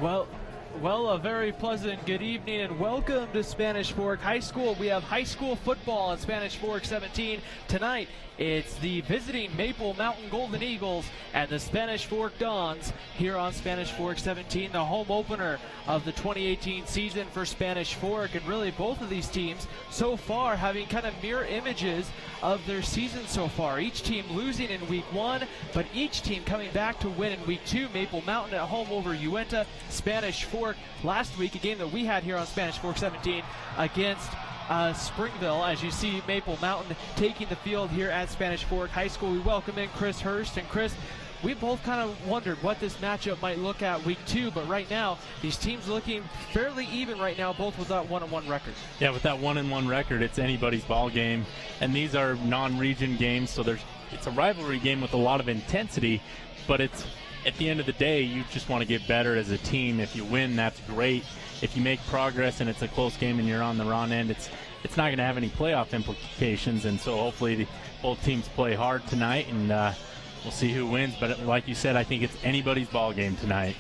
Well, a very pleasant good evening and welcome to Spanish Fork High School. We have high school football on Spanish Fork 17. Tonight, it's the visiting Maple Mountain Golden Eagles and the Spanish Fork Dons here on Spanish Fork 17, the home opener of the 2018 season for Spanish Fork. And really, both of these teams so far having kind of mirror images of their season so far. Each team losing in week 1, but each team coming back to win in week 2. Maple Mountain at home over Uinta. Spanish Fork last week, a game that we had here on Spanish Fork 17 against Springville. As you see, Maple Mountain taking the field here at Spanish Fork High School. We welcome in Chris Hurst. And Chris, we both kind of wondered what this matchup might look at week 2, but right now these teams looking fairly even right now, both with that 1-1 record. Yeah, with that 1-1 record, it's anybody's ball game, and these are non-region games, so it's a rivalry game with a lot of intensity, but it's at the end of the day, you just want to get better as a team. If you win, that's great. If you make progress and it's a close game and you're on the wrong end, it's not going to have any playoff implications. And so hopefully both teams play hard tonight, and we'll see who wins. But like you said, I think it's anybody's ball game tonight.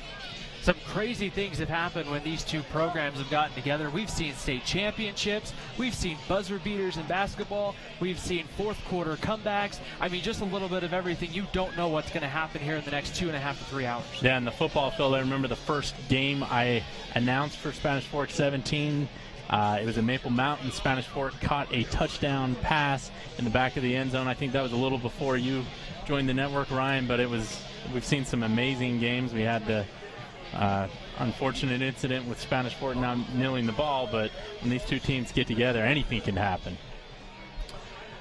Some crazy things have happened when these two programs have gotten together. We've seen state championships. We've seen buzzer beaters in basketball. We've seen fourth quarter comebacks. I mean, just a little bit of everything. You don't know what's going to happen here in the next 2.5 to 3 hours. Yeah, in the football field, I remember the first game I announced for Spanish Fork 17. It was a Maple Mountain. Spanish Fork caught a touchdown pass in the back of the end zone. I think that was a little before you joined the network, Ryan, but we've seen some amazing games. We had the unfortunate incident with Spanish Fork now kneeling the ball, but when these two teams get together, anything can happen.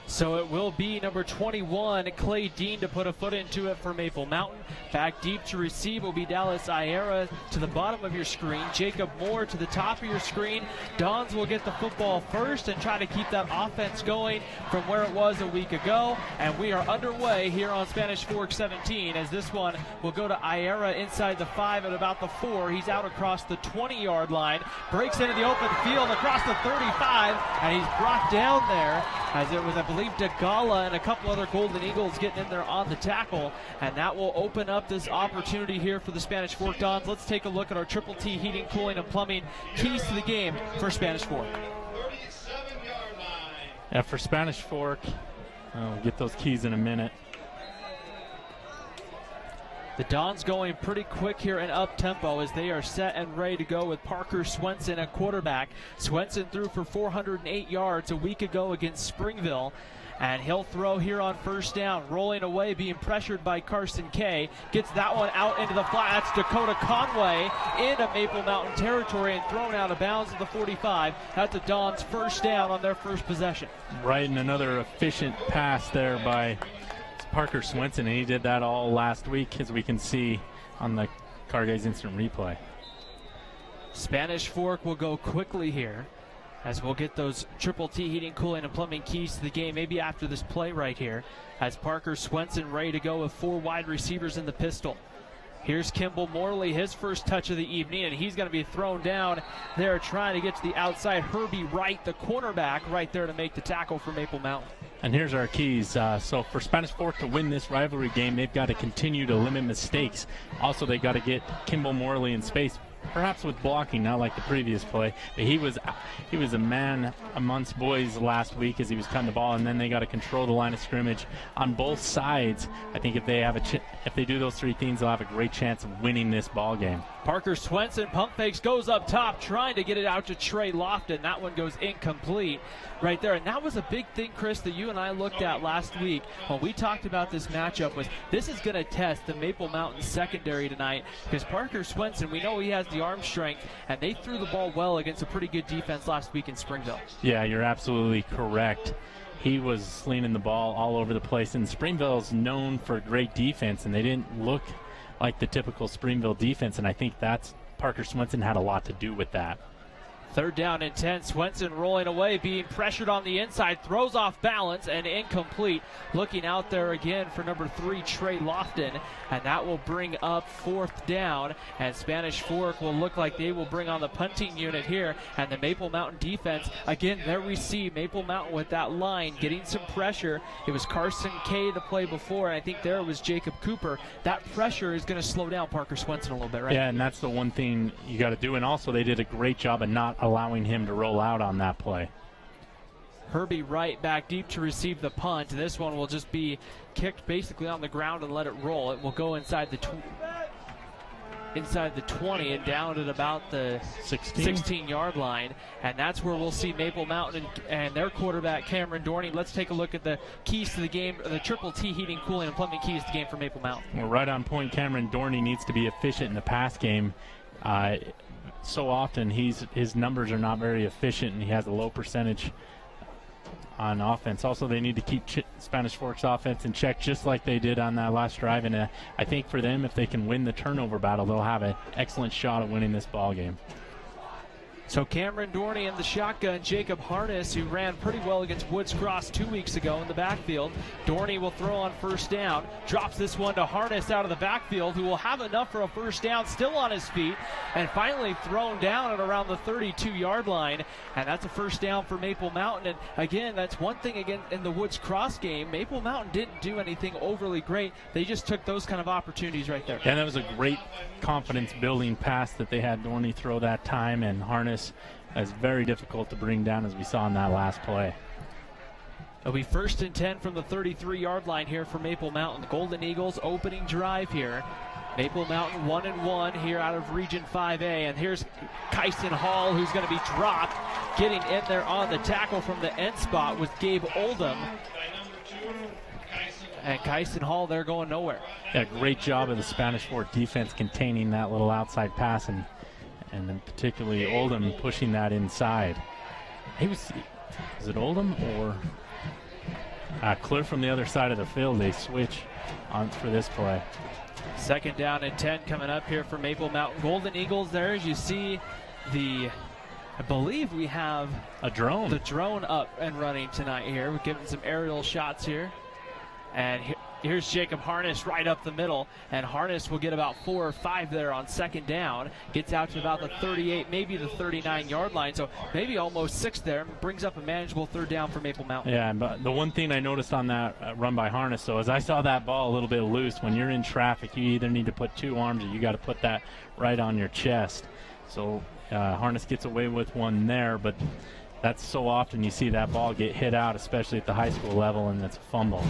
So it will be number 21, Clay Dean, to put a foot into it for Maple Mountain. Back deep to receive will be Dallas Iera to the bottom of your screen. Jacob Moore to the top of your screen. Dons will get the football first and try to keep that offense going from where it was a week ago. And we are underway here on Spanish Fork 17 as this one will go to Iera inside the 5 at about the 4. He's out across the 20-yard line. Breaks into the open field across the 35, and he's brought down there as it was, I believe, DeGala and a couple other Golden Eagles getting in there on the tackle, and that will open up this opportunity here for the Spanish Fork Dons. Let's take a look at our Triple T Heating, Cooling, and Plumbing keys to the game for Spanish Fork. Yeah, for Spanish Fork, we'll get those keys in a minute. The Dons going pretty quick here and up-tempo as they are set and ready to go with Parker Swenson at quarterback. Swenson threw for 408 yards a week ago against Springville, and he'll throw here on first down. Rolling away, being pressured by Carson Kay. Gets that one out into the flat. That's Dakota Conway into Maple Mountain territory and thrown out of bounds at the 45. That's the Dons' first down on their first possession. Right, and another efficient pass there by Parker Swenson, and he did that all last week, as we can see on the Cargaze instant replay. Spanish Fork will go quickly here as we'll get those Triple T Heating, Cooling, and Plumbing keys to the game maybe after this play right here, as Parker Swenson ready to go with 4 wide receivers in the pistol. Here's Kimball Morley, his first touch of the evening, and he's going to be thrown down there trying to get to the outside. Herbie Wright, the cornerback, right there to make the tackle for Maple Mountain. And here's our keys. So for Spanish Fork to win this rivalry game, they've got to continue to limit mistakes. Also, they've got to get Kimball Morley in space, perhaps with blocking, not like the previous play. But he was a man amongst boys last week as he was cutting the ball, and then they got to control the line of scrimmage on both sides. I think if they do those 3 things, they'll have a great chance of winning this ball game. Parker Swenson pump fakes, goes up top, trying to get it out to Trey Lofton. That one goes incomplete right there. And that was a big thing, Chris, that you and I looked at last week when we talked about this matchup. Was this is going to test the Maple Mountain secondary tonight, because Parker Swenson, we know he has the arm strength, and they threw the ball well against a pretty good defense last week in Springville. Yeah, you're absolutely correct. He was slinging the ball all over the place, and Springville's known for great defense, and they didn't look like the typical Springville defense, and I think Parker Swenson had a lot to do with that. Third down and 10. Swenson rolling away, being pressured on the inside, throws off balance and incomplete. Looking out there again for number 3, Trey Lofton, and that will bring up fourth down. And Spanish Fork will look like they will bring on the punting unit here. And the Maple Mountain defense, again, there we see Maple Mountain with that line getting some pressure. It was Carson Kay the play before, and I think there was Jacob Cooper. That pressure is going to slow down Parker Swenson a little bit, right? Yeah, and that's the one thing you got to do. And also they did a great job of not allowing him to roll out on that play. Herbie Wright back deep to receive the punt. This one will just be kicked basically on the ground and let it roll. It will go inside the 20 and down at about the 16-yard line. And that's where we'll see Maple Mountain and their quarterback, Cameron Dorney. Let's take a look at the keys to the game, the Triple T heating, cooling, and plumbing keys to the game for Maple Mountain. Well, right on point. Cameron Dorney needs to be efficient in the pass game. So often his numbers are not very efficient, and he has a low percentage on offense. Also, they need to keep Spanish Fork's offense in check, just like they did on that last drive. And I think for them, if they can win the turnover battle, they'll have an excellent shot at winning this ball game. So Cameron Dorney in the shotgun, Jacob Harness, who ran pretty well against Woods Cross 2 weeks ago in the backfield. Dorney will throw on first down, drops this one to Harness out of the backfield, who will have enough for a first down, still on his feet, and finally thrown down at around the 32-yard line. And that's a first down for Maple Mountain. And again, that's one thing again in the Woods Cross game. Maple Mountain didn't do anything overly great. They just took those kind of opportunities right there. And that was a great confidence-building pass that they had Dorney throw that time, and Harness is very difficult to bring down, as we saw in that last play. It'll be first and 10 from the 33-yard line here for Maple Mountain. The Golden Eagles opening drive here. Maple Mountain 1-1 here out of Region 5A. And here's Kyson Hall, who's going to be dropped. Getting in there on the tackle from the end spot was Gabe Oldham. And Kyson Hall there going nowhere. Yeah, great job of the Spanish Fork defense containing that little outside pass, and then particularly Oldham pushing that inside. Is it Oldham or clear from the other side of the field? They switch on for this play. Second down and 10 coming up here for Maple Mountain. Golden Eagles there, as you see I believe we have a drone. The drone up and running tonight here. We're giving some aerial shots here. And here's Jacob Harness right up the middle, and Harness will get about 4 or 5 there on second down. Gets out to about the 38, maybe the 39-yard line, so maybe almost 6 there. Brings up a manageable third down for Maple Mountain. Yeah, but the one thing I noticed on that run by Harness, though, is I saw that ball a little bit loose. When you're in traffic, you either need to put 2 arms or you got to put that right on your chest. So Harness gets away with one there, but that's so often you see that ball get hit out, especially at the high school level, and it's a fumble.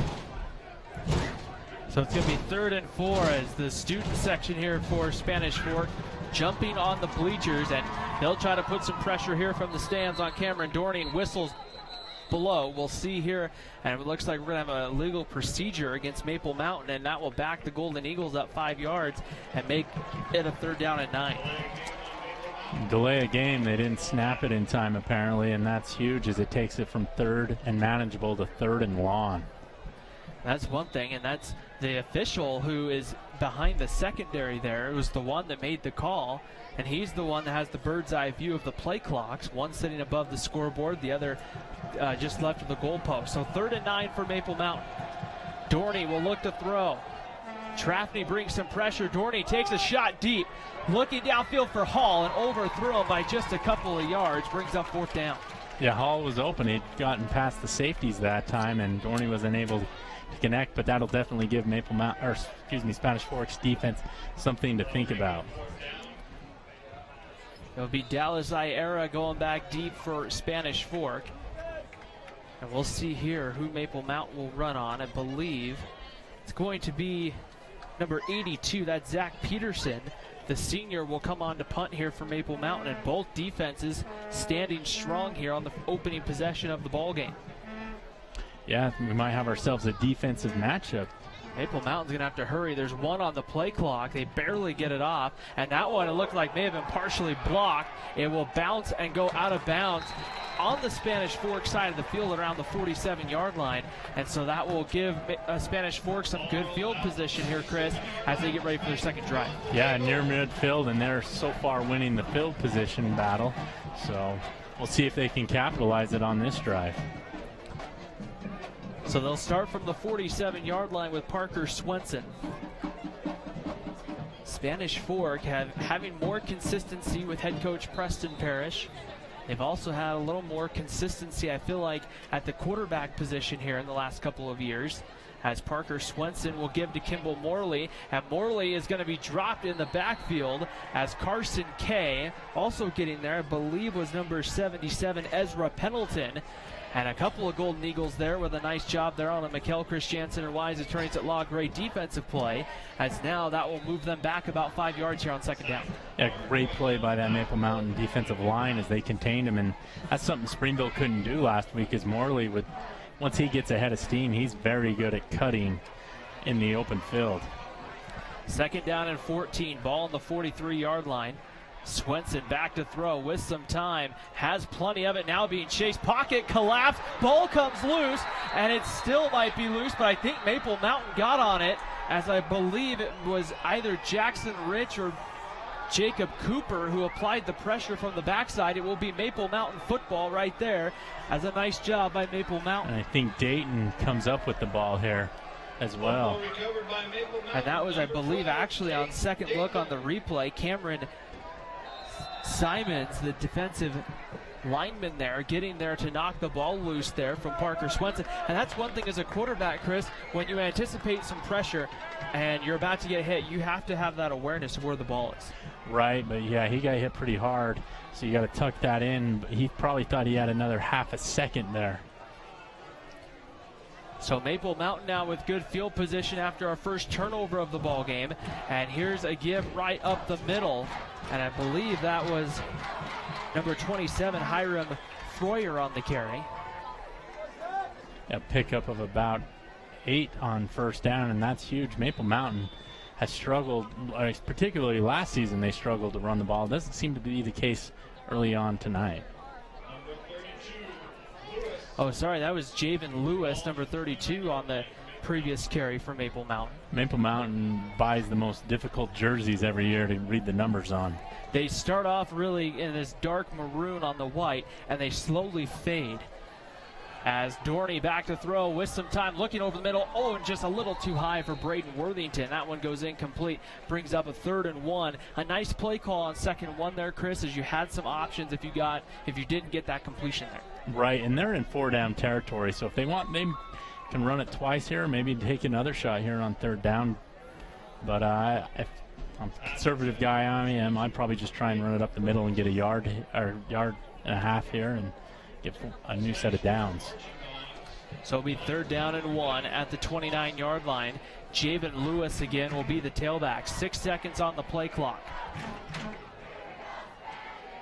So it's going to be 3rd and 4 as the student section here for Spanish Fork jumping on the bleachers, and they'll try to put some pressure here from the stands on Cameron Dorney, and whistles below. We'll see here, and it looks like we're going to have a legal procedure against Maple Mountain, and that will back the Golden Eagles up 5 yards and make it a 3rd down and 9. Delay a game. They didn't snap it in time apparently, and that's huge as it takes it from 3rd and manageable to 3rd and long. That's one thing, and that's the official who is behind the secondary there. It was the one that made the call, and he's the one that has the bird's eye view of the play clocks, one sitting above the scoreboard, the other just left of the goalpost. So 3rd and 9 for Maple Mountain. Dorney will look to throw. Trafney brings some pressure. Dorney takes a shot deep, looking downfield for Hall, and overthrew him by just a couple of yards, brings up 4th down. Yeah, Hall was open. He'd gotten past the safeties that time, and Dorney was unable to connect, but that'll definitely give Spanish Fork's defense something to think about. It'll be Dallas Iera going back deep for Spanish Fork. And we'll see here who Maple Mountain will run on. I believe it's going to be number 82. That's Zach Peterson. The senior will come on to punt here for Maple Mountain, and both defenses standing strong here on the opening possession of the ball game. Yeah, we might have ourselves a defensive matchup. Maple Mountain's going to have to hurry. There's one on the play clock. They barely get it off, and that one, it looked like may have been partially blocked. It will bounce and go out of bounds on the Spanish Fork side of the field around the 47-yard line. And so that will give Spanish Fork some good field position here, Chris, as they get ready for their second drive. Yeah, near midfield, and they're so far winning the field position battle. So we'll see if they can capitalize it on this drive. So they'll start from the 47-yard line with Parker Swenson. Spanish Fork having more consistency with head coach Preston Parrish. They've also had a little more consistency, I feel like, at the quarterback position here in the last couple of years, as Parker Swenson will give to Kimball Morley, and Morley is going to be dropped in the backfield as Carson Kay, also getting there, I believe was number 77, Ezra Pendleton. And a couple of Golden Eagles there with a nice job there on the Mikkel Christiansen and Wise attorneys at law. Great defensive play, as now that will move them back about 5 yards here on second down. Yeah, great play by that Maple Mountain defensive line as they contained him, and that's something Springville couldn't do last week, as Morley, once he gets ahead of steam, he's very good at cutting in the open field. Second down and 14, ball on the 43-yard line. Swenson back to throw with some time, has plenty of it, now being chased, pocket collapse, ball comes loose, and it still might be loose, but I think Maple Mountain got on it, as I believe it was either Jackson Rich or Jacob Cooper who applied the pressure from the backside. It will be Maple Mountain football right there, as a nice job by Maple Mountain. And I think Dayton comes up with the ball here as well. And that was, I believe, actually on second look on the replay, Cameron Simons, the defensive lineman there, getting there to knock the ball loose there from Parker Swenson. And that's one thing as a quarterback, Chris, when you anticipate some pressure and you're about to get hit, you have to have that awareness of where the ball is. Right, but yeah, he got hit pretty hard, so you got to tuck that in. He probably thought he had another half a second there. So Maple Mountain now with good field position after our first turnover of the ball game. And here's a give right up the middle. And I believe that was number 27, Hiram Froyer, on the carry. A pickup of about 8 on first down, and that's huge. Maple Mountain has struggled, particularly last season they struggled to run the ball. It doesn't seem to be the case early on tonight. Oh, sorry, that was Javen Lewis, number 32, on the previous carry for Maple Mountain. Maple Mountain buys the most difficult jerseys every year to read the numbers on. They start off really in this dark maroon on the white, and they slowly fade. As Dorney back to throw with some time, looking over the middle. Oh, and just a little too high for Braden Worthington. That one goes incomplete, brings up a 3rd and 1. A nice play call on 2nd and 1 there, Chris, as you had some options if you didn't get that completion there. Right, and they're in 4-down territory, so if they want, they can run it twice here, maybe take another shot here on 3rd down. But if I'm a conservative guy I'd probably just try and run it up the middle and get a yard and a half here and get a new set of downs. So it'll be 3rd down and 1 at the 29-yard line. Javen Lewis again will be the tailback. 6 seconds on the play clock.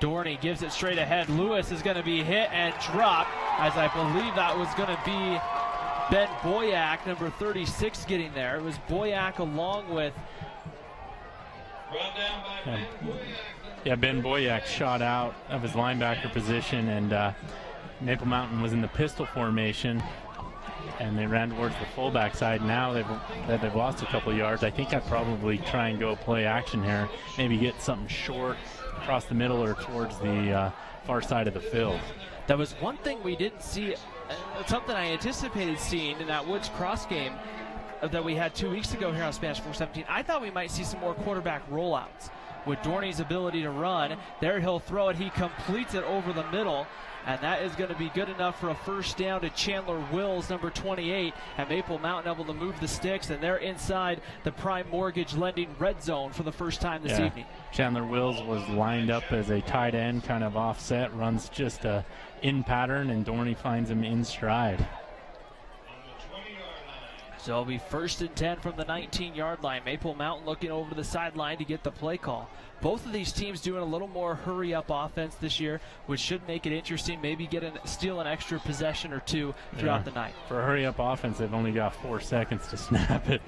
Dorney gives it straight ahead. Lewis is going to be hit and dropped, as I believe that was going to be Ben Boyack, number 36, getting there. It was Boyack along with... Ben Boyack shot out of his linebacker position, and Maple Mountain was in the pistol formation, and they ran towards the fullback side. Now they've lost a couple yards. I think I'd probably try and go play action here, maybe get something short across the middle or towards the far side of the field. That was one thing we didn't see, something I anticipated seeing in that Woods Cross game that we had 2 weeks ago here on Spanish 417. I thought we might see some more quarterback rollouts. With Dorney's ability to run, there he'll throw it. He completes it over the middle, and that is going to be good enough for a first down to Chandler Wills, number 28, and Maple Mountain able to move the sticks, and they're inside the Prime Mortgage Lending red zone for the first time this evening. Chandler Wills was lined up as a tight end, kind of offset, runs just in pattern, and Dorney finds him in stride. So it'll be 1st and 10 from the 19-yard line. Maple Mountain looking over to the sideline to get the play call. Both of these teams doing a little more hurry-up offense this year, which should make it interesting. Maybe steal an extra possession or two throughout the night. For a hurry-up offense, they've only got 4 seconds to snap it.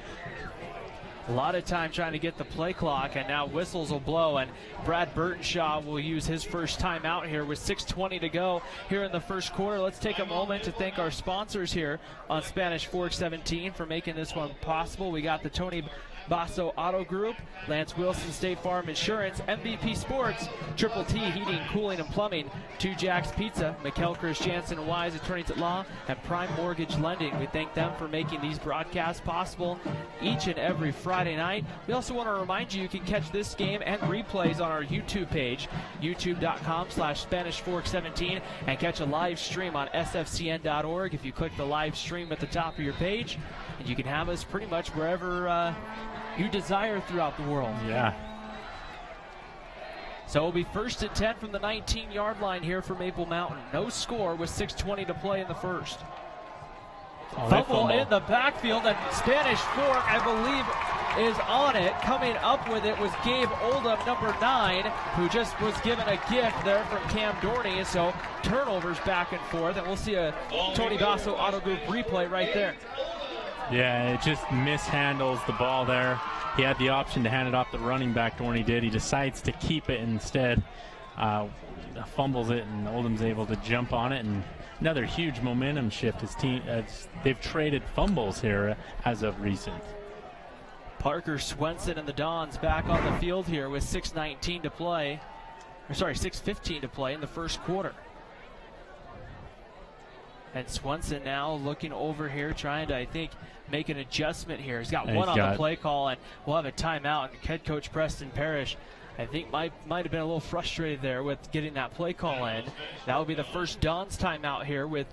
A lot of time trying to get the play clock, and now whistles will blow, and Brad Burtonshaw will use his first timeout here with 6:20 to go here in the first quarter. Let's take a moment to thank our sponsors here on Spanish Fork 17 for making this one possible. We got the Tony Basso Auto Group, Lance Wilson State Farm Insurance, MVP Sports, Triple T Heating, Cooling, and Plumbing, Two Jacks Pizza, McKelkers, Jansen Wise Attorneys at Law, and Prime Mortgage Lending. We thank them for making these broadcasts possible each and every Friday night. We also want to remind you can catch this game and replays on our YouTube page, youtube.com/SpanishFork17, and catch a live stream on sfcn.org if you click the live stream at the top of your page. And you can have us pretty much wherever you desire throughout the world. Yeah. So it'll be 1st and 10 from the 19-yard line here for Maple Mountain. No score with 6:20 to play in the first. Fumble in the backfield, and Spanish Fork, I believe, is on it. Coming up with it was Gabe Oldham, number 9, who just was given a gift there from Cam Dorney. So turnovers back and forth, and we'll see a Tony Basso Auto Group replay right there. Yeah, it just mishandles the ball there. He had the option to hand it off the running back, Dorney did. He decides to keep it instead. Fumbles it, and Oldham's able to jump on it. And another huge momentum shift. His team, they've traded fumbles here as of recent. Parker Swenson and the Dons back on the field here with 6:15 to play in the first quarter. And Swenson now looking over here, trying to, I think, make an adjustment here. He's got one on the play call, and we'll have a timeout. And head coach Preston Parrish, I think, might have been a little frustrated there with getting that play call in. That will be the first Don's timeout here with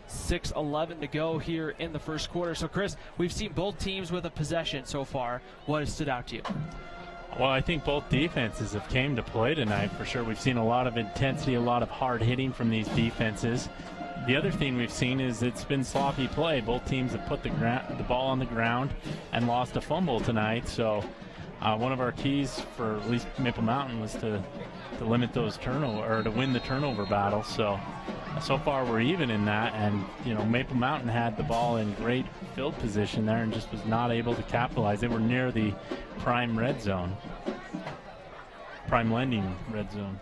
6:11 to go here in the first quarter. So, Chris, we've seen both teams with a possession so far. What has stood out to you? Well, I think both defenses have came to play tonight for sure. We've seen a lot of intensity, a lot of hard hitting from these defenses. The other thing we've seen is it's been sloppy play. Both teams have put the ball on the ground and lost a fumble tonight. So one of our keys for at least Maple Mountain was to limit those turnover, or to win the turnover battle. So far we're even in that, and Maple Mountain had the ball in great field position there and just was not able to capitalize. They were near the prime red zone, prime lending red zone.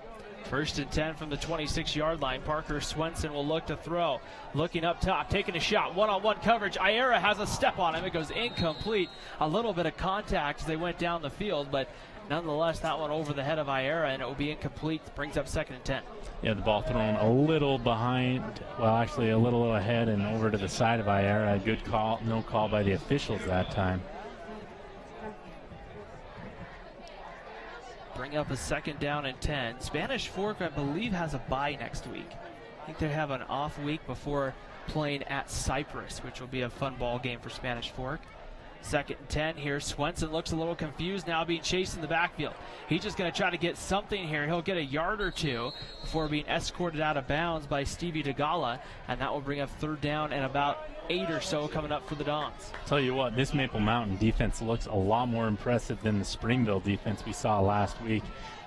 1st and 10 from the 26-yard line. Parker Swenson will look to throw. Looking up top, taking a shot. One-on-one coverage. Iera has a step on him. It goes incomplete. A little bit of contact as they went down the field, but nonetheless, that one over the head of Iera, and it will be incomplete. Brings up 2nd and 10. Yeah, the ball thrown a little behind, well, actually a little ahead and over to the side of Iera. A good call, no call by the officials that time. Bring up a 2nd down and 10. Spanish Fork, I believe, has a bye next week. I think they have an off week before playing at Cypress, which will be a fun ball game for Spanish Fork. 2nd and 10 here. Swenson looks a little confused now, being chased in the backfield. He's just going to try to get something here. He'll get a yard or two before being escorted out of bounds by Stevie DeGala, and that will bring up 3rd down and about 8 or so coming up for the Dons. Tell you what, this Maple Mountain defense looks a lot more impressive than the Springville defense we saw last week.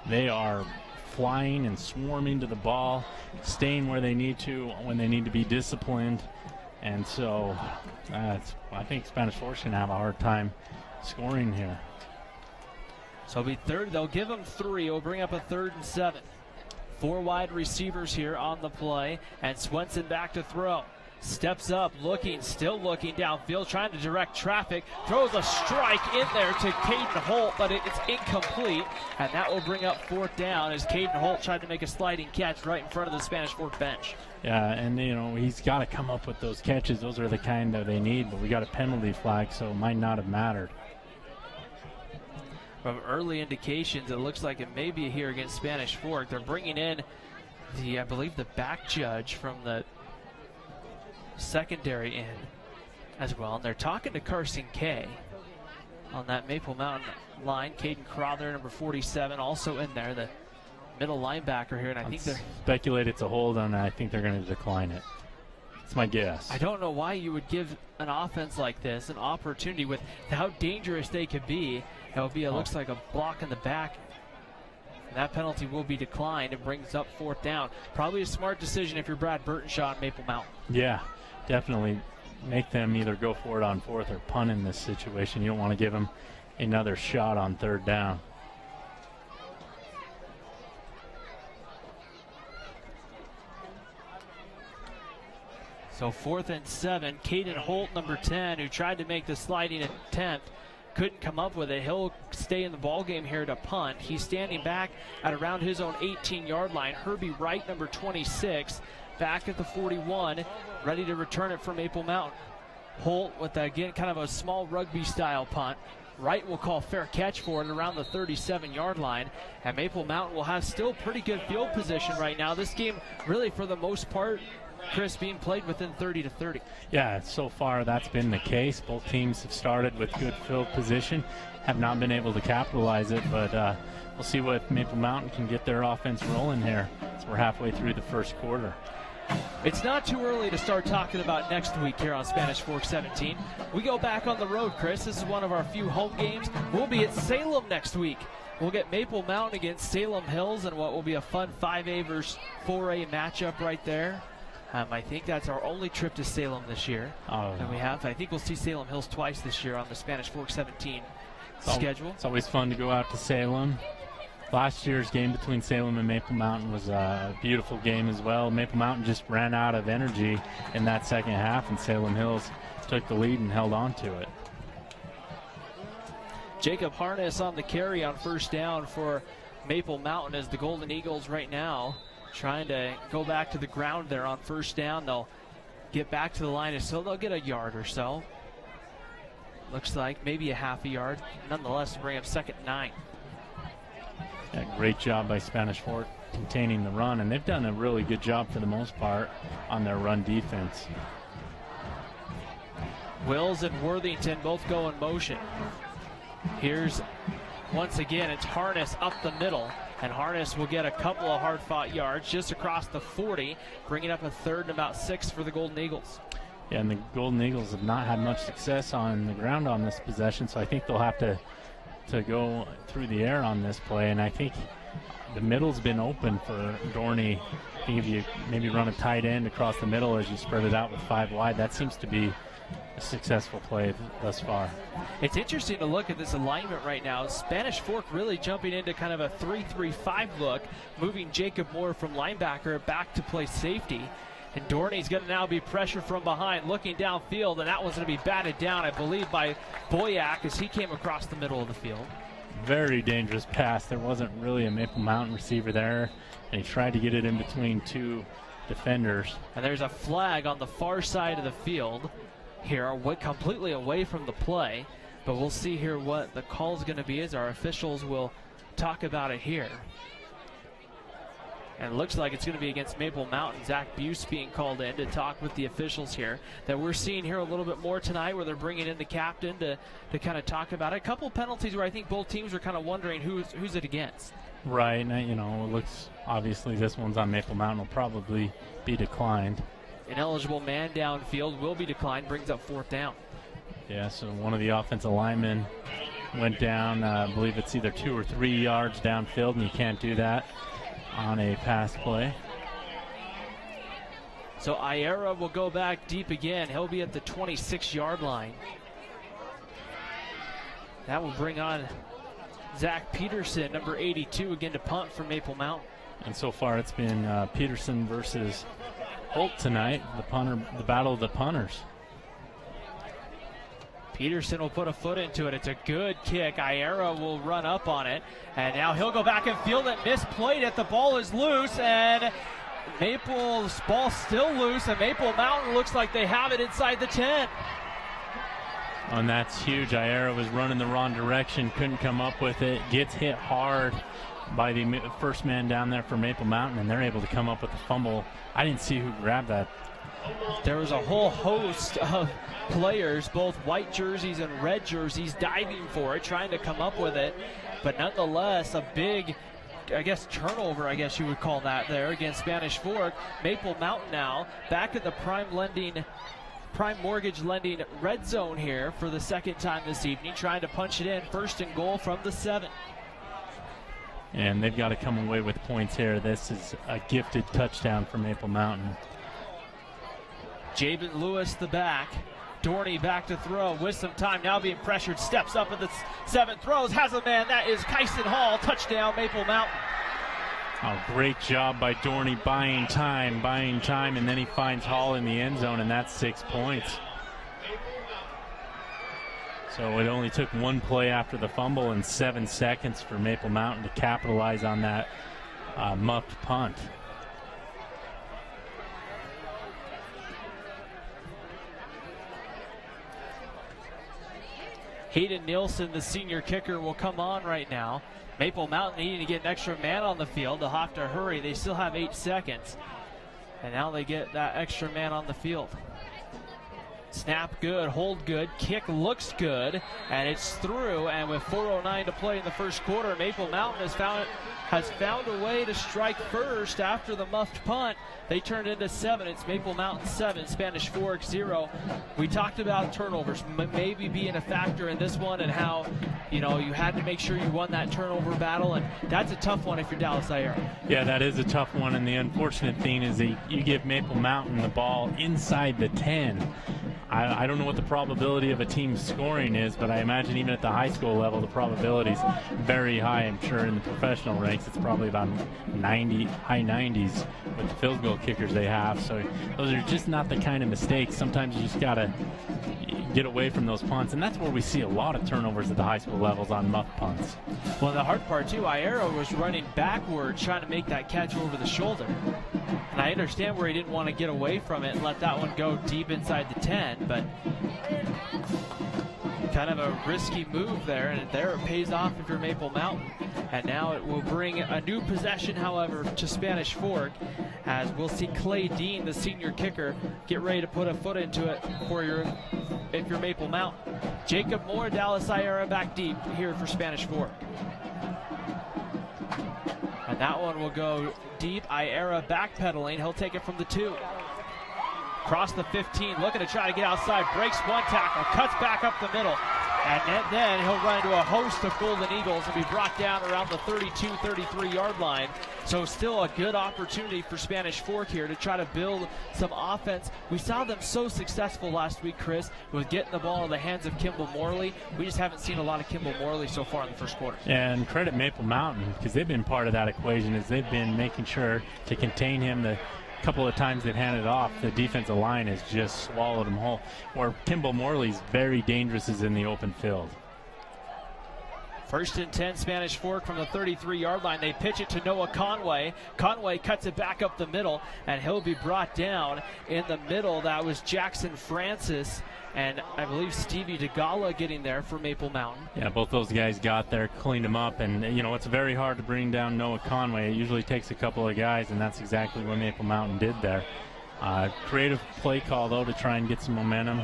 They are flying and swarming to the ball, staying where they need to when they need to be disciplined. And so I think Spanish Fork's going to have a hard time scoring here. So it'll be third. They'll give them 3. It'll bring up a 3rd and 7. 4 wide receivers here on the play, and Swenson back to throw. Steps up, still looking downfield, trying to direct traffic. Throws a strike in there to Caden Holt, but it's incomplete. And that will bring up 4th down as Caden Holt tried to make a sliding catch right in front of the Spanish Fork bench. Yeah, and he's got to come up with those catches. Those are the kind that they need, but we got a penalty flag, so it might not have mattered. From early indications, it looks like it may be here against Spanish Fork. They're bringing in I believe the back judge from the secondary in as well, and they're talking to Carson Kay on that Maple Mountain line. Caden Crowther, number 47, also in there, the middle linebacker here, and I think they're speculate it's a hold on. I think they're going to decline it. It's my guess. I don't know why you would give an offense like this an opportunity with how dangerous they could be. It would be, it looks like a block in the back. And that penalty will be declined and brings up 4th down. Probably a smart decision if you're Brad Burtonshaw and Maple Mountain. Yeah, definitely make them either go for it on 4th or punt in this situation. You don't want to give them another shot on third down. So 4th and 7. Caden Holt, number 10, who tried to make the sliding attempt, couldn't come up with it. He'll stay in the ball game here to punt. He's standing back at around his own 18-yard line. Herbie Wright, number 26, back at the 41, ready to return it for Maple Mountain. Holt with, again, kind of a small rugby-style punt. Wright will call fair catch for it around the 37-yard line. And Maple Mountain will have still pretty good field position right now. This game, really, for the most part, Chris, being played within 30 to 30. Yeah, so far that's been the case. Both teams have started with good field position, have not been able to capitalize it, but we'll see what Maple Mountain can get their offense rolling here as we're halfway through the first quarter. It's not too early to start talking about next week here on Spanish Fork 17. We go back on the road, Chris. This is one of our few home games. We'll be at Salem next week. We'll get Maple Mountain against Salem Hills in what will be a fun 5A versus 4A matchup right there. I think that's our only trip to Salem this year. I think we'll see Salem Hills twice this year on the Spanish Fork 17 schedule. It's always fun to go out to Salem. Last year's game between Salem and Maple Mountain was a beautiful game as well. Maple Mountain just ran out of energy in that second half, and Salem Hills took the lead and held on to it. Jacob Harness on the carry on first down for Maple Mountain as the Golden Eagles right now trying to go back to the ground there on first down. They'll get back to the line, and so they'll get a yard or so. Looks like maybe a half a yard. Nonetheless, bring up 2nd and 9. Yeah, great job by Spanish Fork containing the run, and they've done a really good job for the most part on their run defense. Wills and Worthington both go in motion. Here's, once again, it's Harness up the middle. And Harness will get a couple of hard-fought yards just across the 40, bringing up a 3rd and about 6 for the Golden Eagles. Yeah, and the Golden Eagles have not had much success on the ground on this possession, so I think they'll have to go through the air on this play. And I think the middle's been open for Dorney. I think if you maybe run a tight end across the middle as you spread it out with 5 wide, that seems to be a successful play thus far. It's interesting to look at this alignment right now. Spanish Fork really jumping into kind of a 3-3-5 look, moving Jacob Moore from linebacker back to play safety. And Dorney's going to now be pressured from behind, looking downfield, and that one's going to be batted down, I believe, by Boyack as he came across the middle of the field. Very dangerous pass. There wasn't really a Maple Mountain receiver there, and he tried to get it in between 2 defenders. And there's a flag on the far side of the field here, completely away from the play, but we'll see here what the call is going to be as our officials will talk about it here. And it looks like it's going to be against Maple Mountain. Zach Buse being called in to talk with the officials here, that we're seeing here a little bit more tonight, where they're bringing in the captain to kind of talk about it. A couple penalties where I think both teams are kind of wondering who's it against. Right, and it looks, obviously this one's on Maple Mountain, will probably be declined. Ineligible man downfield will be declined, brings up 4th down. Yeah, so one of the offensive linemen went down, I believe it's either 2 or 3 yards downfield, and you can't do that on a pass play. So Iera will go back deep again. He'll be at the 26-yard line. That will bring on Zach Peterson, number 82, again to punt for Maple Mountain. And so far it's been Peterson versus Holt tonight, the battle of the punters. Peterson will put a foot into it. It's a good kick. Iera will run up on it. And now he'll go back and field it. Misplayed it. The ball is loose. And Maple's ball still loose. And Maple Mountain looks like they have it inside the 10. And that's huge. Iera was running the wrong direction. Couldn't come up with it. Gets hit hard by the first man down there for Maple Mountain. And they're able to come up with the fumble. I didn't see who grabbed that. There was a whole host of players, both white jerseys and red jerseys, diving for it, trying to come up with it. But nonetheless, a big, turnover, you would call that there against Spanish Fork. Maple Mountain now back at the Prime Mortgage Lending red zone here for the 2nd time this evening, trying to punch it in. 1st and goal from the 7. And they've got to come away with points here. This is a gifted touchdown for Maple Mountain. Jabin Lewis, the back. Dorney back to throw with some time, now being pressured, steps up at the 7, throws, has a man, that is Kyson Hall, touchdown Maple Mountain. Oh, great job by Dorney buying time, and then he finds Hall in the end zone, and that's 6 points. So it only took one play after the fumble and 7 seconds for Maple Mountain to capitalize on that muffed punt. Hayden Nielsen, the senior kicker, will come on right now. Maple Mountain needing to get an extra man on the field. They'll have to hurry. They still have 8 seconds. And now they get that extra man on the field. Snap good, hold good, kick looks good, and it's through. And with 4:09 to play in the first quarter, Maple Mountain has found a way to strike first after the muffed punt. They turned into 7. It's Maple Mountain 7, Spanish Fork 0. We talked about turnovers maybe being a factor in this one, and how you had to make sure you won that turnover battle, and that's a tough one if you're Dallas Sierra. Yeah, that is a tough one, and the unfortunate thing is that you give Maple Mountain the ball inside the 10. I don't know what the probability of a team scoring is, but I imagine even at the high school level, the probability is very high. I'm sure in the professional ranks, it's probably about 90, high 90s with the field goal kickers they have. So those are just not the kind of mistakes. Sometimes you just got to get away from those punts, and that's where we see a lot of turnovers at the high school levels on muff punts. Well, the hard part, too, Iero was running backwards, trying to make that catch over the shoulder. And I understand where he didn't want to get away from it and let that one go deep inside the 10, but kind of a risky move there, and there it pays off if you're Maple Mountain. And now it will bring a new possession, however, to Spanish Fork, as we'll see Clay Dean, the senior kicker, get ready to put a foot into it if you're Maple Mountain. Jacob Moore, Dallas Sierra back deep here for Spanish Fork. And that one will go deep. Iera backpedaling. He'll take it from the 2. Across the 15, looking to try to get outside. Breaks one tackle, cuts back up the middle. And then he'll run into a host of Golden Eagles and be brought down around the 32, 33-yard line. So still a good opportunity for Spanish Fork here to try to build some offense. We saw them so successful last week, Chris, with getting the ball in the hands of Kimball Morley. We just haven't seen a lot of Kimball Morley so far in the first quarter. And credit Maple Mountain, because they've been part of that equation, as they've been making sure to contain him. The couple of times they've handed off, the defensive line has just swallowed them whole. Where Kimball Morley's very dangerous is in the open field. 1st and 10, Spanish Fork from the 33-yard line. They pitch it to Noah Conway. Conway cuts it back up the middle, and he'll be brought down in the middle. That was Jackson Francis, and I believe Stevie DeGala getting there for Maple Mountain. Yeah, both those guys got there, cleaned him up, and it's very hard to bring down Noah Conway. It usually takes a couple of guys, and that's exactly what Maple Mountain did there. Creative play call, though, to try and get some momentum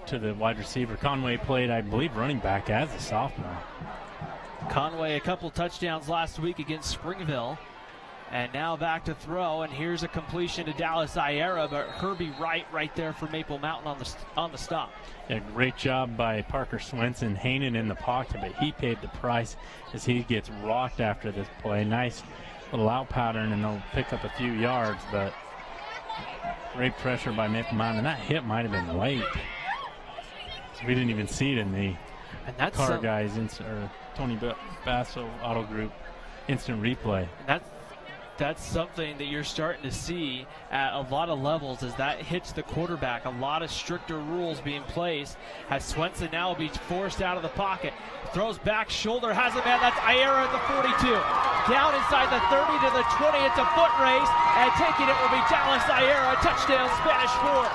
to the wide receiver. Conway played, I believe, running back as a sophomore. Conway, a couple touchdowns last week against Springville. And now back to throw, and here's a completion to Dallas Iera, but Herbie right there for Maple Mountain on the stop. Yeah, great job by Parker Swenson hanging in the pocket, but he paid the price as he gets rocked after this play. Nice little out pattern, and they'll pick up a few yards, but great pressure by Maple Mountain. And that hit might have been late. So we didn't even see it in the Car Guys or Tony Basso Auto Group instant replay. That's something that you're starting to see at a lot of levels as that hits the quarterback. A lot of stricter rules being placed as Swenson now will be forced out of the pocket. Throws back, shoulder, has a man. That's Iera at the 42. Down inside the 30 to the 20. It's a foot race, and taking it will be Dallas Iera. Touchdown, Spanish Fork.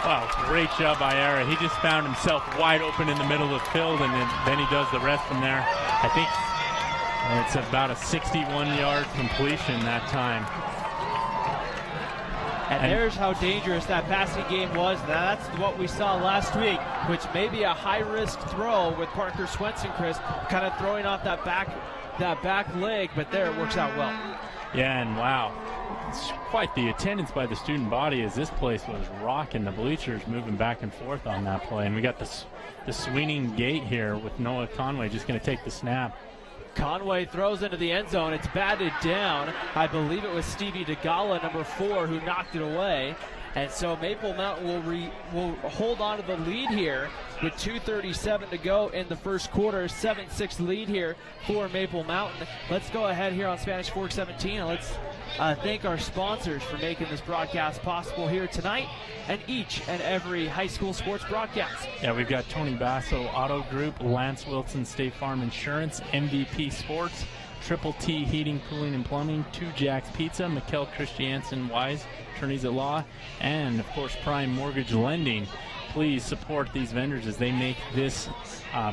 Wow, great job by Iera. He just found himself wide open in the middle of the field, and then he does the rest from there. I think it's about a 61-yard completion that time. And there's how dangerous that passing game was. That's what we saw last week, which may be a high-risk throw with Parker Swenson, Chris, kind of throwing off that back leg, but there it works out well. Yeah, and wow, it's quite the attendance by the student body as this place was rocking. The bleachers moving back and forth on that play. And we got the swinging gate here with Noah Conway just going to take the snap. Conway throws into the end zone. It's batted down. I believe it was Stevie DeGala, number 4, who knocked it away. And so Maple Mountain will hold on to the lead here with 2:37 to go in the first quarter. 7-6 lead here for Maple Mountain. Let's go ahead here on Spanish Fork 17 and let's thank our sponsors for making this broadcast possible here tonight and each and every high school sports broadcast. Yeah, we've got Tony Basso Auto Group, Lance Wilson State Farm Insurance, MVP Sports, Triple T Heating, Cooling, and Plumbing, 2 Jacks Pizza, Mikkel Christiansen Wise, attorneys at law, and, of course, Prime Mortgage Lending. Please support these vendors as they make this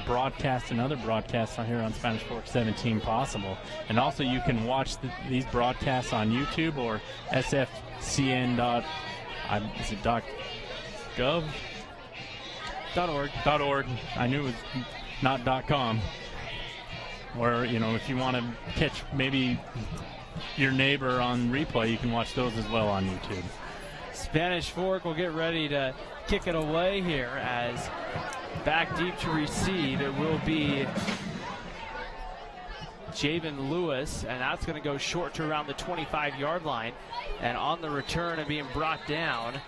broadcast and other broadcasts on here on Spanish Fork 17 possible. And also you can watch these broadcasts on YouTube or sfcn.gov? .org. I knew it was not .com. Or, you know, if you want to catch maybe your neighbor on replay, you can watch those as well on YouTube. Spanish Fork will get ready to kick it away here as back deep to receive. It will be Javen Lewis, and that's going to go short to around the 25-yard line. And on the return and being brought down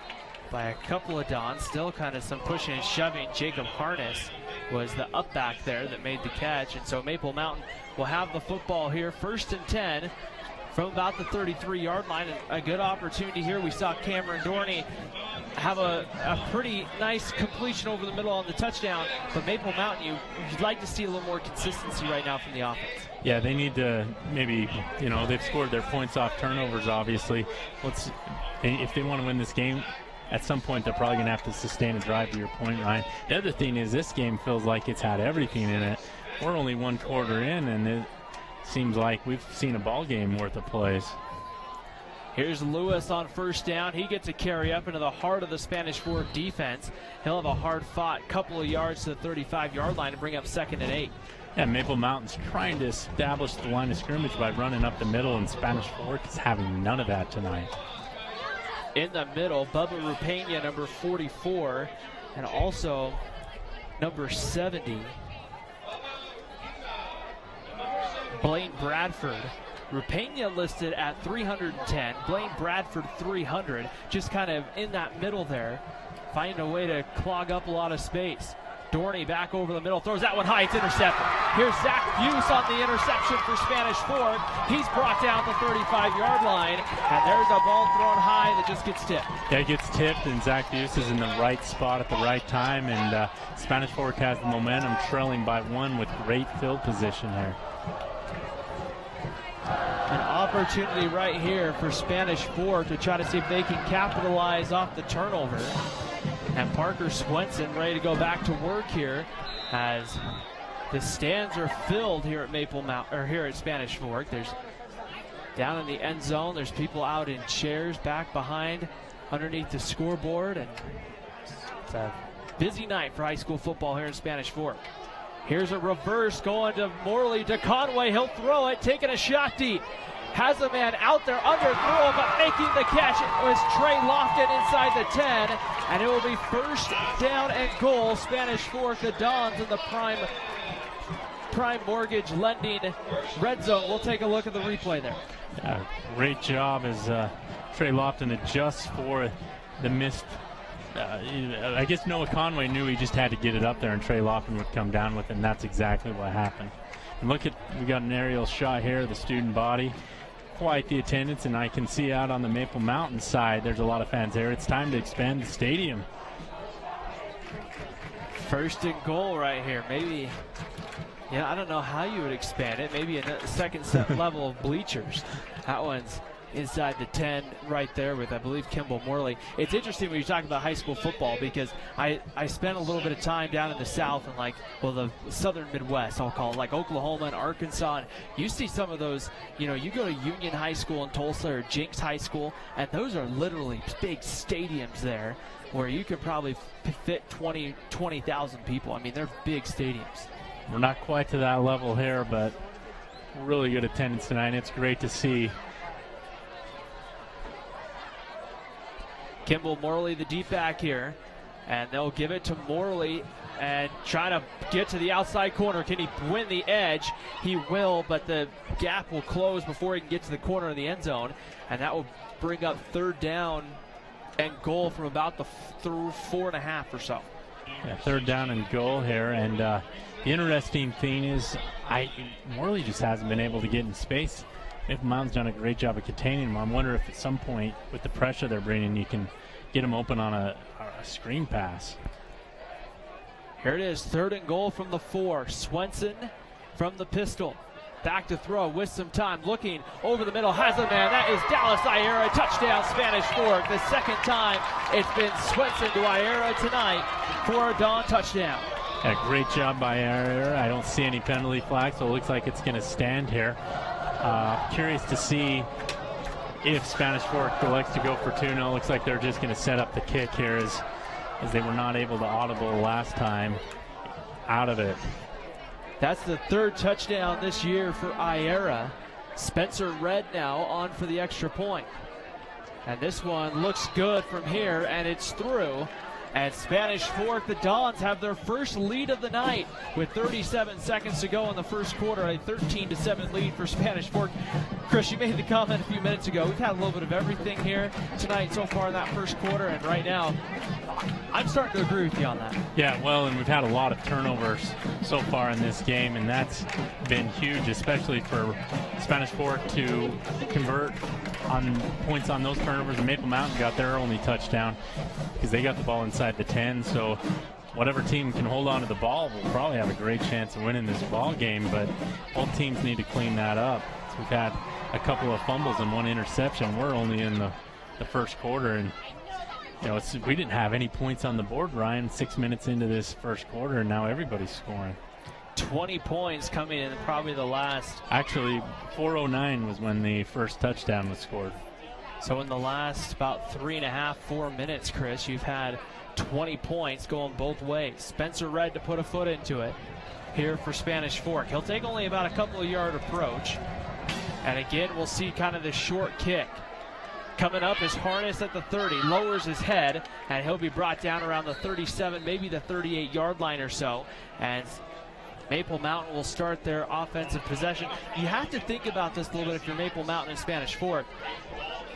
by a couple of Dons, still kind of some pushing and shoving. Jacob Harness was the up back there that made the catch. And so Maple Mountain will have the football here, 1st and 10 from about the 33-yard line. And a good opportunity here. We saw Cameron Dorney have a pretty nice completion over the middle on the touchdown. But Maple Mountain, you'd like to see a little more consistency right now from the offense. Yeah, they need to maybe, you know, they've scored their points off turnovers, obviously. If they want to win this game, at some point they're probably going to have to sustain a drive, to your point, Ryan. The other thing is this game feels like it's had everything in it. We're only 1 quarter in, and it seems like we've seen a ball game worth of plays. Here's Lewis on 1st down. He gets a carry up into the heart of the Spanish Fork defense. He'll have a hard-fought couple of yards to the 35-yard line to bring up 2nd and 8. Yeah, Maple Mountain's trying to establish the line of scrimmage by running up the middle, and Spanish Fork is having none of that tonight. In the middle, Bubba Rupena, number 44, and also number 70, Blaine Bradford. Rupena listed at 310, Blaine Bradford 300, just kind of in that middle there, finding a way to clog up a lot of space. Dorney back over the middle, throws that one high, it's intercepted. Here's Zach Buse on the interception for Spanish Fork. He's brought down the 35-yard line, and there's a ball thrown high that just gets tipped. Yeah, it gets tipped, and Zach Buse is in the right spot at the right time, and Spanish Fork has the momentum, trailing by 1 with great field position here. An opportunity right here for Spanish Fork to try to see if they can capitalize off the turnover. And Parker Swenson ready to go back to work here as the stands are filled here at here at Spanish Fork. There's down in the end zone, there's people out in chairs back behind underneath the scoreboard, and it's a busy night for high school football here in Spanish Fork. Here's a reverse going to Morley to Conway. He'll throw it, taking a shot deep. Has a man out there under throw, but making the catch was Trey Lofton inside the 10, and it will be 1st down and goal. Spanish Fork, the Dons in the Prime Mortgage Lending red zone. We'll take a look at the replay there. Yeah, great job as Trey Lofton adjusts for the missed. I guess Noah Conway knew he just had to get it up there, and Trey Lofton would come down with it, and that's exactly what happened. And look we got an aerial shot here of the student body. Quite the attendance, and I can see out on the Maple Mountain side there's a lot of fans there. It's time to expand the stadium. 1st and goal right here. Maybe, I don't know how you would expand it. Maybe a second set level of bleachers. That one's inside the 10 right there with, I believe, Kimball Morley. It's interesting when you talk about high school football because I spent a little bit of time down in the South and the Southern Midwest, I'll call it, like Oklahoma and Arkansas. And you see some of those, you go to Union High School in Tulsa or Jenks High School, and those are literally big stadiums there where you could probably fit 20,000 people. I mean, they're big stadiums. We're not quite to that level here, but really good attendance tonight. It's great to see. Kimball Morley, the deep back here, and they'll give it to Morley and try to get to the outside corner. Can he win the edge? He will, but the gap will close before he can get to the corner of the end zone, and that will bring up 3rd down and goal from about the 4.5 or so. Yeah, 3rd down and goal here, and the interesting thing is Morley just hasn't been able to get in space. Maple Mountain's done a great job of containing him. I wonder if at some point, with the pressure they're bringing, you can get him open on a screen pass. Here it is, 3rd and goal from the 4. Swenson from the pistol. Back to throw with some time. Looking over the middle, has a man. That is Dallas Iera. Touchdown, Spanish Fork. The 2nd time it's been Swenson to Iera tonight for a Dawn touchdown. Yeah, great job by Iera. I don't see any penalty flags, so it looks like it's going to stand here. Curious to see if Spanish Fork elects to go for 2. No, it looks like they're just going to set up the kick here as they were not able to audible last time out of it. That's the 3rd touchdown this year for Iera. Spencer Red now on for the extra point. And this one looks good from here, and it's through. And Spanish Fork, the Dons have their first lead of the night with 37 seconds to go in the first quarter, a 13-7 lead for Spanish Fork. Chris, you made the comment a few minutes ago. We've had a little bit of everything here tonight so far in that first quarter, and right now, I'm starting to agree with you on that. Yeah, well, and we've had a lot of turnovers so far in this game, and that's been huge, especially for Spanish Fork to convert on points on those turnovers. And Maple Mountain got their only touchdown because they got the ball inside the 10. So whatever team can hold on to the ball will probably have a great chance of winning this ball game, but both teams need to clean that up. So we've had a couple of fumbles and 1 interception. We're only in the first quarter, and we didn't have any points on the board, Ryan, 6 minutes into this first quarter, and now everybody's scoring. 20 points coming in probably the last. Actually, 4:09 was when the first touchdown was scored. So in the last about 3.5, 4 minutes, Chris, you've had 20 points going both ways. Spencer Red to put a foot into it here for Spanish Fork. He'll take only about a couple of yard approach. And again, we'll see kind of the short kick. Coming up is Harness at the 30, lowers his head, and he'll be brought down around the 37, maybe the 38-yard line or so. And Maple Mountain will start their offensive possession. You have to think about this a little bit if you're Maple Mountain and Spanish Fork.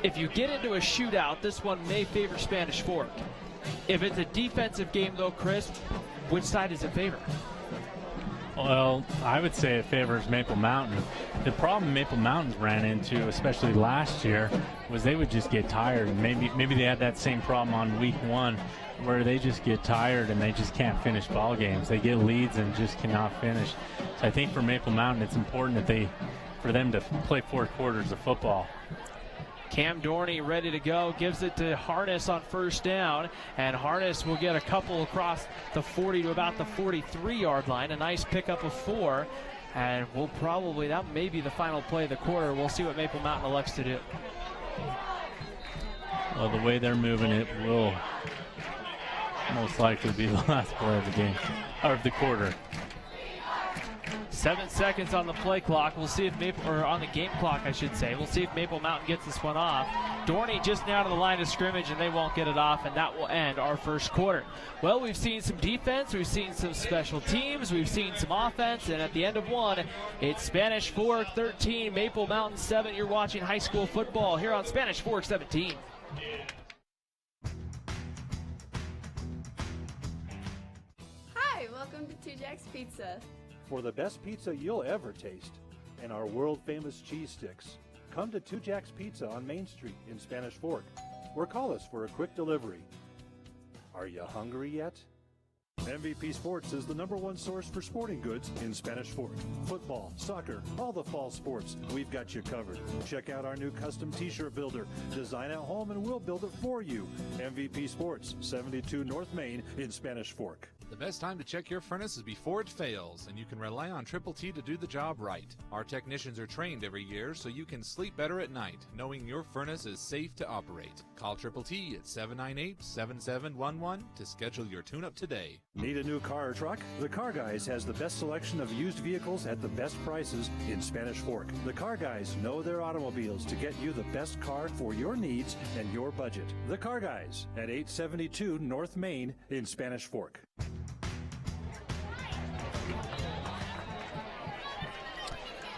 If you get into a shootout, this one may favor Spanish Fork. If it's a defensive game, though, Chris, which side does it favor? Well, I would say it favors Maple Mountain. The problem Maple Mountains ran into, especially last year, was they would just get tired. Maybe they had that same problem on week 1, where they just get tired and they just can't finish ball games. They get leads and just cannot finish. So I think for Maple Mountain, it's important for them to play 4 quarters of football. Cam Dorney ready to go, gives it to Harness on first down, and Harness will get a couple across the 40 to about the 43-yard line. A nice pickup of 4, and that may be the final play of the quarter. We'll see what Maple Mountain elects to do. Well, the way they're moving, it will most likely be the last play of the game, or of the quarter. 7 seconds on the play clock. We'll see if on the game clock, I should say. We'll see if Maple Mountain gets this one off. Dorney just now to the line of scrimmage, and they won't get it off, and that will end our first quarter. Well, we've seen some defense, we've seen some special teams, we've seen some offense, and at the end of one, it's Spanish Fork 13, Maple Mountain 7. You're watching high school football here on Spanish Fork 17. Hi, welcome to Two Jacks Pizza. For the best pizza you'll ever taste and our world-famous cheese sticks, come to Two Jacks Pizza on Main Street in Spanish Fork, or call us for a quick delivery. Are you hungry yet? MVP Sports is the #1 source for sporting goods in Spanish Fork. Football, soccer, all the fall sports, we've got you covered. Check out our new custom t-shirt builder. Design at home and we'll build it for you. MVP Sports, 72 North Main in Spanish Fork. The best time to check your furnace is before it fails, and you can rely on Triple T to do the job right. Our technicians are trained every year so you can sleep better at night, knowing your furnace is safe to operate. Call Triple T at 798-7711 to schedule your tune-up today. Need a new car or truck? The Car Guys has the best selection of used vehicles at the best prices in Spanish Fork. The Car Guys know their automobiles to get you the best car for your needs and your budget. The Car Guys at 872 North Main in Spanish Fork.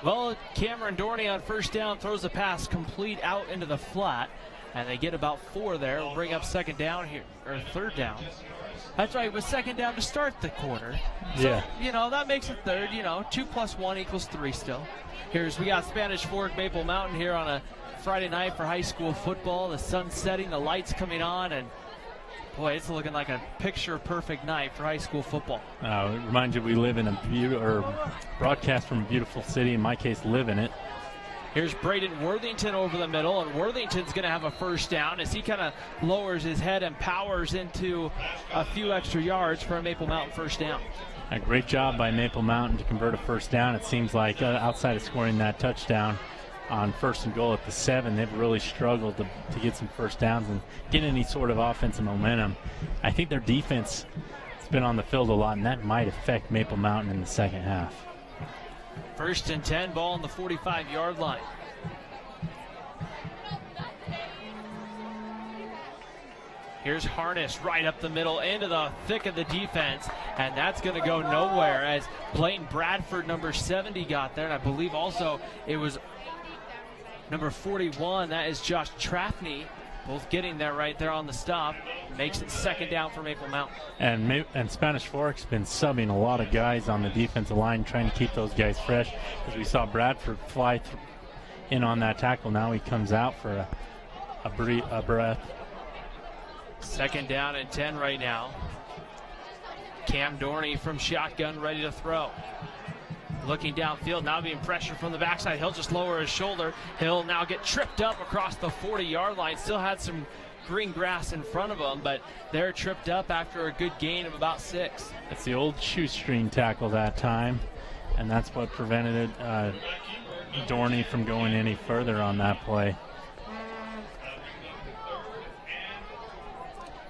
Well, Cameron Dorney on first down throws a pass complete out into the flat. And they get about 4 there. We'll bring up second down here, or third down. That's right, it was second down to start the quarter. So, Yeah. you know, that makes it third. 2 + 1 = 3 still. We got Spanish Fork, Maple Mountain here on a Friday night for high school football. The sun's setting, the lights coming on, and boy, it's looking like a picture-perfect night for high school football. It reminds you we live in broadcast from a beautiful city. In my case, live in it. Here's Braden Worthington over the middle, and Worthington's going to have a first down as he kind of lowers his head and powers into a few extra yards for a Maple Mountain first down. A great job by Maple Mountain to convert a first down. It seems like outside of scoring that touchdown on 1st and goal at the 7, they've really struggled to get some first downs and get any sort of offensive momentum. I think their defense has been on the field a lot, and that might affect Maple Mountain in the second half. 1st and 10, ball on the 45-yard line. Here's Harness right up the middle into the thick of the defense, and that's going to go nowhere as Blaine Bradford, number 70, got there, and I believe also it was number 41, that is Josh Trafney, both getting there right there on the stop. Makes it second down for Maple Mountain. And Spanish Fork's been subbing a lot of guys on the defensive line, trying to keep those guys fresh. As we saw Bradford fly in on that tackle, now he comes out for a breath. Second down and 10 right now. Cam Dorney from shotgun, ready to throw. Looking downfield, now being pressured from the backside. He'll just lower his shoulder. He'll now get tripped up across the 40-yard line. Still had some green grass in front of him, but they're tripped up after a good gain of about 6. It's the old shoestring tackle that time, and that's what prevented Dorney from going any further on that play.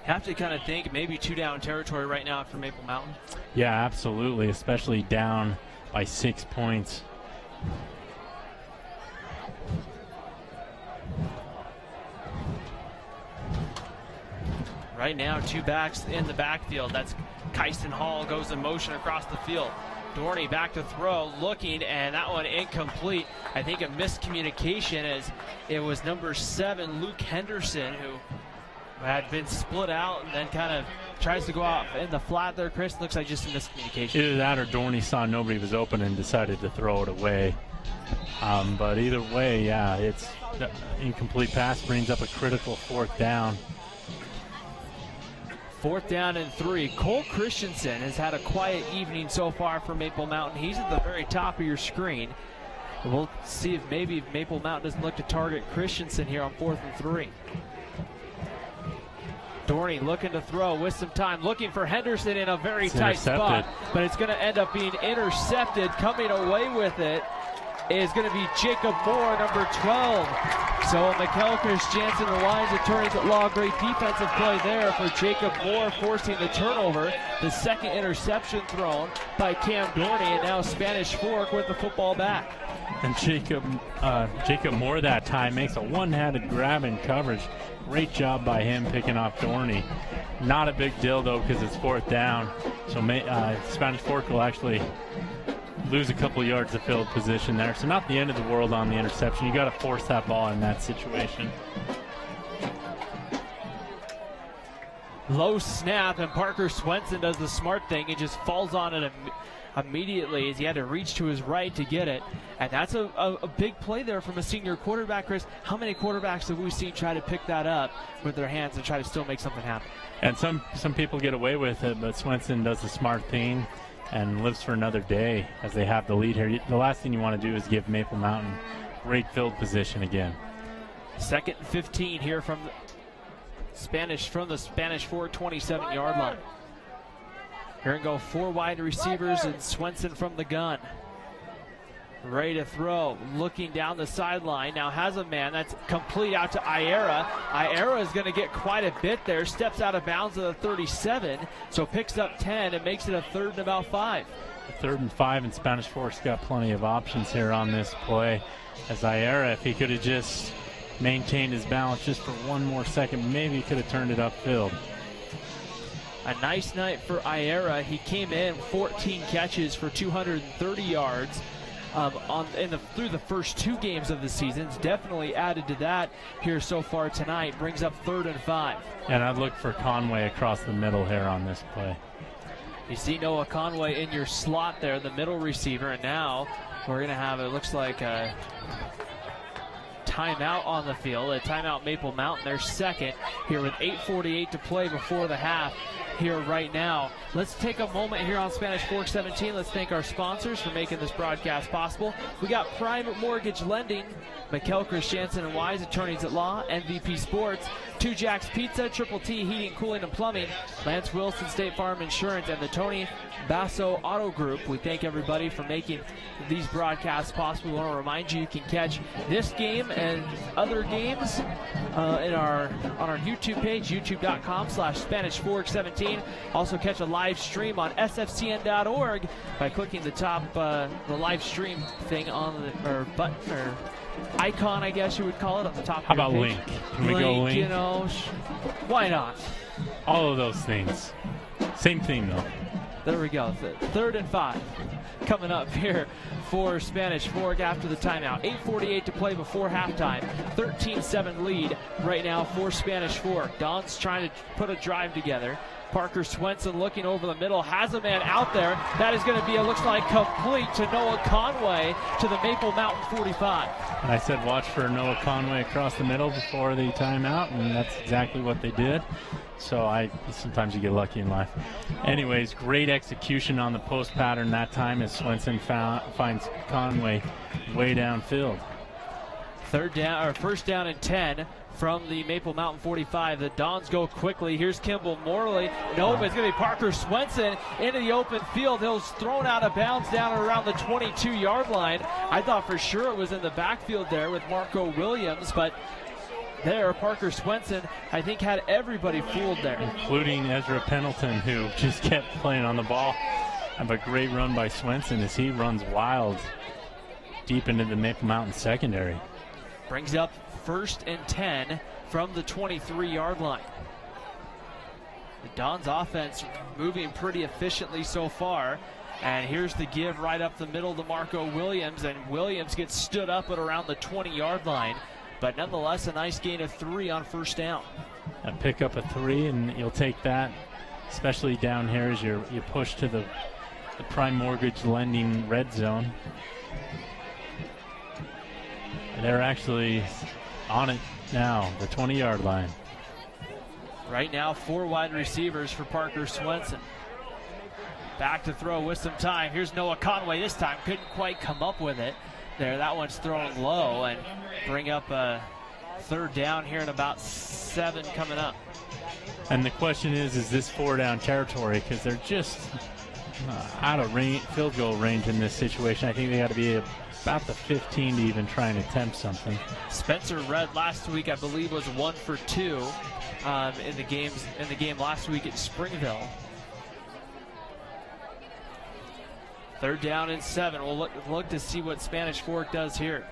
Have to kind of think maybe 2-down territory right now for Maple Mountain. Yeah, absolutely, especially down by 6 points. Right now, 2 backs in the backfield. That's Kyson Hall goes in motion across the field. Dorney back to throw, looking, and that one incomplete. I think a miscommunication as it was number 7, Luke Henderson, who had been split out and then kind of tries to go out in the flat there. Chris, looks like just a miscommunication. Either that or Dorney saw nobody was open and decided to throw it away. But either way, yeah, it's the incomplete pass brings up a critical 4th down. 4th down and 3. Cole Christensen has had a quiet evening so far for Maple Mountain. He's at the very top of your screen. We'll see if maybe Maple Mountain doesn't look to target Christensen here on 4th and 3. Dorney looking to throw with some time, looking for Henderson in a very tight spot, but it's going to end up being intercepted. Coming away with it is going to be Jacob Moore, number 12. So Mikkel Christiansen, the Lions attorneys at law, great defensive play there for Jacob Moore, forcing the turnover. The second interception thrown by Cam Dorney, and now Spanish Fork with the football back. And Jacob Moore that time makes a one-handed grab in coverage. Great job by him picking off Dorney. Not a big deal, though, because it's 4th down. So Spanish Fork will actually lose a couple yards of field position there. So not the end of the world on the interception. You got to force that ball in that situation. Low snap, and Parker Swenson does the smart thing. He just falls on it immediately as he had to reach to his right to get it. And that's a big play there from a senior quarterback, Chris. How many quarterbacks have we seen try to pick that up with their hands and try to still make something happen? And some people get away with it, but Swenson does the smart thing and lives for another day as they have the lead here. The last thing you want to do is give Maple Mountain great field position again. 2nd and 15 here from the Spanish Fork 27-yard line. Here and go 4 wide receivers and Swenson from the gun. Ready to throw, looking down the sideline. Now has a man that's complete out to Iera. Iera is going to get quite a bit there. Steps out of bounds at the 37, so picks up 10 and makes it a 3rd and about 5. 3rd and 5, and Spanish Fork's got plenty of options here on this play. As Iera, if he could have just maintained his balance just for one more second, maybe he could have turned it upfield. A nice night for Iera. He came in 14 catches for 230 yards. through the first 2 games of the season. It's definitely added to that here so far tonight. Brings up 3rd and 5. And I'd look for Conway across the middle here on this play. You see Noah Conway in your slot there, the middle receiver, and now we're going to have, it looks like, a timeout on the field. A timeout Maple Mountain, their second, here with 8:48 to play before the half here right now. Let's take a moment here on Spanish Fork 17. Let's thank our sponsors for making this broadcast possible. We got Prime Mortgage Lending, McKelkers, Shanson and Wise, attorneys at law, MVP Sports, 2 Jacks Pizza, Triple T Heating, Cooling and Plumbing, Lance Wilson State Farm Insurance, and the Tony Basso Auto Group. We thank everybody for making these broadcasts possible. We want to remind you can catch this game and other games on our YouTube page, youtube.com/SpanishFork17. Also catch a live stream on sfcn.org by clicking the top the live stream thing on the button or icon, I guess you would call it, on the top. How about page. link? Can we go link? You know, why not? All of those things. Same thing though. There we go. 3rd and 5 coming up here for Spanish Fork after the timeout. 8:48 to play before halftime. 13-7 lead right now for Spanish Fork. Don's trying to put a drive together. Parker Swenson looking over the middle, has a man out there. That is going to be, it looks like, complete to Noah Conway to the Maple Mountain 45. And I said watch for Noah Conway across the middle before the timeout, and that's exactly what they did. So sometimes you get lucky in life. Anyways, great execution on the post pattern that time as Swenson finds Conway way downfield. First down and 10 from the Maple Mountain 45. The Dons go quickly. Here's Kimball Morley. Nope, it's going to be Parker Swenson into the open field. He'll thrown out of bounds down around the 22-yard line. I thought for sure it was in the backfield there with Marco Williams, but there, Parker Swenson, I think, had everybody fooled there. Including Ezra Pendleton, who just kept playing on the ball. Have a great run by Swenson as he runs wild deep into the Maple Mountain secondary. Brings up 1st and 10 from the 23-yard line. The Dons offense moving pretty efficiently so far. And here's the give right up the middle to Marco Williams, and Williams gets stood up at around the 20-yard line. But nonetheless, a nice gain of 3 on 1st down. And pick up a 3, and you'll take that, especially down here as you push to the Prime Mortgage Lending red zone. They're actually on it now, the 20-yard line. Right now, 4 wide receivers for Parker Swenson. Back to throw with some time. Here's Noah Conway this time. Couldn't quite come up with it there. That one's thrown low and bring up a 3rd down here in about 7 coming up. And the question is this 4-down territory? Because they're just out of range, field goal range in this situation. I think they got to be about the 15 to even try and attempt something. Spencer Red last week, I believe, was 1 for 2 in the game last week at Springville. 3rd down and 7. We'll look to see what Spanish Fork does here.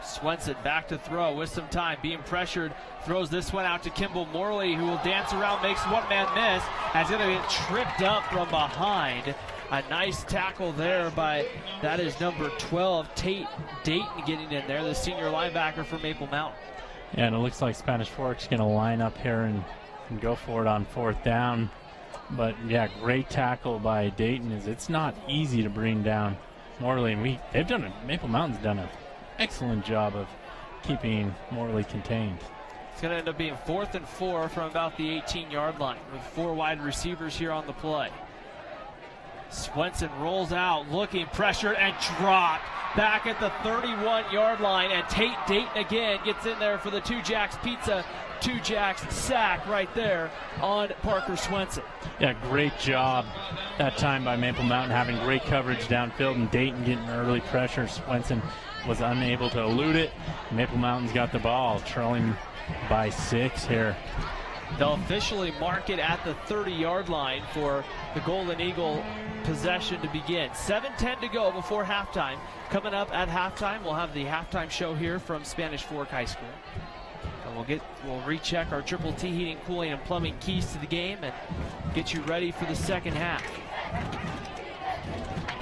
Swenson back to throw with some time, being pressured, throws this one out to Kimball Morley, who will dance around, makes one-man miss, and is going to get tripped up from behind. A nice tackle there by, that is number 12, Tate Dayton, getting in there, the senior linebacker for Maple Mountain. Yeah, and it looks like Spanish Fork's going to line up here and go for it on 4th down. But yeah, great tackle by Dayton. It's not easy to bring down Morley, and Maple Mountain's done an excellent job of keeping Morley contained. It's going to end up being 4th and 4 from about the 18-yard line with 4 wide receivers here on the play. Swenson rolls out, looking, pressured, and dropped back at the 31-yard line. And Tate Dayton again gets in there for the 2 Jacks Pizza, 2 Jacks sack right there on Parker Swenson. Yeah, great job that time by Maple Mountain, having great coverage downfield, and Dayton getting early pressure. Swenson was unable to elude it. Maple Mountain's got the ball, trailing by 6 here. They'll officially mark it at the 30-yard line for the Golden Eagle possession to begin. 7:10 to go before halftime. Coming up at halftime, we'll have the halftime show here from Spanish Fork High School. And we'll recheck our Triple T Heating, Cooling, and Plumbing keys to the game and get you ready for the second half.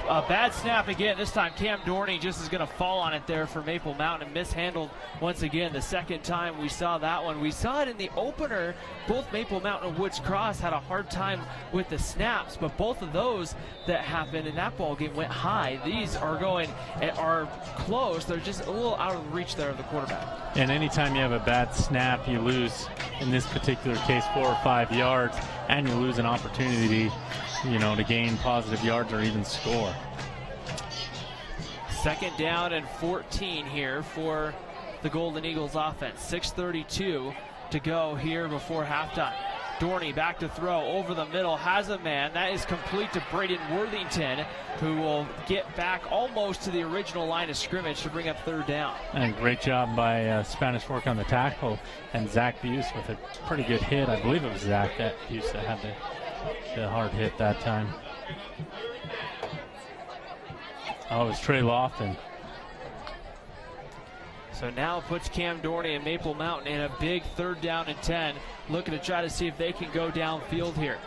A bad snap again. This time Cam Dorney just is going to fall on it there for Maple Mountain and mishandled once again. The second time we saw that one. We saw it in the opener. Both Maple Mountain and Woods Cross had a hard time with the snaps, but both of those that happened in that ball game went high. These are close. They're just a little out of reach there of the quarterback. And anytime you have a bad snap, you lose, in this particular case, 4 or 5 yards, and you lose an opportunity, to gain positive yards or even score. Second down and 14 here for the Golden Eagles offense. 6:32 to go here before halftime. Dorney back to throw over the middle, has a man. That is complete to Braden Worthington, who will get back almost to the original line of scrimmage to bring up third down. And great job by Spanish Fork on the tackle, and Zach Buse with a pretty good hit. I believe it was Zach Buse that had the hard hit that time. Oh, it was Trey Lofton. So now puts Cam Dorney and Maple Mountain in a big 3rd down and 10, looking to try to see if they can go downfield here.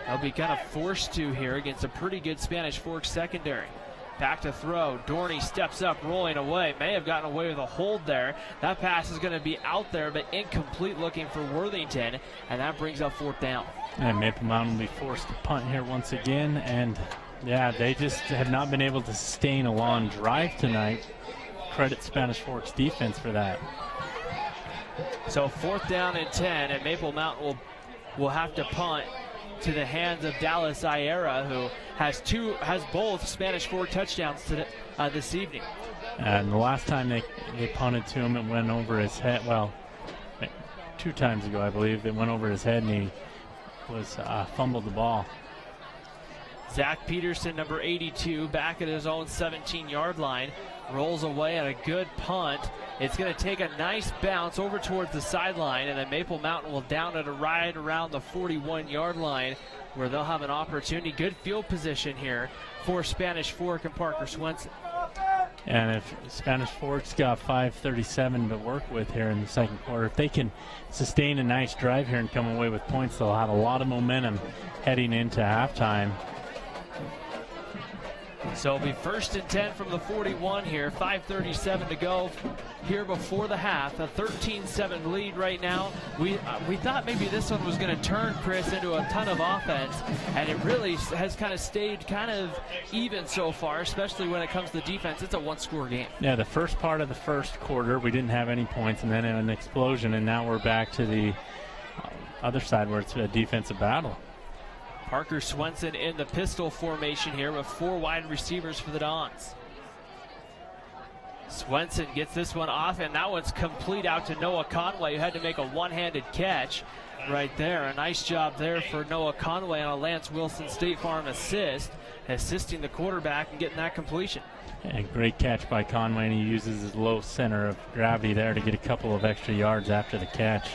They'll be kind of forced to here against a pretty good Spanish Fork secondary. Back to throw. Dorney steps up, rolling away. May have gotten away with a hold there. That pass is going to be out there, but incomplete, looking for Worthington, and that brings up 4th down. And Maple Mountain will be forced to punt here once again, and yeah, they just have not been able to sustain a long drive tonight. Credit Spanish Fork's defense for that. So 4th down and 10, and Maple Mountain will have to punt to the hands of Dallas Iera, who has both Spanish Fork touchdowns this evening. And the last time they punted to him, it went over his head. Well, 2 times ago, I believe, it went over his head, and he was fumbled the ball. Zach Peterson, number 82, back at his own 17-yard line, rolls away on a good punt. It's going to take a nice bounce over towards the sideline, and then Maple Mountain will down it right around the 41-yard line, where they'll have an opportunity. Good field position here for Spanish Fork and Parker Swenson. And if Spanish Fork's got 5:37 to work with here in the second quarter, if they can sustain a nice drive here and come away with points, they'll have a lot of momentum heading into halftime. So it'll be 1st and 10 from the 41 here. 5:37 to go here before the half. A 13-7 lead right now. We thought maybe this one was going to turn, Chris, into a ton of offense, and it really has kind of stayed kind of even so far, especially when it comes to defense. It's a 1-score game. Yeah, the first part of the first quarter, we didn't have any points, and then an explosion, and now we're back to the other side where it's a defensive battle. Parker Swenson in the pistol formation here with 4 wide receivers for the Dons. Swenson gets this one off, and that one's complete out to Noah Conway, who had to make a one-handed catch right there. A nice job there for Noah Conway on a Lance Wilson State Farm assist, assisting the quarterback and getting that completion. And great catch by Conway, and he uses his low center of gravity there to get a couple of extra yards after the catch.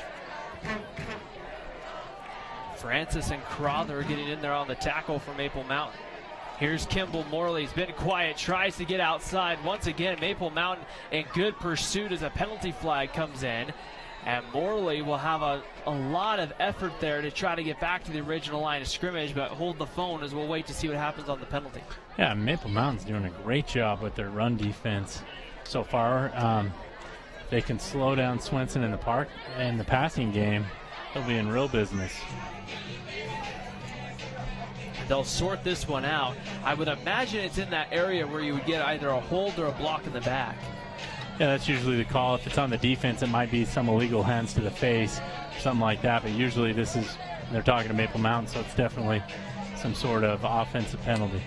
Francis and Crowther getting in there on the tackle for Maple Mountain. Here's Kimball Morley. He's been quiet, tries to get outside. Once again, Maple Mountain in good pursuit as a penalty flag comes in. And Morley will have a lot of effort there to try to get back to the original line of scrimmage, but hold the phone as we'll wait to see what happens on the penalty. Yeah, Maple Mountain's doing a great job with their run defense so far. They can slow down Swenson in the passing game. They'll be in real business. They'll sort this one out. I would imagine it's in that area where you would get either a hold or a block in the back. Yeah, that's usually the call. If it's on the defense, it might be some illegal hands to the face or something like that. But usually they're talking to Maple Mountain, so it's definitely some sort of offensive penalty.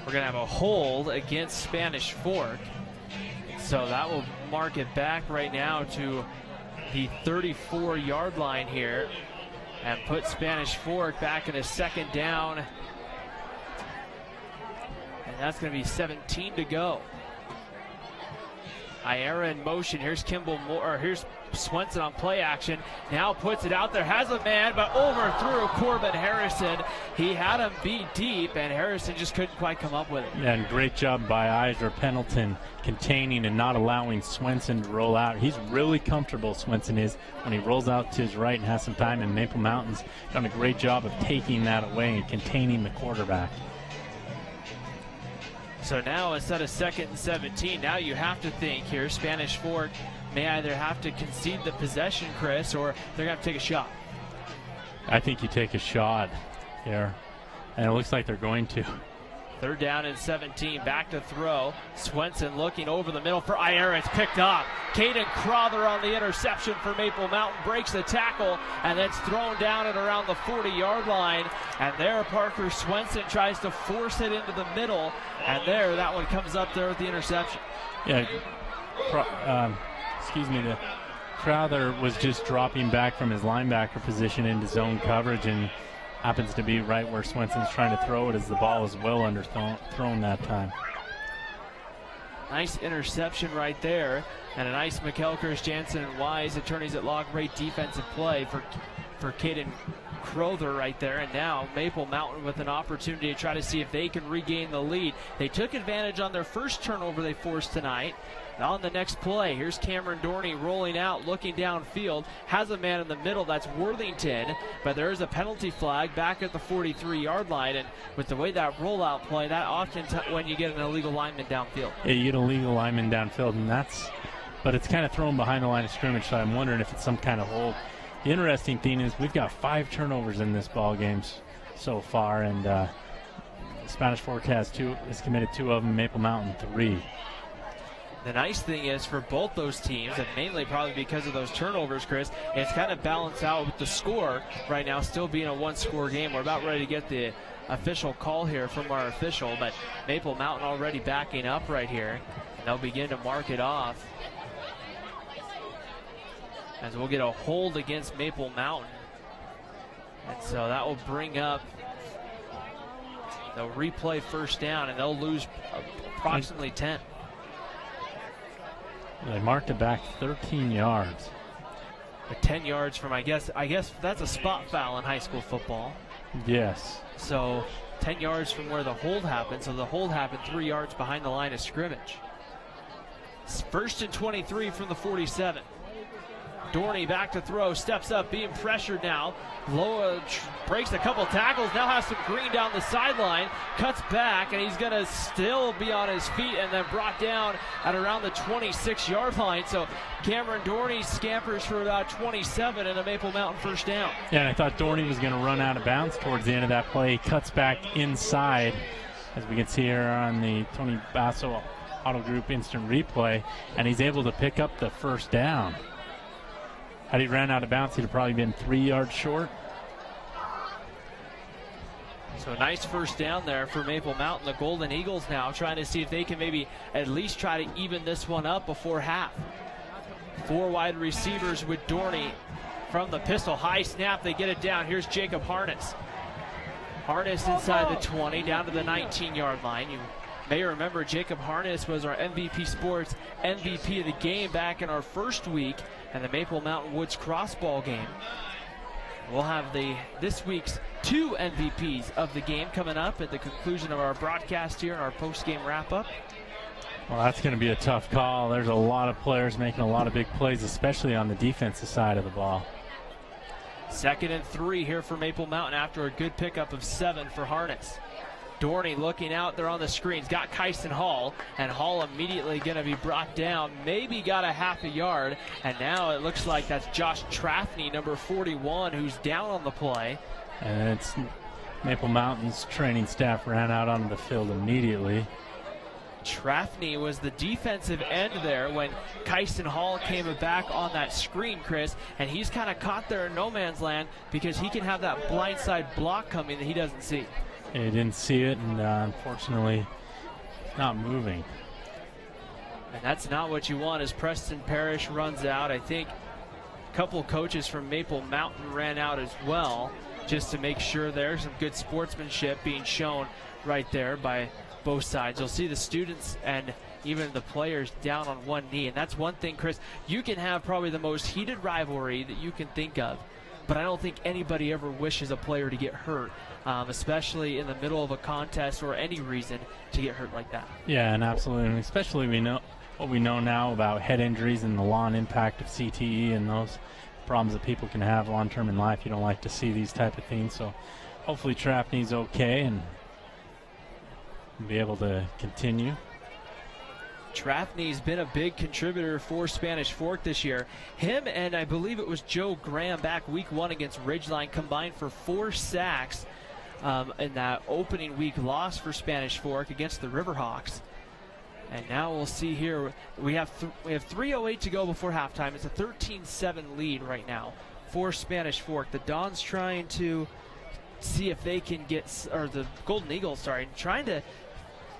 We're going to have a hold against Spanish Fork. So that will mark it back right now to the 34-yard line here and put Spanish Fork back in a 2nd down. And that's going to be 17 to go. Iera in motion. Here's Swenson on play action, now puts it out there, has a man, but overthrew Corbin Harrison. He had him beat deep, and Harrison just couldn't quite come up with it. And great job by Eisner Pendleton containing and not allowing Swenson to roll out. He's really comfortable, Swenson is, when he rolls out to his right and has some time, and Maple Mountain's done a great job of taking that away and containing the quarterback. So now instead of 2nd and 17, now you have to think here, Spanish Fork may either have to concede the possession, Chris, or they're going to have to take a shot. I think you take a shot here, and it looks like they're going to. 3rd down and 17, back to throw. Swenson looking over the middle for Iyer. It's picked up. Caden Crowther on the interception for Maple Mountain, breaks the tackle, and then it's thrown down at around the 40-yard line. And there, Parker Swenson tries to force it into the middle, and there, that one comes up there with the interception. Yeah, the Crowther was just dropping back from his linebacker position into zone coverage, and happens to be right where Swenson's trying to throw it as the ball is well underthrown that time. Nice interception right there, and a nice McKelkers, Jansen, and Wise attorneys at law. Great defensive play for Caden Crowther right there. And now Maple Mountain with an opportunity to try to see if they can regain the lead. They took advantage on their first turnover they forced tonight. On the next play, here's Cameron Dorney rolling out, looking downfield, has a man in the middle, that's Worthington, but there is a penalty flag back at the 43-yard line, and with the way that rollout play, that often when you get an illegal lineman downfield. Yeah, you get an illegal lineman downfield, and but it's kind of thrown behind the line of scrimmage, so I'm wondering if it's some kind of hold. The interesting thing is we've got 5 turnovers in this ball game so far, and Spanish Fork has committed 2 of them, Maple Mountain 3. The nice thing is for both those teams, and mainly probably because of those turnovers, Chris, it's kind of balanced out with the score right now still being a 1-score game. We're about ready to get the official call here from our official, but Maple Mountain already backing up right here. And they'll begin to mark it off, as we'll get a hold against Maple Mountain. And so that will bring up, they'll replay 1st down, and they'll lose approximately 10. They marked it back 13 yards. 10 yards from, I guess that's a spot foul in high school football. Yes. So 10 yards from where the hold happened. So the hold happened 3 yards behind the line of scrimmage. 1st and 23 from the 47. Dorney back to throw, steps up, being pressured now. Loa breaks a couple tackles, now has some green down the sideline, cuts back, and he's going to still be on his feet and then brought down at around the 26-yard line. So Cameron Dorney scampers for about 27 and a Maple Mountain 1st down. Yeah, and I thought Dorney was going to run out of bounds towards the end of that play. He cuts back inside, as we can see here on the Tony Basso Auto Group instant replay, and he's able to pick up the 1st down. Had he ran out of bounds, he'd have probably been 3 yards short. So a nice 1st down there for Maple Mountain. The Golden Eagles now trying to see if they can maybe at least try to even this one up before half. 4 wide receivers with Dorney from the pistol. High snap, they get it down. Here's Jacob Harness. Harness inside the 20, down to the 19-yard line. You may remember Jacob Harness was our MVP Sports MVP of the game back in our first week and the Maple Mountain Woods crossball game. We'll have this week's 2 MVPs of the game coming up at the conclusion of our broadcast here in our post-game wrap-up. Well, that's going to be a tough call. There's a lot of players making a lot of big plays, especially on the defensive side of the ball. 2nd and 3 here for Maple Mountain after a good pickup of 7 for Harness. Dorney looking out there on the screens, got Kyson Hall, and Hall immediately going to be brought down, maybe got a half a yard, and now it looks like that's Josh Traffney, number 41, who's down on the play. And it's Maple Mountain's training staff ran out onto the field immediately. Traffney was the defensive end there when Kyson Hall came back on that screen, Chris, and he's kind of caught there in no man's land because he can have that blindside block coming that he doesn't see. He didn't see it, and unfortunately, not moving. And that's not what you want as Preston Parrish runs out. I think a couple coaches from Maple Mountain ran out as well, just to make sure there's some good sportsmanship being shown right there by both sides. You'll see the students and even the players down on one knee. And that's one thing, Chris, you can have probably the most heated rivalry that you can think of, but I don't think anybody ever wishes a player to get hurt, especially in the middle of a contest or any reason to get hurt like that. Yeah, and absolutely, and especially we know what we know now about head injuries and the long impact of CTE and those problems that people can have long-term in life. You don't like to see these type of things, so hopefully Trapney's okay and be able to continue. Trapney's been a big contributor for Spanish Fork this year. Him and I believe it was Joe Graham back week 1 against Ridgeline combined for 4 sacks in that opening week loss for Spanish Fork against the Riverhawks. And now we'll see here. We have 3:08 to go before halftime. It's a 13-7 lead right now for Spanish Fork. The Dons trying to see if they can get, or the Golden Eagles, trying to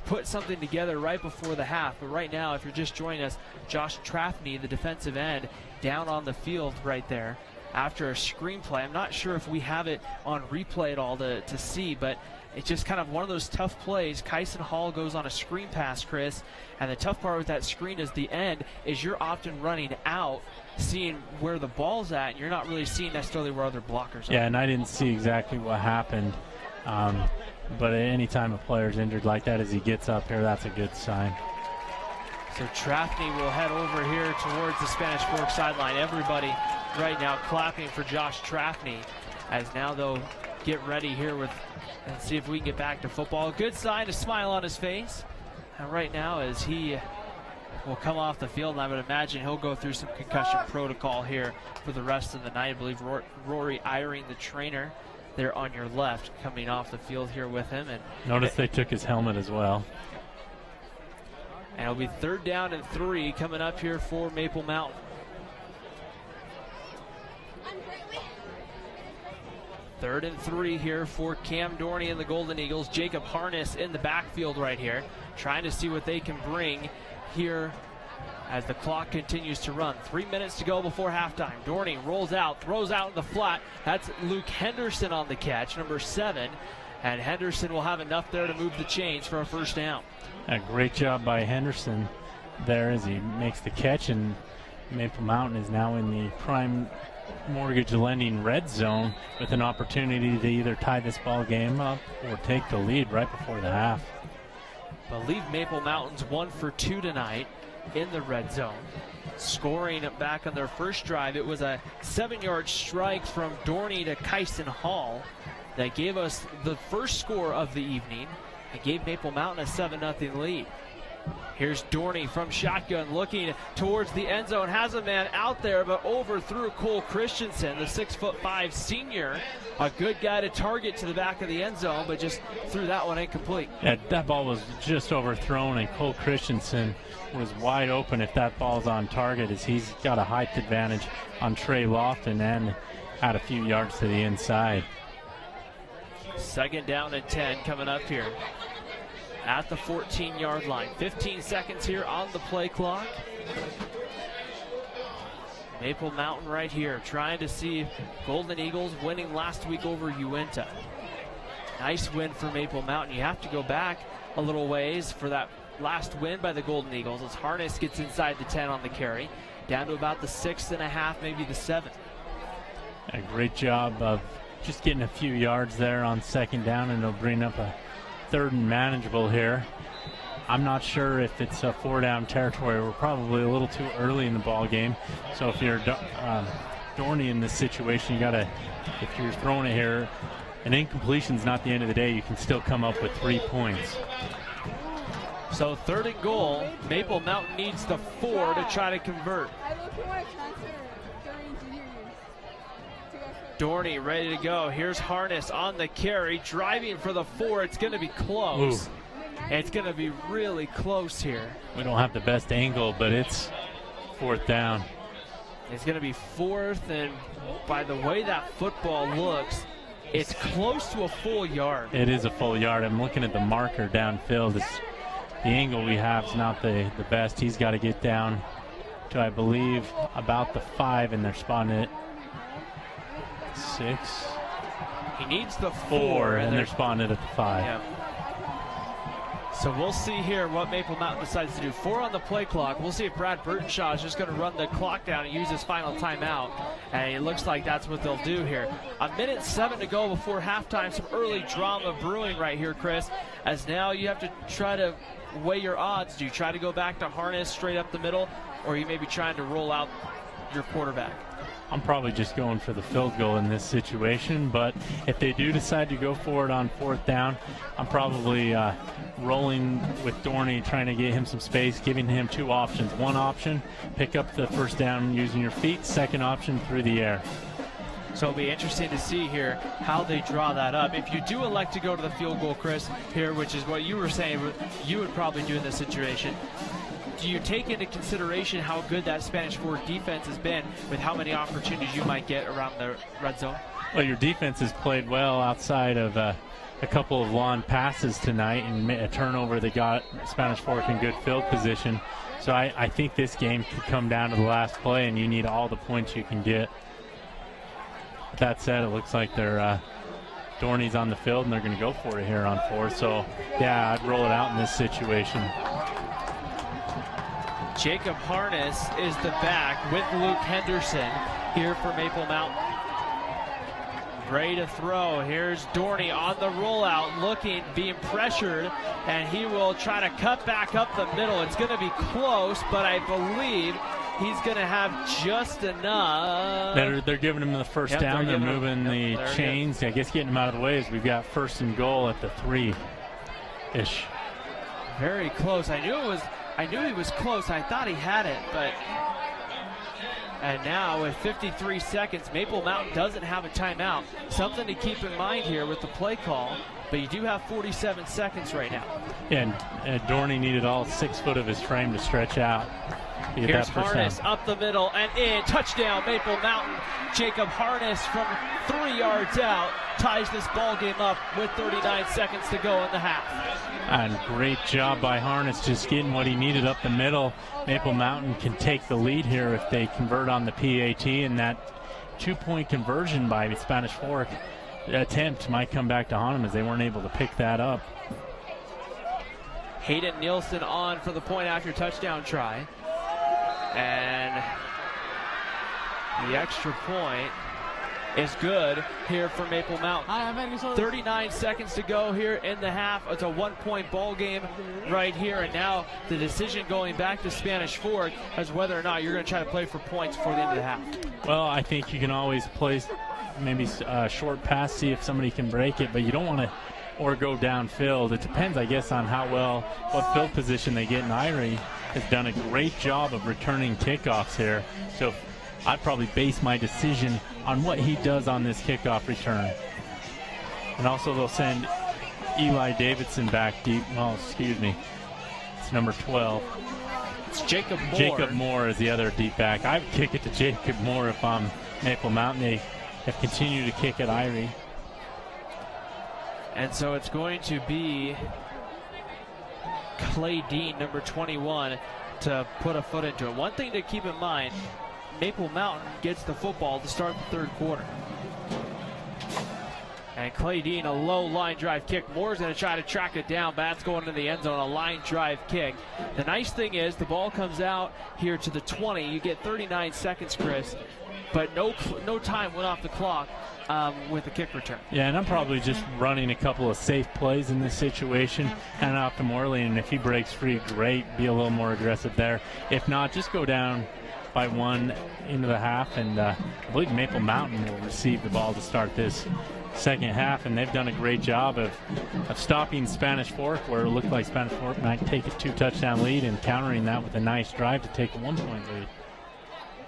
put something together right before the half. But right now, if you're just joining us, Josh Trapney, the defensive end, down on the field right there after a screen play. I'm not sure if we have it on replay at all to see, but it's just kind of one of those tough plays. Kyson Hall goes on a screen pass, Chris, and the tough part with that screen is the end is you're often running out, seeing where the ball's at, and you're not really seeing necessarily where other blockers are. Yeah, and I didn't see exactly what happened, but any time a player's injured like that as he gets up here, that's a good sign. So Trapney will head over here towards the Spanish Fork sideline. Everybody right now clapping for Josh Trapney, as now they'll get ready here with and see if we can get back to football. Good sign, a smile on his face. And right now as he will come off the field, and I would imagine he'll go through some concussion protocol here for the rest of the night. I believe Rory Eyring, the trainer, there on your left, coming off the field here with him. And notice they took his helmet as well. And it'll be 3rd down and 3 coming up here for Maple Mountain. Third and 3 here for Cam Dorney and the Golden Eagles. Jacob Harness in the backfield right here, trying to see what they can bring here as the clock continues to run. 3 minutes to go before halftime. Dorney rolls out, throws out in the flat. That's Luke Henderson on the catch, number 7. And Henderson will have enough there to move the chains for a first down. A great job by Henderson there as he makes the catch, and Maple Mountain is now in the prime mortgage lending red zone with an opportunity to either tie this ball game up or take the lead right before the half. I believe Maple Mountain's 1 for 2 tonight in the red zone. Scoring back on their first drive, it was a 7-yard strike from Dorney to Kyson Hall that gave us the first score of the evening and gave Maple Mountain a 7-0 lead. Here's Dorney from shotgun looking towards the end zone. Has a man out there, but overthrew Cole Christensen, the 6'5" senior. A good guy to target to the back of the end zone, but just threw that one incomplete. Yeah, that ball was just overthrown, and Cole Christensen was wide open if that ball's on target, as he's got a height advantage on Trey Lofton and had a few yards to the inside. 2nd down and 10 coming up here at the 14-yard line. 15 seconds here on the play clock. Maple Mountain right here trying to see Golden Eagles winning last week over Uinta. Nice win for Maple Mountain. You have to go back a little ways for that last win by the Golden Eagles as Harness gets inside the 10 on the carry, down to about the 6.5, maybe the 7. A great job of just getting a few yards there on 2nd down, and it'll bring up a 3rd and manageable here. I'm not sure if it's a 4-down territory. We're probably a little too early in the ball game. So if you're Dorney in this situation, you gotta, if you're throwing it here, an incompletion's not the end of the day. You can still come up with 3 points. So 3rd and goal. Maple Mountain needs the 4 to try to convert. Dorney ready to go. Here's Harness on the carry, driving for the 4. It's going to be close. Ooh. It's going to be really close here. We don't have the best angle, but it's 4th down. It's going to be 4th, and by the way that football looks, it's close to a full yard. It is a full yard. I'm looking at the marker downfield. The angle we have is not the best. He's got to get down to, I believe, about the 5, and they're spotting it. 6. He needs the 4, and they're spotting it at the 5. Yeah. So we'll see here what Maple Mountain decides to do. 4 on the play clock. We'll see if Brad Burtonshaw is just going to run the clock down and use his final timeout. And it looks like that's what they'll do here. 1:07 to go before halftime. Some early drama brewing right here, Chris, as now you have to try to weigh your odds. Do you try to go back to Harness straight up the middle, or are you maybe trying to roll out your quarterback? I'm probably just going for the field goal in this situation, but if they do decide to go for it on 4th down, I'm probably rolling with Dorney, trying to get him some space, giving him 2 options. One option, pick up the 1st down using your feet. Second option, through the air. So it'll be interesting to see here how they draw that up. If you do elect to go to the field goal, Chris, here, which is what you were saying you would probably do in this situation, do you take into consideration how good that Spanish Fork defense has been with how many opportunities you might get around the red zone? Well, your defense has played well outside of a couple of long passes tonight and a turnover that got Spanish Fork in good field position. So I think this game could come down to the last play, and you need all the points you can get. With that said, it looks like they're Dorney's on the field, and they're going to go for it here on 4. So, yeah, I'd roll it out in this situation. Jacob Harness is the back with Luke Henderson here for Maple Mountain. Ready to throw. Here's Dorney on the rollout, looking, being pressured, and he will try to cut back up the middle. It's going to be close, but I believe he's going to have just enough. They're giving him the 1st down. They're moving the chains. I guess getting him out of the way as we've got 1st and goal at the 3-ish. Very close. I knew he was close. I thought he had it, but... And now with 53 seconds, Maple Mountain doesn't have a timeout. Something to keep in mind here with the play call, but you do have 47 seconds right now. Yeah, and Dorney needed all 6 foot of his frame to stretch out. Here's Harness up the middle and in. Touchdown, Maple Mountain. Jacob Harness from 3 yards out ties this ball game up with 39 seconds to go in the half. And great job by Harness, just getting what he needed up the middle. Maple Mountain can take the lead here if they convert on the PAT, and that 2-point conversion by Spanish Fork attempt might come back to haunt them as they weren't able to pick that up. Hayden Nielsen on for the point after touchdown try. And the extra point is good here for Maple Mountain. 39 seconds to go here in the half. It's a 1-point ball game right here, and now the decision going back to Spanish Fork as whether or not you're going to try to play for points before the end of the half. Well, I think you can always play maybe a short pass, see if somebody can break it, but you don't want to or go downfield. It depends, I guess, on what field position they get. And Irie has done a great job of returning kickoffs here. So I'd probably base my decision on what he does on this kickoff return. And also they'll send Eli Davidson back deep. Well, excuse me. It's number 12. It's Jacob Moore. Jacob Moore is the other deep back. I would kick it to Jacob Moore if I'm Maple Mountain. They have continued to kick at Irie. And so it's going to be Clay Dean, number 21, to put a foot into it. One thing to keep in mind, Maple Mountain gets the football to start the 3rd quarter. And Clay Dean, a low line drive kick. Moore's going to try to track it down. That's going into the end zone, a line drive kick. The nice thing is the ball comes out here to the 20. You get 39 seconds, Chris, but no time went off the clock with the kick return. Yeah, and I'm probably just running a couple of safe plays in this situation, hand off to Morley, and if he breaks free, great, be a little more aggressive there. If not, just go down by 1 into the half, and I believe Maple Mountain will receive the ball to start this second half, and they've done a great job of stopping Spanish Fork, where it looked like Spanish Fork might take a 2-touchdown lead, and countering that with a nice drive to take a 1-point lead.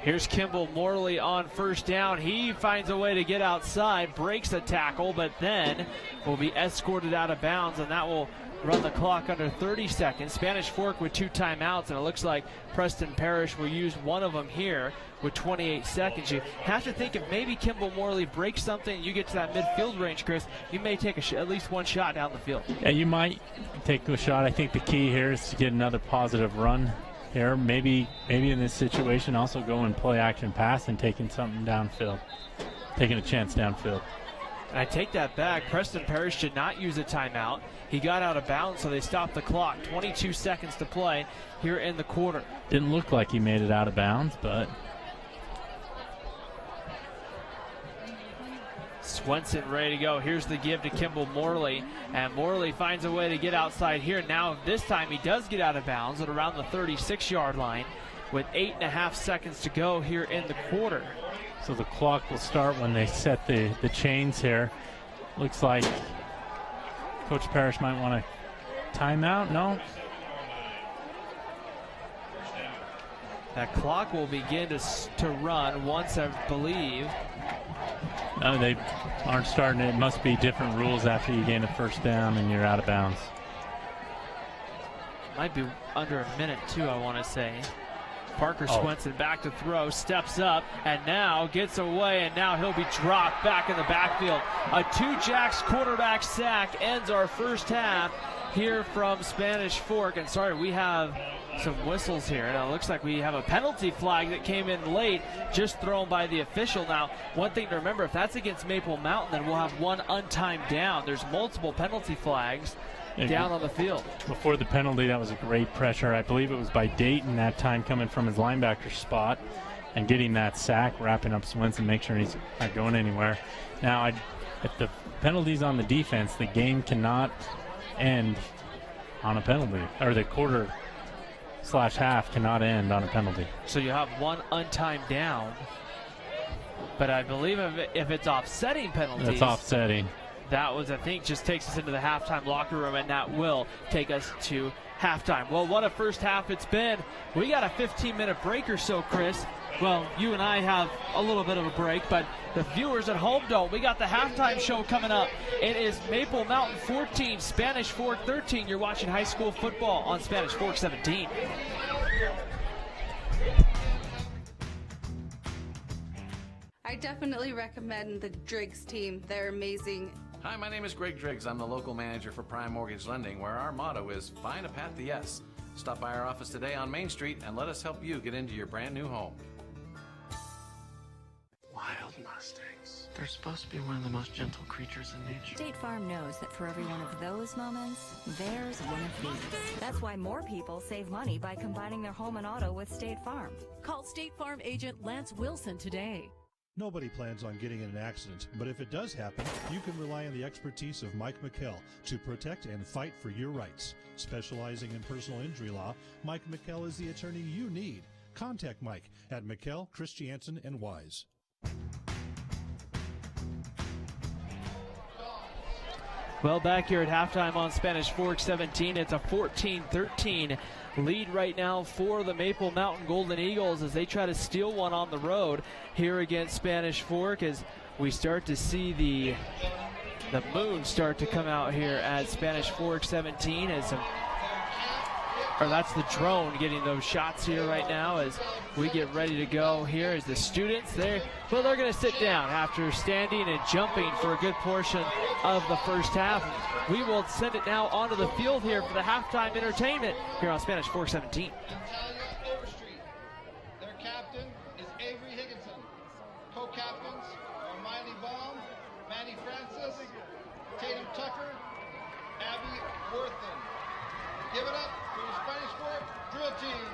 Here's Kimball Morley on 1st down. He finds a way to get outside, breaks a tackle, but then will be escorted out of bounds, and that will run the clock under 30 seconds. Spanish Fork with 2 timeouts, and it looks like Preston Parrish will use one of them here with 28 seconds. You have to think if maybe Kimball Morley breaks something, you get to that midfield range, Chris, you may take at least one shot down the field. Yeah, you might take a shot. I think the key here is to get another positive run here. Maybe in this situation also go and play action pass and taking something downfield, taking a chance downfield. And I take that back. Preston Parrish did not use a timeout. He got out of bounds, so they stopped the clock. 22 seconds to play here in the quarter. Didn't look like he made it out of bounds, but Swenson ready to go. Here's the give to Kimball Morley, and Morley finds a way to get outside here. Now this time he does get out of bounds at around the 36-yard line with 8.5 seconds to go here in the quarter. So the clock will start when they set the chains here. Looks like Coach Parrish might want a timeout. No? That clock will begin to run once, I believe. No, they aren't starting. It must be different rules after you gain a first down and you're out of bounds. Might be under a minute, too, I want to say. Parker Swenson back to throw, steps up, and now gets away, and now he'll be dropped back in the backfield. A Two Jacks quarterback sack ends our first half here from Spanish Fork. And sorry, we have some whistles here. Now it looks like we have a penalty flag that came in late, just thrown by the official. Now, one thing to remember, if that's against Maple Mountain, then we'll have one untimed down. There's multiple penalty flags down on the field. Before the penalty, that was a great pressure. I believe it was by Dayton that time, coming from his linebacker spot and getting that sack, wrapping up Swenson, make sure he's not going anywhere. Now, if the penalty's on the defense, the game cannot end on a penalty, or the quarter/half cannot end on a penalty. So you have one untimed down, but I believe if it's offsetting penalties. That's offsetting. That was, I think, just takes us into the halftime locker room, and that will take us to halftime. Well, what a first half it's been. We got a 15-minute break or so, Chris. Well, you and I have a little bit of a break, but the viewers at home don't. We got the halftime show coming up. It is Maple Mountain 14, Spanish Fork 13. You're watching high school football on Spanish Fork 17. I definitely recommend the Driggs team. They're amazing. Hi, my name is Greg Driggs. I'm the local manager for Prime Mortgage Lending, where our motto is find a path to yes. Stop by our office today on Main Street and let us help you get into your brand new home. Wild Mustangs. They're supposed to be one of the most gentle creatures in nature. State Farm knows that for every one of those moments, there's one of these. That's why more people save money by combining their home and auto with State Farm. Call State Farm agent Lance Wilson today. Nobody plans on getting in an accident, but if it does happen, you can rely on the expertise of Mike McKell to protect and fight for your rights. Specializing in personal injury law, Mike McKell is the attorney you need. Contact Mike at McKell, Christiansen, and Wise. Well, back here at halftime on Spanish Fork 17, it's a 14-13 lead right now for the Maple Mountain Golden Eagles as they try to steal one on the road here against Spanish Fork, as we start to see the moon start to come out here at Spanish Fork 17 as that's the drone getting those shots here right now as we get ready to go here as the students they're going to sit down after standing and jumping for a good portion of the first half. We will send it now onto the field here for the halftime entertainment here on Spanish Fork 17. Their captain is Avery Higginson. Co-captains are Miley Baum, Maddie Francis, Tatum Tucker, Abby Worthen. Give it up to the Spanish Fork drill team.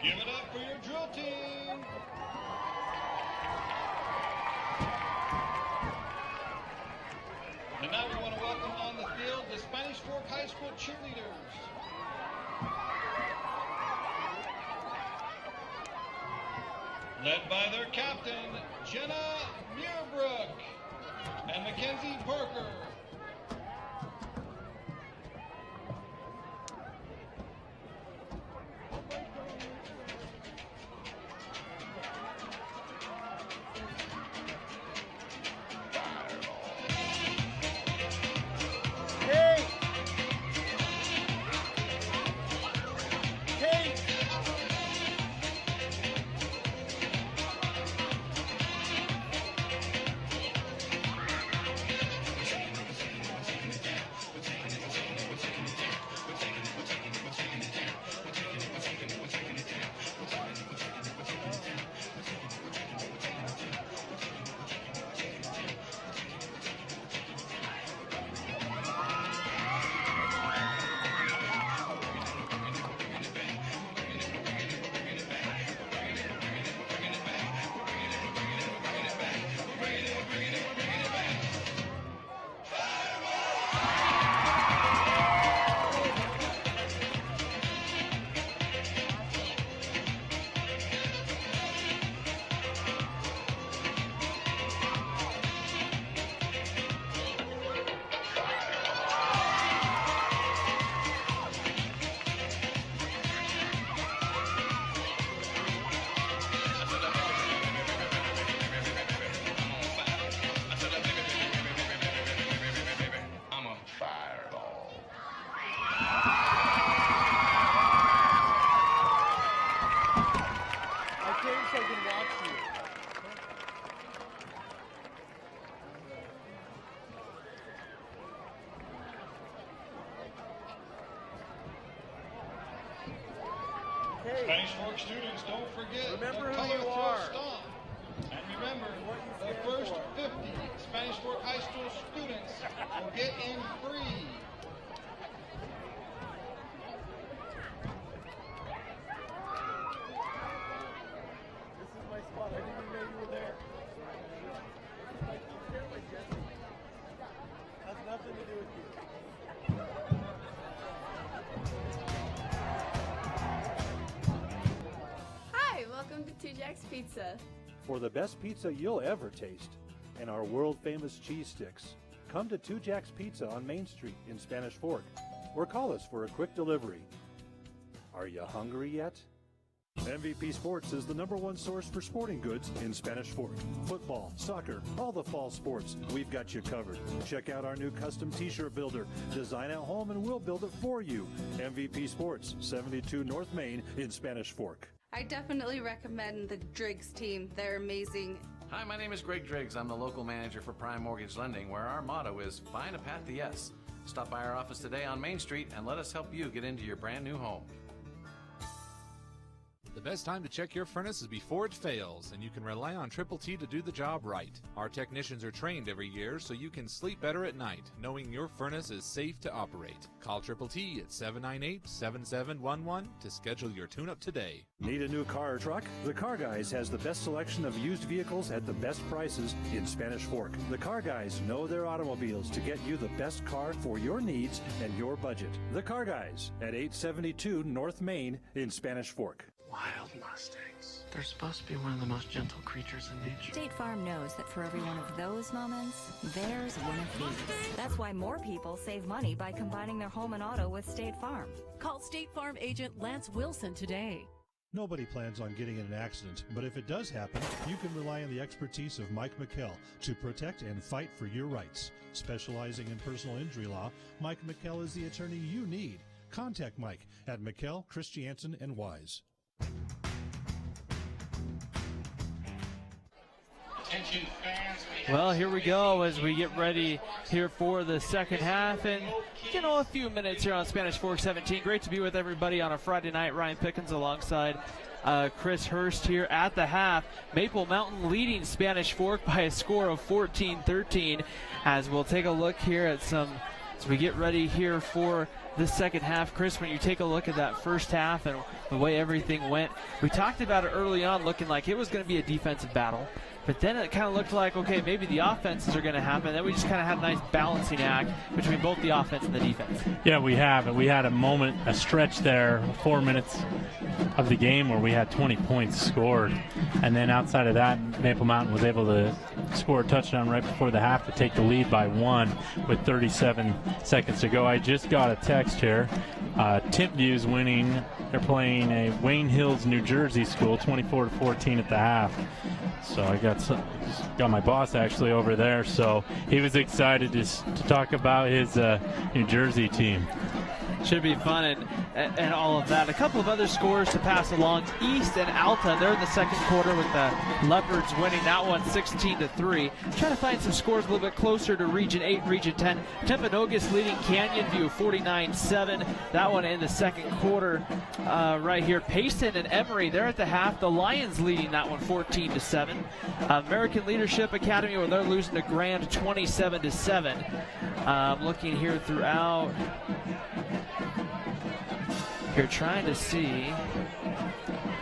Give it up for your drill team. And now we want to welcome on the field the Spanish Fork High School cheerleaders. Led by their captain, Jenna Muirbrook and Mackenzie Parker. Spanish Fork students, don't forget Remember the who color you throw are. stomp. And remember, the first 50 Spanish Fork High School students will get in free. This is my spot. I didn't even know you were there. Has nothing to do with you. Hi, welcome to 2 Jack's Pizza. For the best pizza you'll ever taste and our world-famous cheese sticks, come to 2 Jack's Pizza on Main Street in Spanish Fork or call us for a quick delivery. Are you hungry yet? MVP Sports is the #1 source for sporting goods in Spanish Fork. Football, soccer, all the fall sports, we've got you covered. Check out our new custom t-shirt builder. Design at home and we'll build it for you. MVP Sports, 72 North Main in Spanish Fork. I definitely recommend the Driggs team. They're amazing. Hi, my name is Greg Driggs. I'm the local manager for Prime Mortgage Lending, where our motto is find a path to yes. Stop by our office today on Main Street and let us help you get into your brand new home. The best time to check your furnace is before it fails, and you can rely on Triple T to do the job right. Our technicians are trained every year so you can sleep better at night, knowing your furnace is safe to operate. Call Triple T at 798-7711 to schedule your tune-up today. Need a new car or truck? The Car Guys has the best selection of used vehicles at the best prices in Spanish Fork. The Car Guys know their automobiles to get you the best car for your needs and your budget. The Car Guys at 872 North Main in Spanish Fork. Wild Mustangs. They're supposed to be one of the most gentle creatures in nature. State Farm knows that for every one of those moments, there's one of these. That's why more people save money by combining their home and auto with State Farm. Call State Farm agent Lance Wilson today. Nobody plans on getting in an accident, but if it does happen, you can rely on the expertise of Mike McKell to protect and fight for your rights. Specializing in personal injury law, Mike McKell is the attorney you need. Contact Mike at McKell, Christiansen, and Wise. Well, here we go as we get ready here for the second half. And, a few minutes here on Spanish Fork 17. Great to be with everybody on a Friday night. Ryan Pickens alongside Chris Hurst here at the half. Maple Mountain leading Spanish Fork by a score of 14-13. As we'll take a look here at as we get ready here for this second half, Chris, when you take a look at that first half and the way everything went, we talked about it early on looking like it was going to be a defensive battle. But then it kind of looked like, okay, maybe the offenses are going to happen. Then we just kind of had a nice balancing act between both the offense and the defense. Yeah, we have. We had a stretch there, 4 minutes of the game where we had 20 points scored. And then outside of that, Maple Mountain was able to score a touchdown right before the half to take the lead by 1 with 37 seconds to go. I just got a text here. Timpview's winning. They're playing a Wayne Hills, New Jersey school, 24-14 at the half. So I got my boss actually over there, so he was excited to talk about his New Jersey team. Should be fun and all of that. A couple of other scores to pass along. East and Alta, they're in the second quarter with the Leopards winning that one 16-3. Trying to find some scores a little bit closer to Region 8, Region 10. Timpanogos leading Canyon View 49-7. That one in the second quarter right here. Payson and Emory, they're at the half. The Lions leading that one 14-7. American Leadership Academy, where they're losing to Grand 27-7. Looking here throughout. You're trying to see.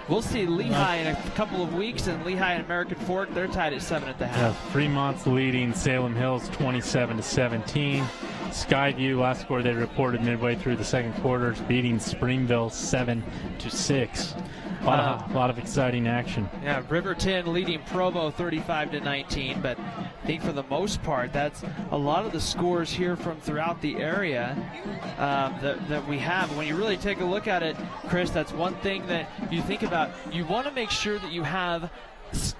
We'll see Lehigh in a couple of weeks, and Lehigh and American Fork, they're tied at 7 at the half. Yeah, Fremont's leading Salem Hills 27-17. Skyview, last score they reported midway through the second quarter, is beating Springville 7-6. A lot of exciting action. Yeah, Riverton leading Provo 35-19, but I think for the most part, that's a lot of the scores here from throughout the area that we have. When you really take a look at it, Chris, that's one thing that you think about. You want to make sure that you have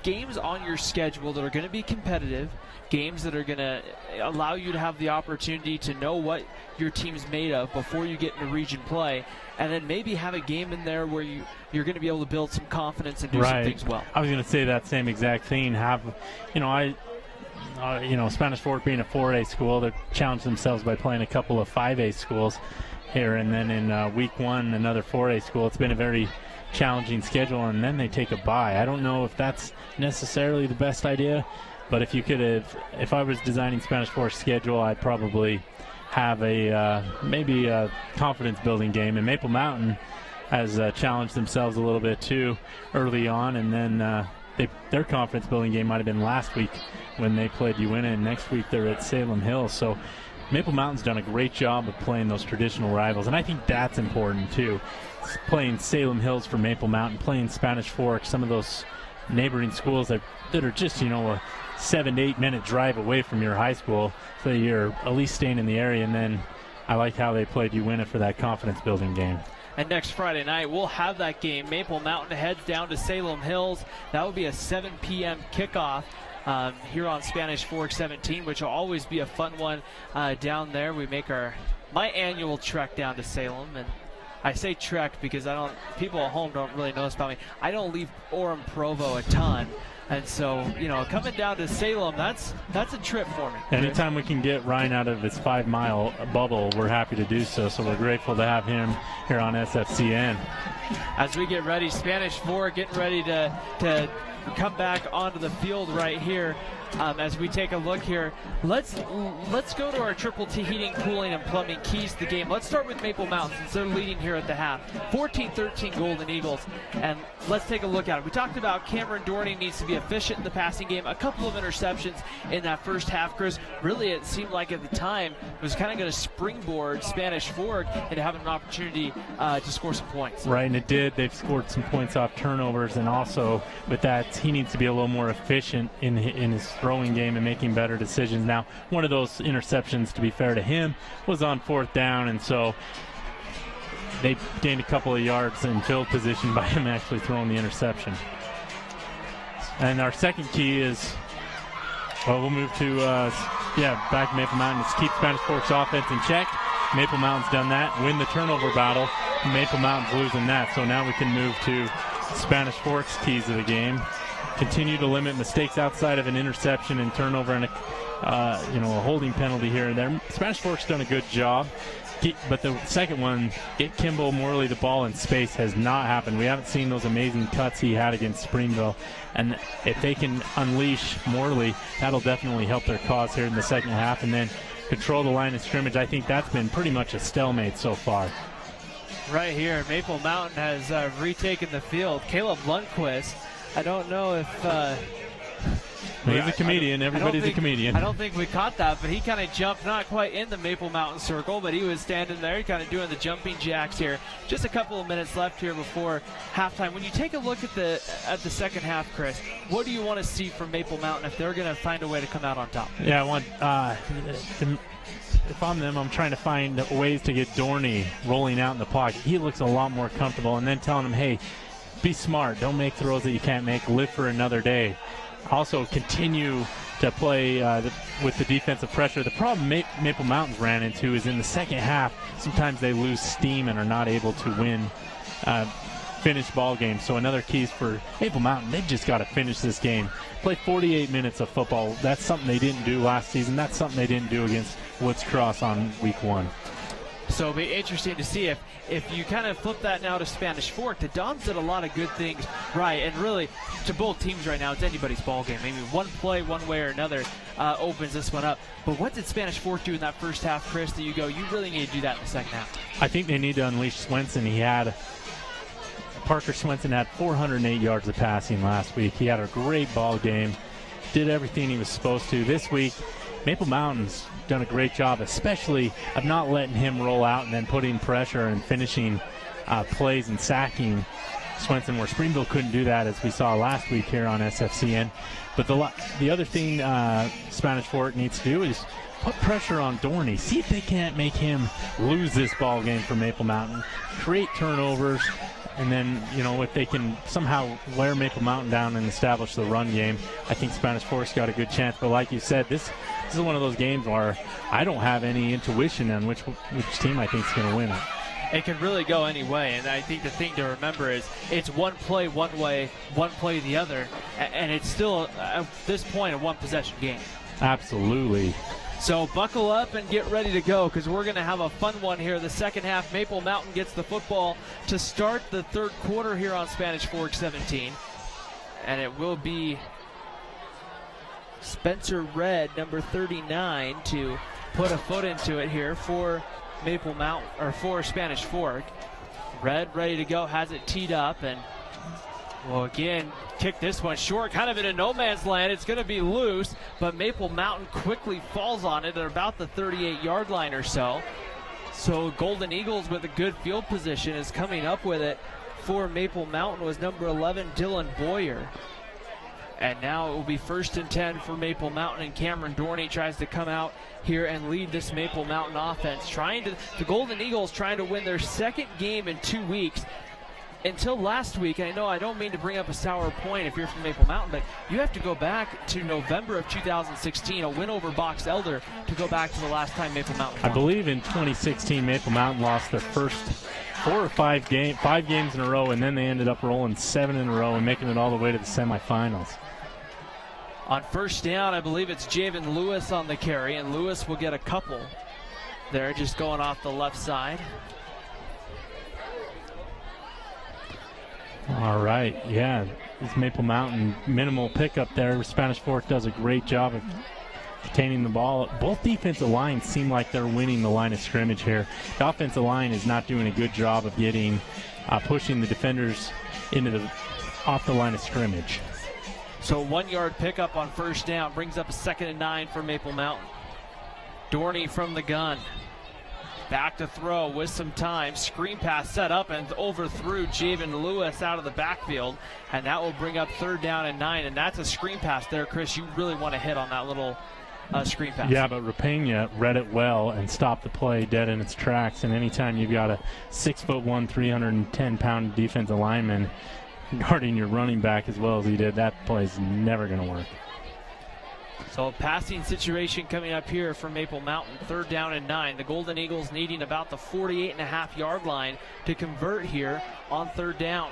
games on your schedule that are going to be competitive, games that are going to allow you to have the opportunity to know what your team's made of before you get into region play, and then maybe have a game in there where you're going to be able to build some confidence and do some things well. I was going to say that same exact thing. Spanish Fork being a 4A school, they've challenged themselves by playing a couple of 5A schools here, and then in week 1, another 4A school. It's been a very challenging schedule, and then they take a bye. I don't know if that's necessarily the best idea, but if I was designing Spanish Fork's schedule, I'd probably have maybe a confidence building game. And Maple Mountain has challenged themselves a little bit too early on, and then their confidence building game might have been last week when they played Uinta, and next week they're at Salem Hills. So Maple Mountain's done a great job of playing those traditional rivals, and I think that's important too. Playing Salem Hills for Maple Mountain, playing Spanish Fork, some of those neighboring schools that are just, a 7 to 8 minute drive away from your high school, so you're at least staying in the area. And then I like how they played Uinta for that confidence building game. And next Friday night, we'll have that game. Maple Mountain heads down to Salem Hills. That will be a 7 p.m. kickoff here on Spanish Fork 17, which will always be a fun one down there. We make my annual trek down to Salem, and I say trek because people at home don't really know this about me. I don't leave Orem Provo a ton. And so, coming down to Salem, that's a trip for me. Anytime we can get Ryan out of his 5-mile bubble, we're happy to do so. So we're grateful to have him here on SFCN. As we get ready, Spanish Fork getting ready to come back onto the field right here. As we take a look here, let's go to our Triple T Heating, Cooling, and Plumbing keys to the game. Let's start with Maple Mountain, since they're leading here at the half. 14-13 Golden Eagles, and let's take a look at it. We talked about Cameron Dorney needs to be efficient in the passing game. A couple of interceptions in that first half, Chris. Really, it seemed like at the time it was kind of going to springboard Spanish Fork into having an opportunity to score some points. Right, and it did. They've scored some points off turnovers, and also with that, he needs to be a little more efficient in his throwing game and making better decisions. Now, one of those interceptions, to be fair to him, was on 4th down, and so they gained a couple of yards in field position by him actually throwing the interception. And our second key is, we'll move to, back to Maple Mountain. It's keep Spanish Fork's offense in check. Maple Mountain's done that. Win the turnover battle. Maple Mountain's losing that. So now we can move to Spanish Fork's keys of the game. Continue to limit mistakes outside of an interception and turnover and a holding penalty here and there. Spanish Fork's done a good job. But the second one, get Kimball Morley the ball in space, has not happened. We haven't seen those amazing cuts he had against Springville. And if they can unleash Morley, that'll definitely help their cause here in the second half. And then control the line of scrimmage. I think that's been pretty much a stalemate so far. Right here, Maple Mountain has retaken the field. Caleb Lundquist, I don't know if... He's a comedian. Everybody's a comedian. I don't think we caught that, but he kind of jumped, not quite in the Maple Mountain circle, but he was standing there kind of doing the jumping jacks here. Just a couple of minutes left here before halftime. When you take a look at the second half, Chris, what do you want to see from Maple Mountain if they're going to find a way to come out on top? Yeah, I want if I'm them, I'm trying to find ways to get Dorney rolling out in the pocket. He looks a lot more comfortable, and then telling him, hey, be smart. Don't make throws that you can't make. Live for another day. Also continue to play with the defensive pressure. The problem Maple Mountains ran into is in the second half, sometimes they lose steam and are not able to win finish ball games. So another key is for Maple Mountain, they've just got to finish this game. Play 48 minutes of football. That's something they didn't do last season. That's something they didn't do against Woods Cross on week 1. So it'll be interesting to see if you kind of flip that now to Spanish Fork. The Dons did a lot of good things right, and really to both teams right now, it's anybody's ball game. Maybe one play, one way or another, opens this one up. But what did Spanish Fork do in that first half, Chris, that you go, you really need to do that in the second half? I think they need to unleash Swenson. Parker Swenson had 408 yards of passing last week. He had a great ball game, did everything he was supposed to. This week, Maple Mountain's done a great job, especially of not letting him roll out and then putting pressure and finishing plays and sacking Swenson, where Springville couldn't do that, as we saw last week here on SFCN. But the other thing Spanish Fork needs to do is put pressure on Dorney. See if they can't make him lose this ball game for Maple Mountain. Create turnovers. And then, if they can somehow wear Maple Mountain down and establish the run game, I think Spanish Fork's got a good chance. But like you said, this is one of those games where I don't have any intuition on which team I think is going to win it. It can really go any way, and I think the thing to remember is it's one play one way, one play the other, and it's still, at this point, a one-possession game. Absolutely. So buckle up and get ready to go, because we're going to have a fun one here. The second half, Maple Mountain gets the football to start the third quarter here on Spanish Fork 17. And it will be Spencer Red, number 39, to put a foot into it here for Maple Mountain, or for Spanish Fork. Red ready to go, has it teed up, and will again kick this one short, kind of in a no man's land. It's going to be loose, but Maple Mountain quickly falls on it at about the 38-yard line or so. So Golden Eagles with a good field position is coming up with it for Maple Mountain was number 11, Dylan Boyer. And now it will be 1st and 10 for Maple Mountain, and Cameron Dorney tries to come out here and lead this Maple Mountain offense. The Golden Eagles trying to win their second game in 2 weeks. Until last week, and I know I don't mean to bring up a sour point if you're from Maple Mountain, but you have to go back to November of 2016, a win over Box Elder, to go back to the last time Maple Mountain won. I believe in 2016, Maple Mountain lost their first 4 or 5 games in a row, and then they ended up rolling 7 in a row and making it all the way to the semifinals. On first down, I believe it's Javen Lewis on the carry, and Lewis will get a couple there, just going off the left side. All right, yeah, it's Maple Mountain minimal pickup there. Spanish Fork does a great job of detaining the ball. Both defensive lines seem like they're winning the line of scrimmage here. The offensive line is not doing a good job of getting, pushing the defenders off the line of scrimmage. So 1-yard pickup on first down brings up a 2nd and 9 for Maple Mountain. Dorney from the gun. Back to throw with some time. Screen pass set up and overthrew Javen Lewis out of the backfield. And that will bring up 3rd down and 9. And that's a screen pass there, Chris. You really want to hit on that little screen pass. Yeah, but Rapena read it well and stopped the play dead in its tracks. And anytime you've got a 6'1", 310-pound defensive lineman guarding your running back as well as he did, that play is never going to work. So a passing situation coming up here for Maple Mountain, 3rd down and 9. The Golden Eagles needing about the 48.5-yard line to convert here on 3rd down.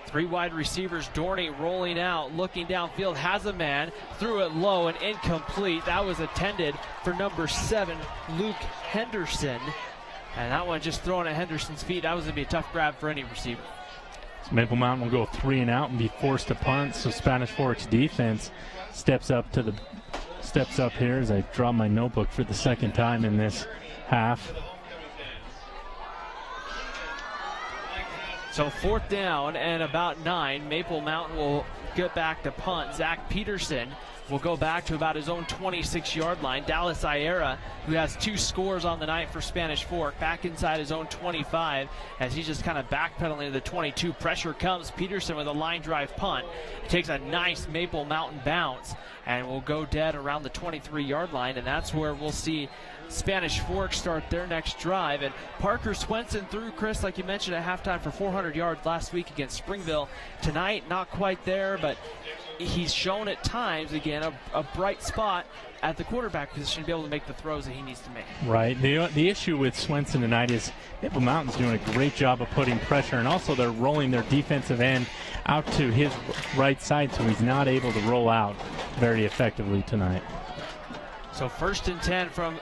3 wide receivers, Dorney rolling out, looking downfield, has a man, threw it low and incomplete. That was intended for number 7, Luke Henderson. And that one just thrown at Henderson's feet. That was going to be a tough grab for any receiver. So Maple Mountain will go 3 and out and be forced to punt. So Spanish Fork's defense steps up to the steps up here as I draw my notebook for the second time in this half. So 4th down and about 9. Maple Mountain will get back to punt. Zach Peterson will go back to about his own 26-yard line. Dallas Iera, who has 2 scores on the night for Spanish Fork, back inside his own 25 as he's just kind of backpedaling to the 22. Pressure comes. Peterson with a line drive punt. Takes a nice Maple Mountain bounce and will go dead around the 23-yard line, and that's where we'll see Spanish Fork start their next drive. And Parker Swenson threw, Chris, like you mentioned, at halftime for 400 yards last week against Springville. Tonight, not quite there, but he's shown at times, again, a bright spot at the quarterback position to be able to make the throws that he needs to make. Right. The issue with Swenson tonight is Maple Mountain's doing a great job of putting pressure, and also they're rolling their defensive end out to his right side, so he's not able to roll out very effectively tonight. So 1st and 10 from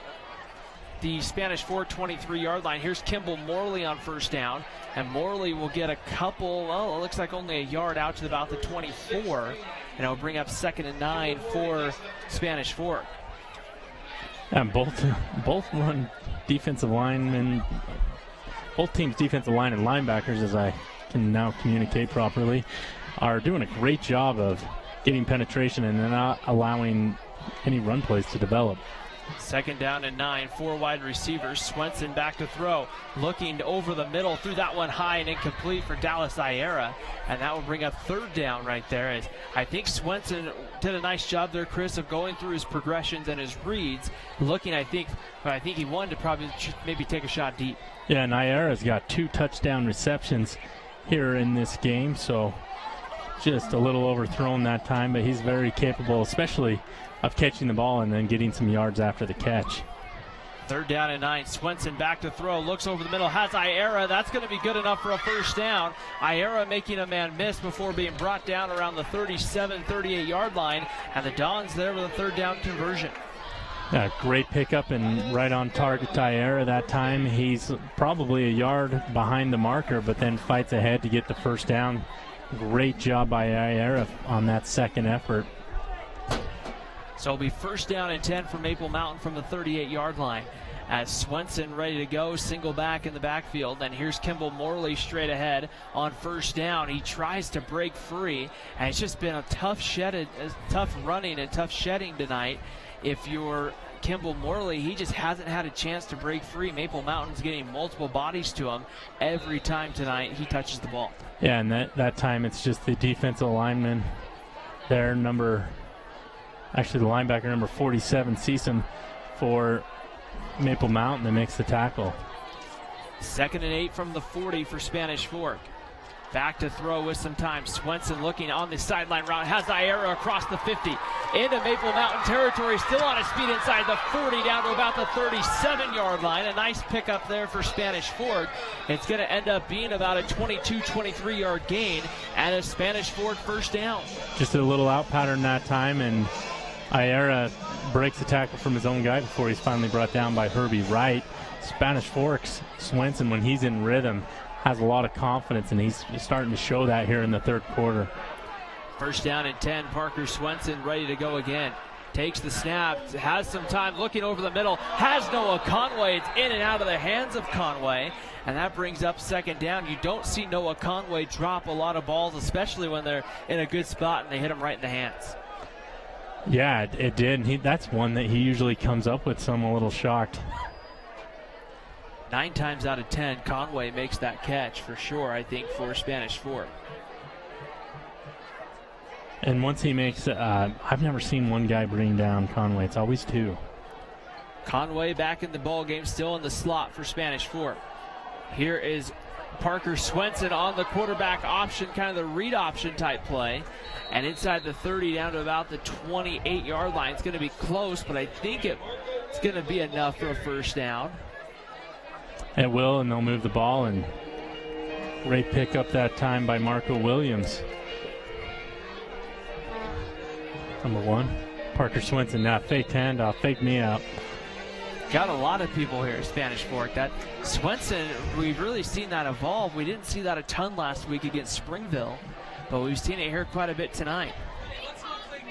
the Spanish Fork 23-yard line. Here's Kimball Morley on 1st down, and Morley will get a couple, well, it looks like only a yard out to about the 24, and it'll bring up 2nd and 9 for Spanish Fork. And both run defensive linemen, both teams' defensive line and linebackers, as I can now communicate properly, are doing a great job of getting penetration and not allowing any run plays to develop. 2nd down and 9, 4 wide receivers. Swenson back to throw, looking over the middle, threw that one high and incomplete for Dallas Iera, and that will bring up 3rd down right there. As I think Swenson did a nice job there, Chris, of going through his progressions and his reads, looking, I think he wanted to probably maybe take a shot deep. Yeah, and Iera's got 2 touchdown receptions here in this game, so just a little overthrown that time, but he's very capable, especially of catching the ball and then getting some yards after the catch. 3rd down and 9. Swenson back to throw, looks over the middle, has Iera. That's going to be good enough for a 1st down. Iera making a man miss before being brought down around the 37, 38-yard line, and the Dons there with a 3rd down conversion. Yeah, great pickup and right on target to Iera that time. He's probably a yard behind the marker, but then fights ahead to get the 1st down. Great job by Iera on that 2nd effort. So it'll be 1st down and 10 for Maple Mountain from the 38-yard line. As Swenson ready to go, single back in the backfield. And here's Kimball Morley straight ahead on 1st down. He tries to break free, and it's just been a tough running and tough shedding tonight. If you're Kimball Morley, he just hasn't had a chance to break free. Maple Mountain's getting multiple bodies to him every time tonight he touches the ball. Yeah, and that time it's just the defensive lineman there, actually the linebacker number 47, Season, for Maple Mountain that makes the tackle. 2nd and 8 from the 40 for Spanish Fork. Back to throw with some time. Swenson looking on the sideline route. Has Iera across the 50. Into Maple Mountain territory. Still on his feet inside the 40 down to about the 37-yard line. A nice pickup there for Spanish Fork. It's going to end up being about a 22, 23-yard gain and a Spanish Fork 1st down. Just a little out pattern that time, and Iera breaks the tackle from his own guy before he's finally brought down by Herbie Wright. Spanish Fork's Swenson, when he's in rhythm, has a lot of confidence, and he's starting to show that here in the 3rd quarter. 1st down and 10. Parker Swenson ready to go again. Takes the snap, has some time, looking over the middle, has Noah Conway. It's in and out of the hands of Conway, and that brings up 2nd down. You don't see Noah Conway drop a lot of balls, especially when they're in a good spot and they hit him right in the hands. Yeah, it did. That's one that he usually comes up with, so I'm a little shocked. 9 times out of 10, Conway makes that catch for sure, I think, for Spanish Fork. And once he makes, I've never seen one guy bring down Conway. It's always 2. Conway back in the ball game, still in the slot for Spanish Fork. Here is Parker Swenson on the quarterback option, kind of the read option type play. And inside the 30 down to about the 28-yard line. It's going to be close, but I think it's going to be enough for a 1st down. It will, and they'll move the ball, and great pickup that time by Marco Williams. Number 1, Parker Swenson. Now fake handoff, fake me out. Got a lot of people here at Spanish Fork. That Swenson, we've really seen that evolve. We didn't see that a ton last week against Springville, but we've seen it here quite a bit tonight.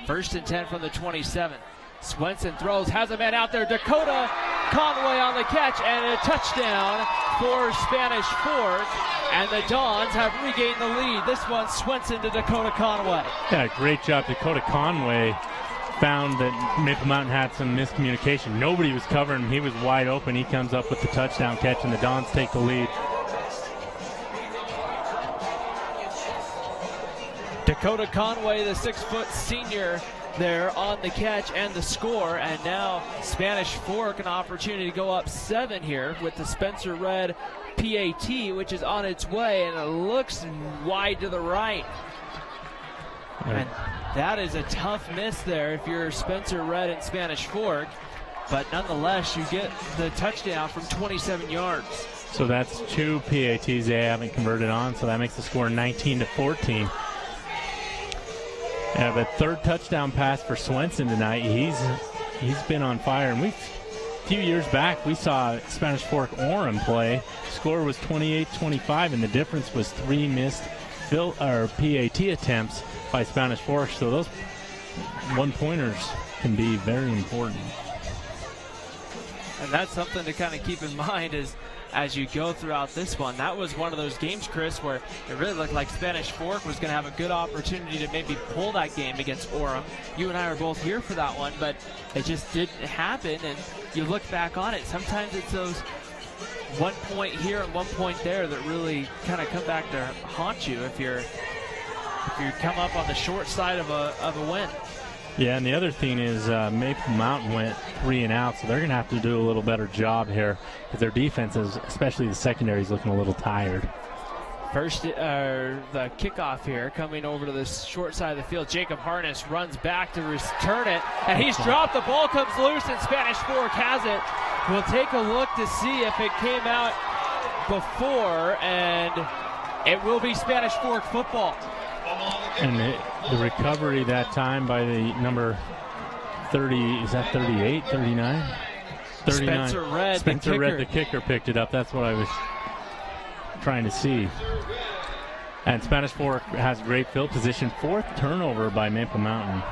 1st and 10 from the 27. Swenson throws, has a man out there. Dakota Conway on the catch, and a touchdown for Spanish Fork. And the Dons have regained the lead. This one, Swenson to Dakota Conway. Yeah, great job. Dakota Conway found that Maple Mountain had some miscommunication. Nobody was covering him. He was wide open. He comes up with the touchdown catch, and the Dons take the lead. Dakota Conway, the 6-foot senior, there on the catch and the score. And now Spanish Fork an opportunity to go up 7 here with the Spencer Red PAT, which is on its way, and it looks wide to the right. And that is a tough miss there if you're Spencer Red and Spanish Fork, but nonetheless you get the touchdown from 27 yards. So that's 2 PATs they haven't converted on, so that makes the score 19-14. Yeah, but third touchdown pass for Swenson tonight. He's been on fire, and a few years back we saw Spanish Fork Orem play. Score was 28-25, and the difference was 3 missed PAT attempts by Spanish Fork. So those one-pointers can be very important. And that's something to kind of keep in mind as you go throughout this one. That was one of those games, Chris, where it really looked like Spanish Fork was going to have a good opportunity to maybe pull that game against Orem. You and I are both here for that one, but it just didn't happen. And you look back on it, sometimes it's those 1 point here and 1 point there that really kind of come back to haunt you if you come up on the short side of a win. Yeah, and the other thing is Maple Mountain went 3 and out, so they're going to have to do a little better job here because their defense is, especially the secondary, is looking a little tired. First, the kickoff here coming over to the short side of the field. Jacob Harness runs back to return it, and he's dropped. The ball comes loose, and Spanish Fork has it. We'll take a look to see if it came out before, and it will be Spanish Fork football. And the recovery that time by the number 30, is that 38, 39? 39. Spencer Red, Spencer Red, the kicker, picked it up. That's what I was trying to see. And Spanish Fork has great field position. 4th turnover by Maple Mountain.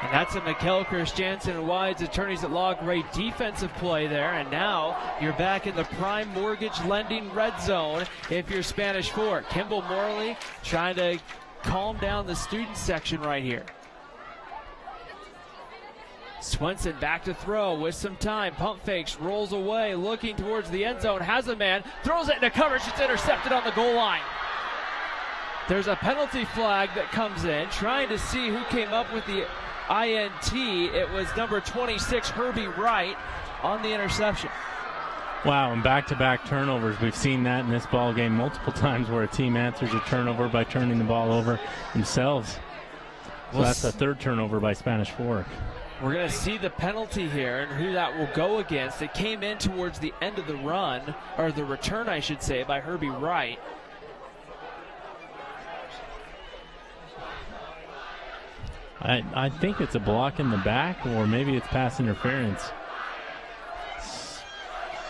And that's a Mikkel Christiansen and Wide's attorneys at law. Great defensive play there. And now you're back in the prime mortgage lending red zone if you're Spanish Fork. Kimball Morley trying to calm down the student section right here. Swenson back to throw with some time. Pump fakes, rolls away, looking towards the end zone. Has a man, throws it into coverage. It's intercepted on the goal line. There's a penalty flag that comes in, trying to see who came up with the INT. It was number 26, Herbie Wright, on the interception. Wow, and back-to-back turnovers. We've seen that in this ball game multiple times where a team answers a turnover by turning the ball over themselves. So that's the 3rd turnover by Spanish Fork. We're going to see the penalty here and who that will go against. It came in towards the end of the run, or the return, I should say, by Herbie Wright. I think it's a block in the back, or maybe it's pass interference.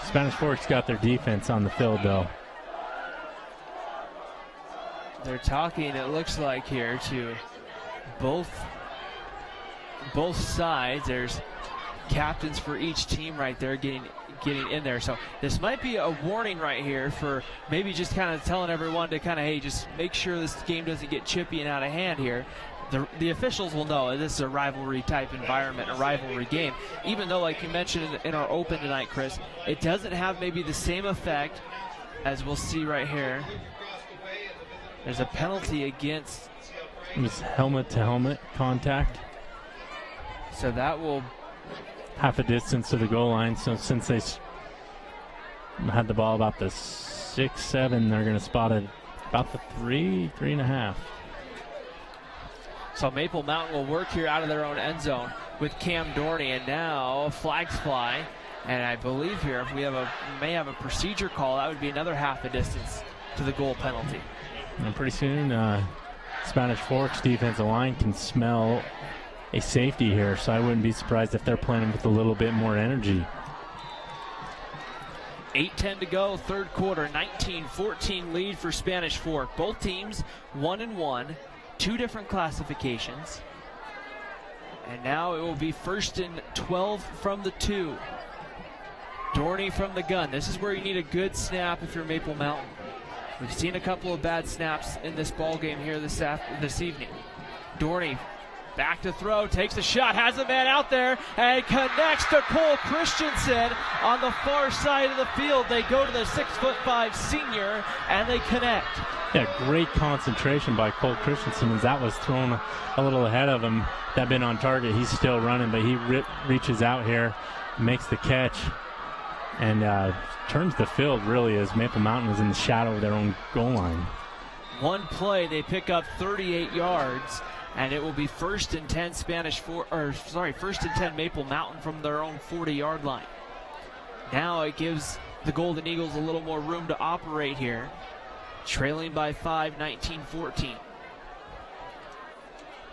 Spanish Fork's got their defense on the field, though. They're talking, it looks like, here to both sides. There's captains for each team right there getting in there. So this might be a warning right here for maybe just kind of telling everyone to kind of, hey, just make sure this game doesn't get chippy and out of hand here. The officials will know this is a rivalry type environment, a rivalry game. Even though, like you mentioned in our open tonight, Chris, it doesn't have maybe the same effect as we'll see right here. There's a penalty against. It's helmet-to-helmet contact. So that will. Half a distance to the goal line. So since they had the ball about the 6-7, they're going to spot it about the 3.5. So Maple Mountain will work here out of their own end zone with Cam Dorney, and now flags fly. And I believe here, if we may have a procedure call, that would be another half a distance to the goal penalty. And pretty soon, Spanish Fork's defensive line can smell a safety here, so I wouldn't be surprised if they're playing with a little bit more energy. 8:10 to go, 3rd quarter, 19-14 lead for Spanish Fork. Both teams 1-1, 2 different classifications. And now it will be 1st and 12 from the 2. Dorney from the gun. This is where you need a good snap if you're Maple Mountain. We've seen a couple of bad snaps in this ball game here this evening. Dorney back to throw, takes a shot, has a man out there, and connects to Cole Christensen on the far side of the field. They go to the 6'5" senior, and they connect. Yeah, great concentration by Cole Christensen as that was thrown a little ahead of him. That been on target. He's still running, but he reaches out here, makes the catch, and turns the field really as Maple Mountain is in the shadow of their own goal line. One play, they pick up 38 yards, and it will be 1st and 10 1st and 10 Maple Mountain from their own 40-yard line. Now it gives the Golden Eagles a little more room to operate here. Trailing by 5, 19-14.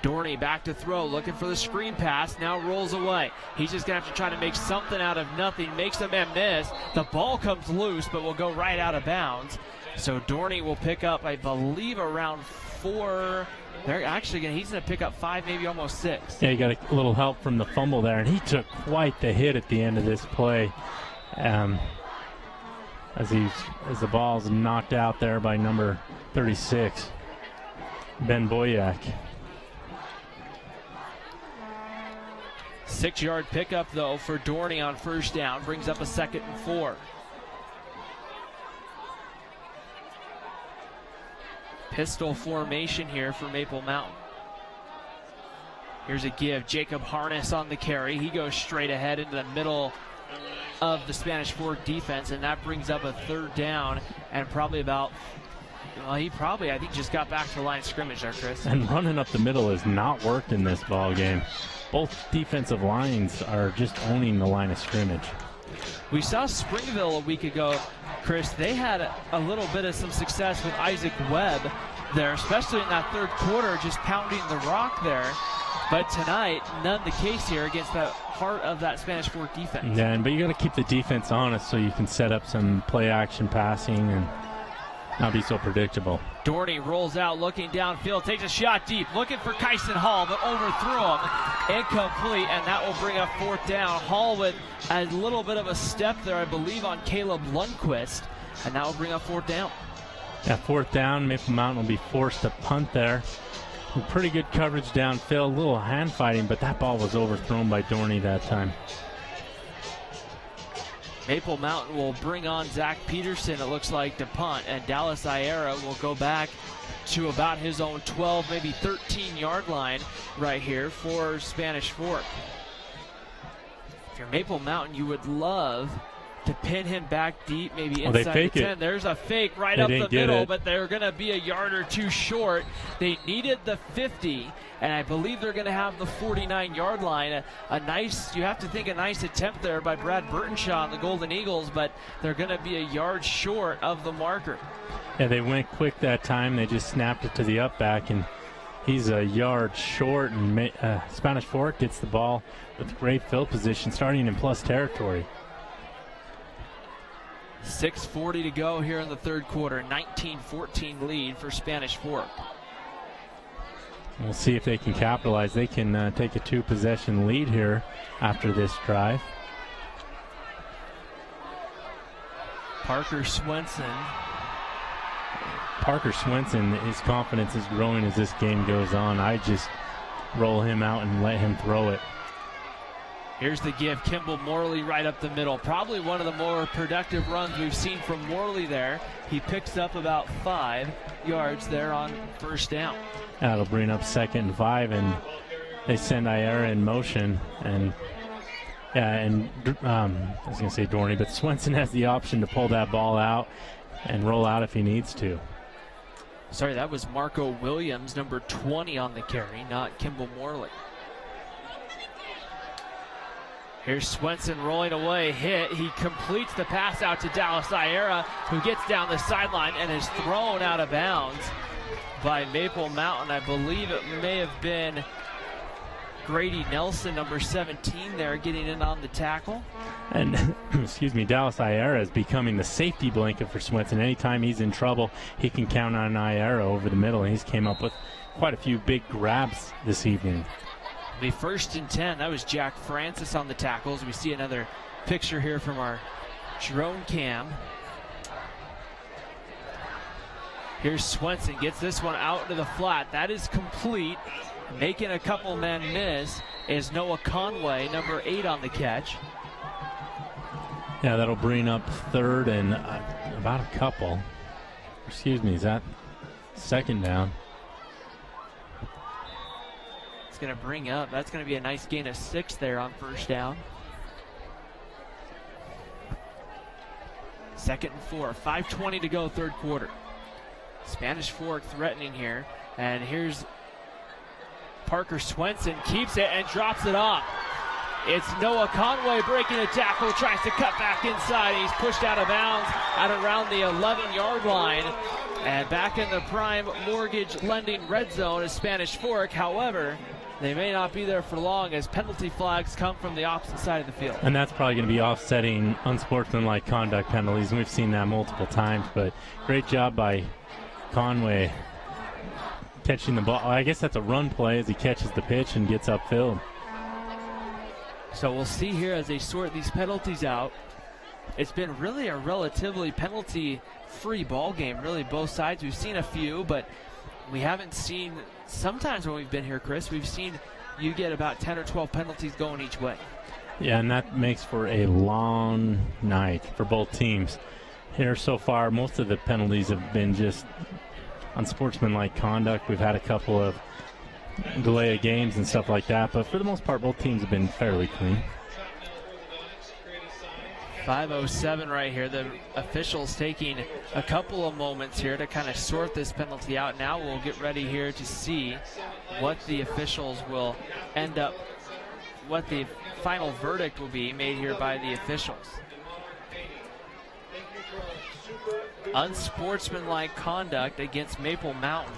Dorney back to throw, looking for the screen pass, now rolls away. He's just going to have to try to make something out of nothing, makes the man miss. The ball comes loose, but will go right out of bounds. So Dorney will pick up, I believe, around 4. He's going to pick up 5, maybe almost 6. Yeah, he got a little help from the fumble there, and he took quite the hit at the end of this play. As the ball's knocked out there by number 36, Ben Boyack. 6-yard pickup, though, for Dorney on 1st down. Brings up a 2nd and 4. Pistol formation here for Maple Mountain. Here's a give. Jacob Harness on the carry. He goes straight ahead into the middle of the Spanish Fork defense, and that brings up a 3rd down and probably about, I think, just got back to the line of scrimmage there, Chris. And running up the middle has not worked in this ball game. Both defensive lines are just owning the line of scrimmage. We saw Springville a week ago, Chris. They had a little bit of some success with Isaac Webb there, especially in that 3rd quarter, just pounding the rock there. But tonight, none the case here against the heart of that Spanish Fork defense. Yeah, but you got to keep the defense honest so you can set up some play action passing and not be so predictable. Dorney rolls out, looking downfield, takes a shot deep, looking for Kyson Hall, but overthrew him. Incomplete, and that will bring up 4th down. Hall with a little bit of a step there, I believe, on Caleb Lundquist, and that will bring up 4th down. Yeah, 4th down. Maple Mountain will be forced to punt there. Pretty good coverage downfield, a little hand fighting, but that ball was overthrown by Dorney that time. Maple Mountain will bring on Zach Peterson, it looks like, to punt, and Dallas Ayera will go back to about his own 12, maybe 13-yard line right here for Spanish Fork. If you're Maple Mountain, you would love to pin him back deep, maybe inside the 10. There's a fake right up the middle, but they're going to be a yard or two short. They needed the 50, and I believe they're going to have the 49-yard line. A nice attempt there by Brad Burtonshaw and the Golden Eagles, but they're going to be a yard short of the marker. Yeah, they went quick that time. They just snapped it to the up back, and he's a yard short, and Spanish Fork gets the ball with great field position starting in plus territory. 6:40 to go here in the 3rd quarter. 19-14 lead for Spanish Fork. We'll see if they can capitalize. They can take a 2-possession lead here after this drive. Parker Swenson, his confidence is growing as this game goes on. I just roll him out and let him throw it. Here's the give. Kimball Morley right up the middle. Probably one of the more productive runs we've seen from Morley there. He picks up about 5 yards there on 1st down. That'll bring up 2nd and 5, and they send Ayera in motion. And I was going to say Dorney, but Swenson has the option to pull that ball out and roll out if he needs to. Sorry, that was Marco Williams, number 20 on the carry, not Kimball Morley. Here's Swenson rolling away, hit. He completes the pass out to Dallas Ayera, who gets down the sideline and is thrown out of bounds by Maple Mountain. I believe it may have been Grady Nelson, number 17 there, getting in on the tackle. And, Dallas Ayera is becoming the safety blanket for Swenson. Anytime he's in trouble, he can count on Ayera over the middle, and he's came up with quite a few big grabs this evening. It'll be 1st and 10. That was Jack Francis on the tackles. We see another picture here from our drone cam. Here's Swenson, gets this one out into the flat. That is complete. Making a couple men miss is Noah Conway, number 8 on the catch. Yeah, that'll bring up 3rd and about a couple. Excuse me, is that 2nd down? It's going to bring up, that's going to be a nice gain of 6 there on 1st down. 2nd and 4, 5:20 to go, 3rd quarter. Spanish Fork threatening here, and here's Parker Swenson, keeps it and drops it off. It's Noah Conway breaking a tackle, tries to cut back inside. He's pushed out of bounds at around the 11-yard line. And back in the Prime Mortgage Lending red zone is Spanish Fork. However, they may not be there for long as penalty flags come from the opposite side of the field. And that's probably going to be offsetting unsportsmanlike conduct penalties, and we've seen that multiple times. But great job by Conway catching the ball. I guess that's a run play as he catches the pitch and gets upfield. So we'll see here as they sort these penalties out. It's been really a relatively penalty-free ball game, really both sides. We've seen a few, but we haven't seen, sometimes when we've been here, Chris, we've seen you get about 10 or 12 penalties going each way. Yeah, and that makes for a long night for both teams. Here so far, most of the penalties have been just unsportsmanlike conduct. We've had a couple of delay of games and stuff like that, but for the most part, both teams have been fairly clean. 5:07 right here. The officials taking a couple of moments here to kind of sort this penalty out. Now we'll get ready here to see what the officials will end up, what the final verdict will be made here by the officials. Unsportsmanlike conduct against Maple Mountain.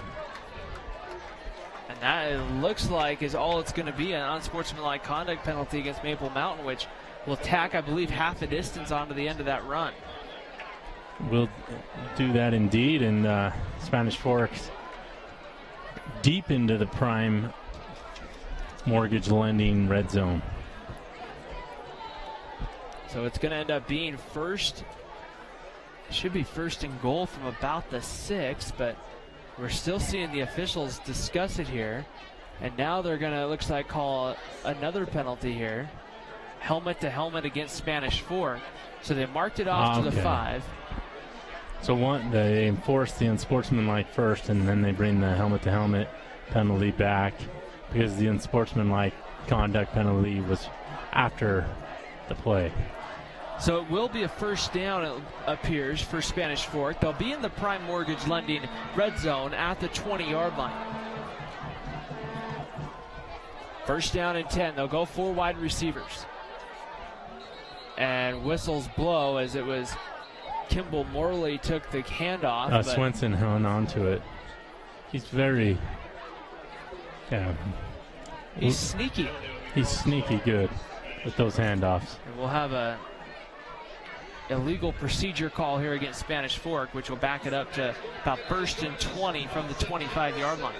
And that, it looks like, is all it's going to be, an unsportsmanlike conduct penalty against Maple Mountain, which will tack, I believe, half a distance onto the end of that run. We'll do that indeed, and Spanish Forks deep into the Prime Mortgage Lending red zone. So it's going to end up being should be 1st and goal from about the 6, but we're still seeing the officials discuss it here. And now they're going to, looks like, call another penalty here. Helmet to helmet against Spanish Fork. So they marked it off to the 5. So they enforce the unsportsmanlike first, and then they bring the helmet to helmet penalty back because the unsportsmanlike conduct penalty was after the play. So it will be a 1st down, it appears, for Spanish Fork. They'll be in the Prime Mortgage Lending red zone at the 20-yard line. 1st down and 10. They'll go 4 wide receivers. And whistles blow as it was Kimball Morley took the handoff. Swenson hung on to it. He's very... he's sneaky. He's sneaky good with those handoffs. And we'll have a illegal procedure call here against Spanish Fork, which will back it up to about 1st and 20 from the 25-yard line.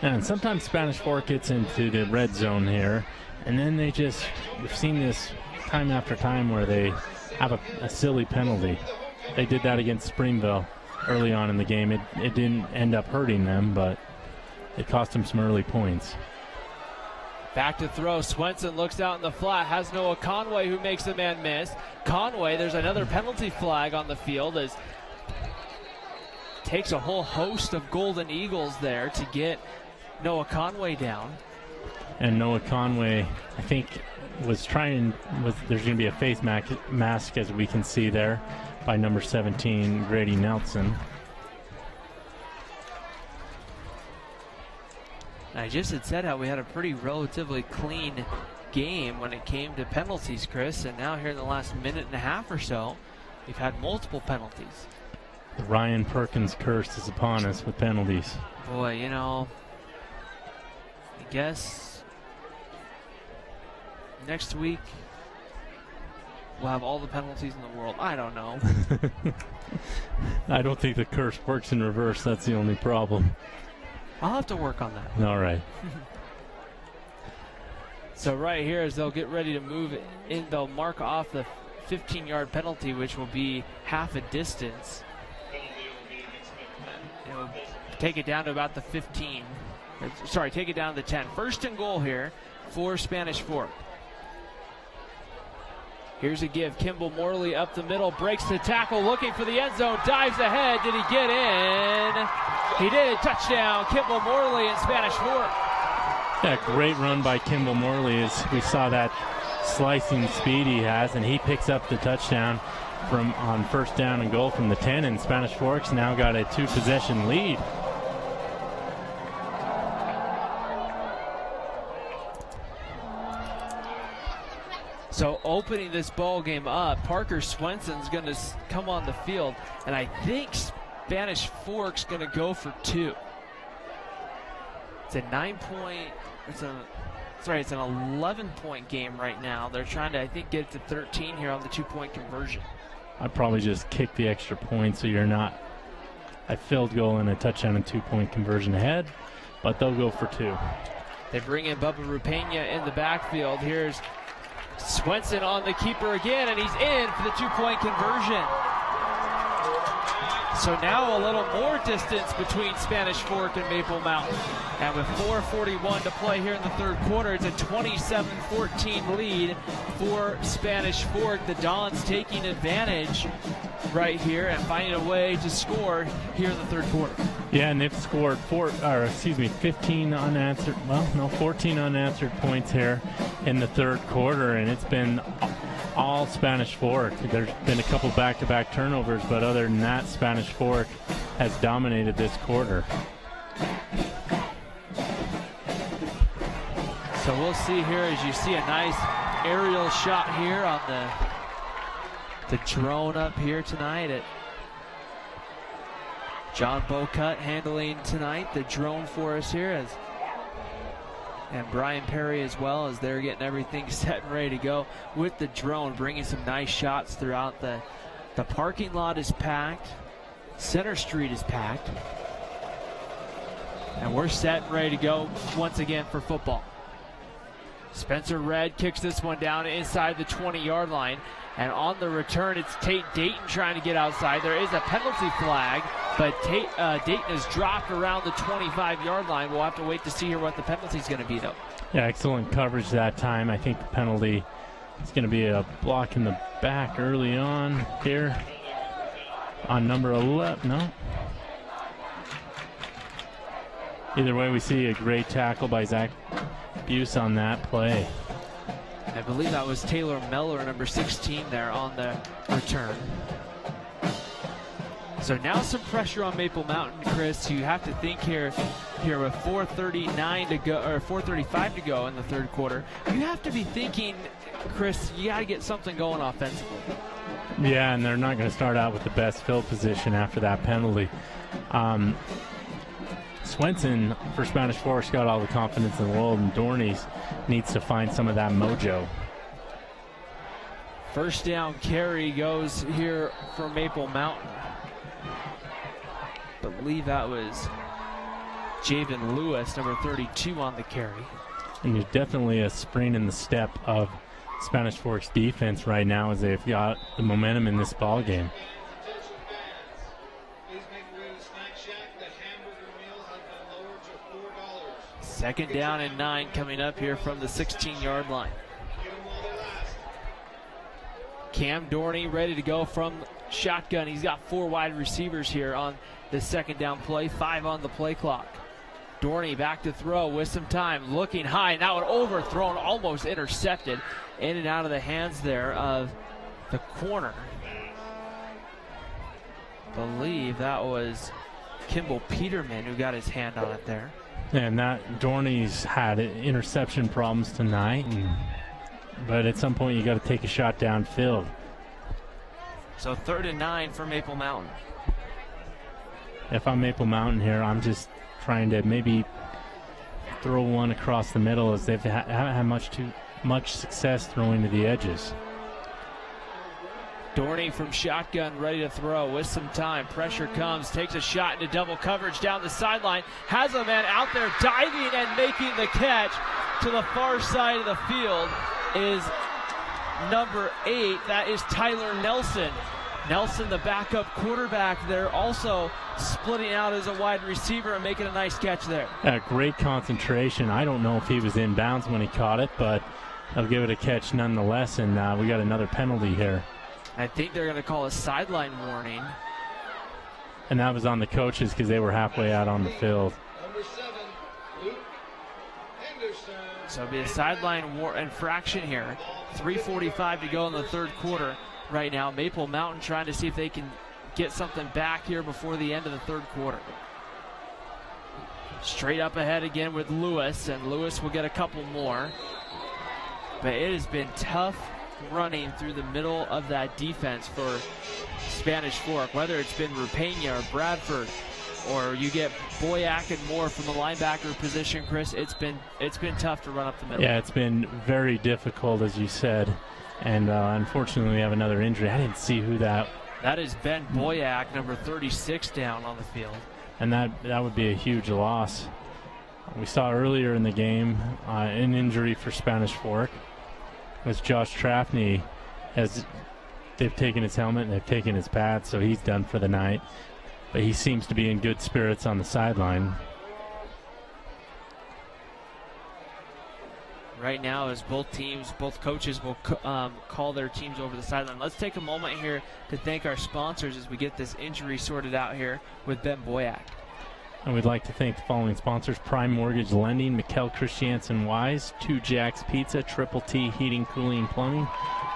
And sometimes Spanish Fork gets into the red zone here, and then we've seen this time after time where they have a silly penalty. They did that against Springville early on in the game. It didn't end up hurting them, but it cost them some early points. Back to throw. Swenson looks out in the flat. Has Noah Conway, who makes the man miss. Conway, there's another penalty flag on the field as takes a whole host of Golden Eagles there to get Noah Conway down. And Noah Conway, I think, there's going to be a face mask, as we can see there, by number 17, Grady Nelson. I just had said how we had a pretty relatively clean game when it came to penalties, Chris, and now here in the last minute and a half or so, we've had multiple penalties. The Ryan Perkins curse is upon us with penalties. Boy, I guess next week we'll have all the penalties in the world. I don't know. I don't think the curse works in reverse. That's the only problem. I'll have to work on that. All right. So right here, as they'll get ready to move in, they'll mark off the 15-yard penalty, which will be half a distance. It'll take it down to about the 15. Sorry, take it down to the 10. First and goal here for Spanish Fork. Here's a give. Kimball Morley up the middle, breaks the tackle, looking for the end zone, dives ahead. Did he get in? He did. Touchdown, Kimball Morley in Spanish Fork. Yeah, great run by Kimball Morley as we saw that slicing speed he has, and he picks up the touchdown from on first down and goal from the 10, and Spanish Fork's now got a 2-possession lead. So opening this ball game up, Parker Swenson's going to come on the field, and I think Spanish Fork's going to go for 2. It's a 9-point. It's an 11-point game right now. They're trying to, I think, get it to 13 here on the 2-point conversion. I'd probably just kick the extra point so you're not a field goal and a touchdown and 2-point conversion ahead, but they'll go for 2. They bring in Bubba Rupena in the backfield. Here's Swenson on the keeper again, and he's in for the 2-point conversion. So now a little more distance between Spanish Fork and Maple Mountain. And with 4:41 to play here in the third quarter, it's a 27-14 lead for Spanish Fork. The Dons taking advantage right here and finding a way to score here in the third quarter. Yeah, and they've scored 14 unanswered, 14 unanswered points here in the third quarter, and it's been all Spanish Fork. There's been a couple back-to-back turnovers, but other than that, Spanish Fork has dominated this quarter. So we'll see here as you see a nice aerial shot here on the drone up here tonight at John Bocut handling tonight the drone for us here, and Brian Perry as well, as they're getting everything set and ready to go with the drone, bringing some nice shots throughout. The parking lot is packed, Center Street is packed, and we're set and ready to go once again for football. Spencer Red kicks this one down inside the 20-yard line, and on the return it's Tate Dayton trying to get outside. There is a penalty flag, but Dayton is dropped around the 25-yard line. We'll have to wait to see here what the penalty is going to be, though. Yeah, excellent coverage that time. I think the penalty is going to be a block in the back early on here on number 11. No. Either way, we see a great tackle by Zach Buse on that play. I believe that was Taylor Meller, number 16 there on the return. So now some pressure on Maple Mountain, Chris. You have to think here with 4:39 to go, or 4:35 to go in the third quarter. You have to be thinking, Chris, you got to get something going offensively. Yeah, and they're not going to start out with the best field position after that penalty. Swenson for Spanish Fork's got all the confidence in the world, and Dorney needs to find some of that mojo. First down carry goes here for Maple Mountain. I believe that was Javen Lewis, number 32 on the carry. And there's definitely a spring in the step of Spanish Fork's defense right now as they've got the momentum in this ball game. Second down and 9 coming up here from the 16-yard line. Cam Dorney ready to go from shotgun. He's got 4 wide receivers here on the second down play, 5 on the play clock. Dorney back to throw with some time, looking high. Now an overthrown, almost intercepted, in and out of the hands there of the corner. I believe that was Kimball Peterman who got his hand on it there. And that Dorney's had interception problems tonight, but at some point you got to take a shot downfield. So 3rd and 9 for Maple Mountain. If I'm Maple Mountain here, I'm just trying to maybe throw one across the middle, as they've haven't had much success throwing to the edges. Dorney from shotgun, ready to throw with some time. Pressure comes, takes a shot into double coverage down the sideline. Has a man out there diving and making the catch. to the far side of the field is number 8. That is Tyler Nelson. Nelson, the backup quarterback there, also splitting out as a wide receiver and making a nice catch there. Great concentration. I don't know if he was in bounds when he caught it, but he'll give it a catch nonetheless, and we got another penalty here. I think they're going to call a sideline warning. And that was on the coaches because they were halfway out on the field. So it'll be a sideline infraction here. 3:45 to go in the third quarter. Right now, Maple Mountain trying to see if they can get something back here before the end of the third quarter. Straight up ahead again with Lewis, and Lewis will get a couple more. But it has been tough running through the middle of that defense for Spanish Fork, whether it's been Rupena or Bradford, or you get Boyack and Moore from the linebacker position, Chris. It's been tough to run up the middle. Yeah, it's been very difficult, as you said. And unfortunately, we have another injury. I didn't see who that. That is Ben Boyack, number 36, down on the field. And that would be a huge loss. We saw earlier in the game an injury for Spanish Fork. As Josh Trafney they've taken his helmet and they've taken his pads, so he's done for the night. But he seems to be in good spirits on the sideline. Right now, as both coaches will call their teams over the sideline. Let's take a moment here to thank our sponsors as we get this injury sorted out here with Ben Boyack. And we'd like to thank the following sponsors: Prime Mortgage Lending, Mikkel Christiansen Wise, 2 Jacks Pizza, Triple T Heating, Cooling, Plumbing,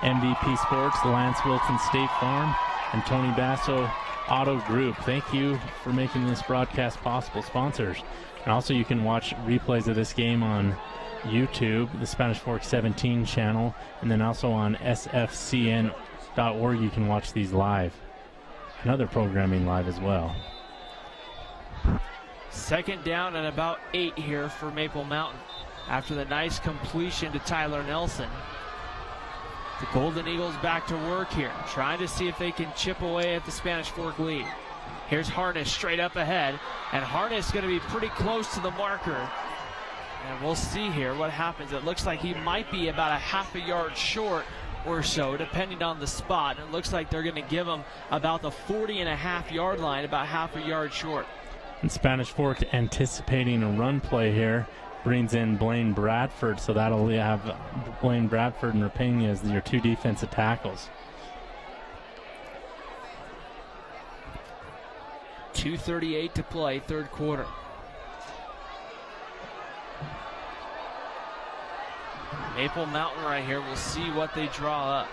MVP Sports, Lance Wilson State Farm, and Tony Basso Auto Group. Thank you for making this broadcast possible, sponsors. And also you can watch replays of this game on YouTube, the Spanish Fork 17 channel, and then also on sfcn.org you can watch these live and other programming live as well. Second down and about 8 here for Maple Mountain after the nice completion to Tyler Nelson. The Golden Eagles back to work here, trying to see if they can chip away at the Spanish Fork lead. Here's Harness straight up ahead, and Harness going to be pretty close to the marker. And we'll see here what happens. It looks like he might be about a half a yard short or so, depending on the spot. It looks like they're going to give him about the 40.5-yard line, about half a yard short. And Spanish Fork anticipating a run play here, brings in Blaine Bradford, so that'll have Blaine Bradford and Rapena as your 2 defensive tackles. 2:38 to play, third quarter. Maple Mountain right here. We'll see what they draw up.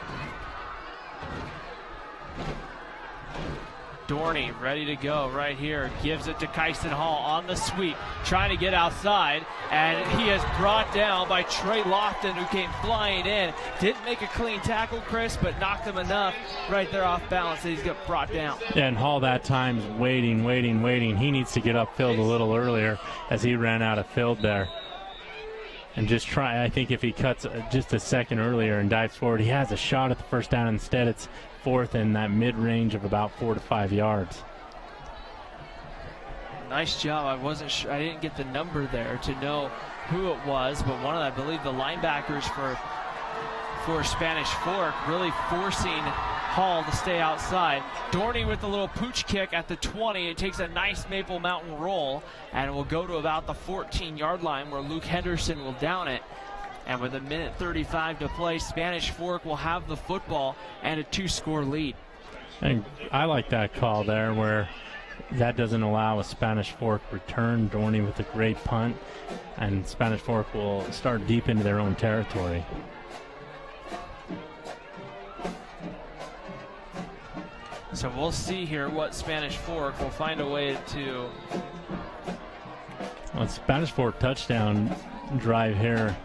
Dorney ready to go right here. Gives it to Kyson Hall on the sweep. Trying to get outside. And he is brought down by Trey Lofton, who came flying in. Didn't make a clean tackle, Chris, but knocked him enough right there off balance that he's got brought down. Yeah, and Hall that time's waiting. He needs to get upfield a little earlier as he ran out of field there. And just try, I think if he cuts just a second earlier and dives forward, he has a shot at the first down. Instead, it's fourth in that mid-range of about 4 to 5 yards. Nice job. I wasn't sure, I didn't get the number there to know who it was, but one of, I believe, the linebackers for Spanish Fork really forcing Hall to stay outside. Dorney with the little pooch kick at the 20. It takes a nice Maple Mountain roll and will go to about the 14-yard line where Luke Henderson will down it. And with 1:35 to play, Spanish Fork will have the football and a 2-score lead. And I like that call there where that doesn't allow a Spanish Fork return. Dorney with a great punt, and Spanish Fork will start deep into their own territory. So we'll see here what Spanish Fork will find a way to. Well, Spanish Fork touchdown drive here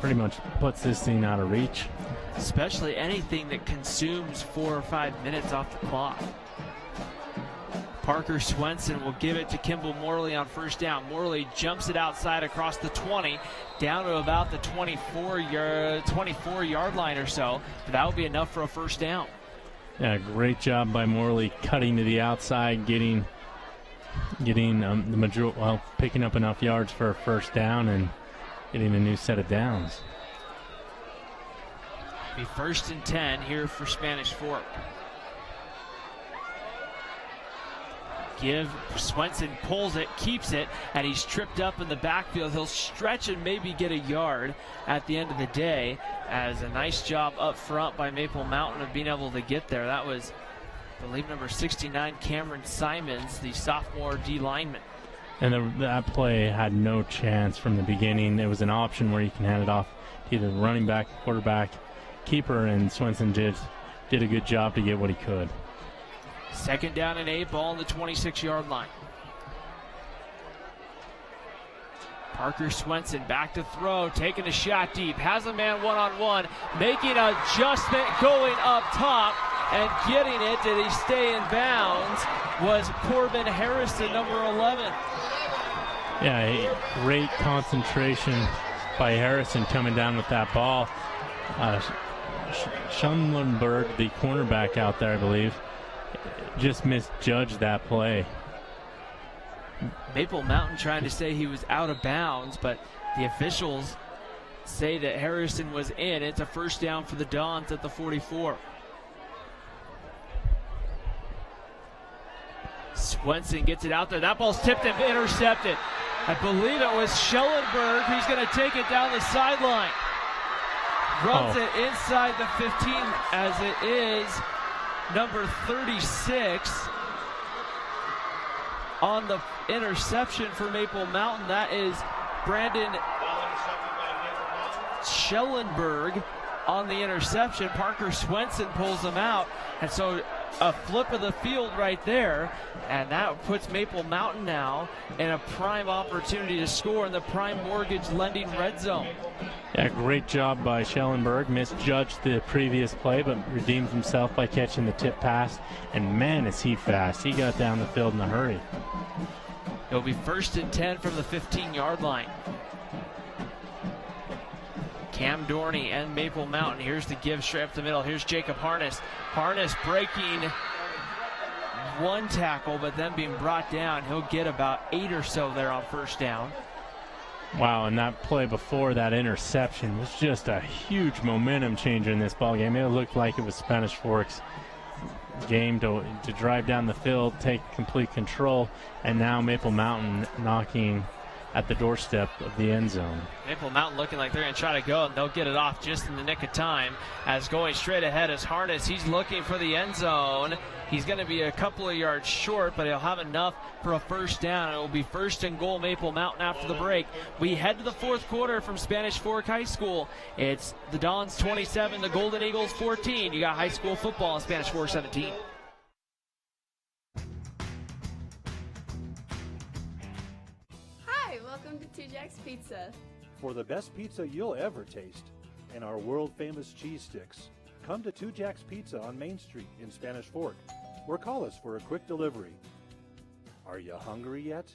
pretty much puts this thing out of reach. Especially anything that consumes 4 or 5 minutes off the clock. Parker Swenson will give it to Kimball Morley on first down. Morley jumps it outside across the 20, down to about the 24-yard line or so. But that will be enough for a first down. Yeah, great job by Morley cutting to the outside, getting the majority, picking up enough yards for a first down, and getting a new set of downs. Be 1st and 10 here for Spanish Fork. Swenson pulls it, keeps it, and he's tripped up in the backfield. He'll stretch and maybe get a yard at the end of the day, as a nice job up front by Maple Mountain of being able to get there. That was, I believe, number 69, Cameron Simons, the sophomore D lineman. And that play had no chance from the beginning. It was an option where you can hand it off to either the running back, quarterback, keeper, and Swenson did a good job to get what he could. 2nd down and 8, ball on the 26-yard line. Parker Swenson back to throw, taking a shot deep, has a man one-on-one, making an adjustment, going up top, and getting it. Did he stay in bounds? Was Corbin Harrison, number 11. Yeah, great concentration by Harrison coming down with that ball. Schoenlenberg, the cornerback out there, I believe, just misjudged that play. Maple Mountain trying to say he was out of bounds, but the officials say that Harrison was in. It's a 1st down for the Dons at the 44. Swenson gets it out there. That ball's tipped and intercepted. I believe it was Schellenberg who's going to take it down the sideline. Runs it inside the 15 as it is number 36 on the interception for Maple Mountain. That is Brandon Schellenberg on the interception. Parker Swenson pulls them out, and so a flip of the field right there, and that puts Maple Mountain now in a prime opportunity to score in the Prime Mortgage Lending red zone. Yeah, great job by Schellenberg. Misjudged the previous play, but redeemed himself by catching the tip pass. And man, is he fast. He got down the field in a hurry. It'll be 1st and 10 from the 15-yard line. Cam Dorney and Maple Mountain. Here's the give straight up the middle. Here's Jacob Harness. Harness breaking one tackle, but then being brought down. He'll get about 8 or so there on 1st down. Wow, and that play before that interception was just a huge momentum changer in this ball game. It looked like it was Spanish Fork's game to drive down the field, take complete control, and now Maple Mountain knocking at the doorstep of the end zone. Maple Mountain looking like they're going to try to go, and they'll get it off just in the nick of time. As going straight ahead is Harness. He's looking for the end zone. He's going to be a couple of yards short, but he'll have enough for a 1st down. It will be 1st and goal Maple Mountain after the break. We head to the 4th quarter from Spanish Fork High School. It's the Dons 27, the Golden Eagles 14. You got high school football in Spanish Fork 17. Hi, welcome to 2 Jack's Pizza. For the best pizza you'll ever taste and our world-famous cheese sticks, come to 2 Jack's Pizza on Main Street in Spanish Fork, or call us for a quick delivery. Are you hungry yet?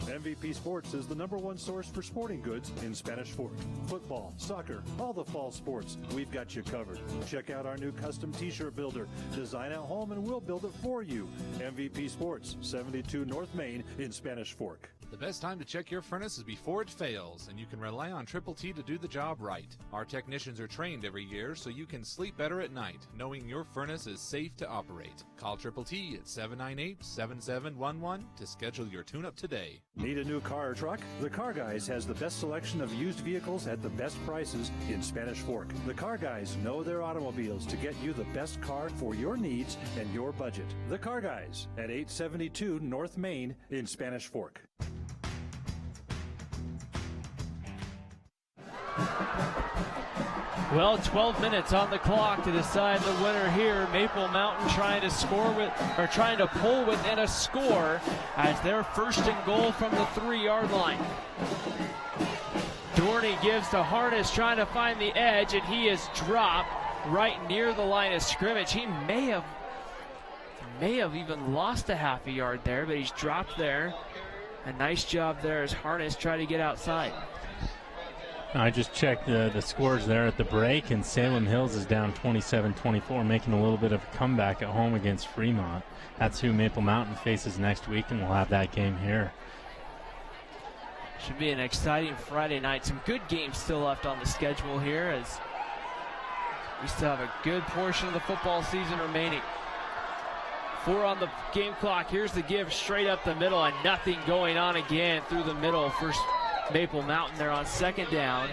MVP Sports is the #1 source for sporting goods in Spanish Fork. Football, soccer, all the fall sports, we've got you covered. Check out our new custom t-shirt builder. Design at home and we'll build it for you. MVP Sports, 72 North Main in Spanish Fork. The best time to check your furnace is before it fails, and you can rely on Triple T to do the job right. Our technicians are trained every year so you can sleep better at night, knowing your furnace is safe to operate. Call Triple T at 798-7711 to schedule your tune-up today. Need a new car or truck? The Car Guys has the best selection of used vehicles at the best prices in Spanish Fork. The Car Guys know their automobiles to get you the best car for your needs and your budget. The Car Guys at 872 North Main in Spanish Fork. Well, 12 minutes on the clock to decide the winner here. Maple Mountain trying to pull within a score as their 1st and goal from the 3-yard line. Dorney gives to Harness, trying to find the edge, and he is dropped right near the line of scrimmage. He may have even lost a half a yard there, but he's dropped there. A nice job there as Harness tried to get outside. I just checked the scores there at the break, and Salem Hills is down 27-24, making a little bit of a comeback at home against Fremont. That's who Maple Mountain faces next week, and we'll have that game here. Should be an exciting Friday night. Some good games still left on the schedule here as we still have a good portion of the football season remaining. 4 on the game clock. Here's the give straight up the middle, and nothing going on again through the middle. First Maple Mountain there on second down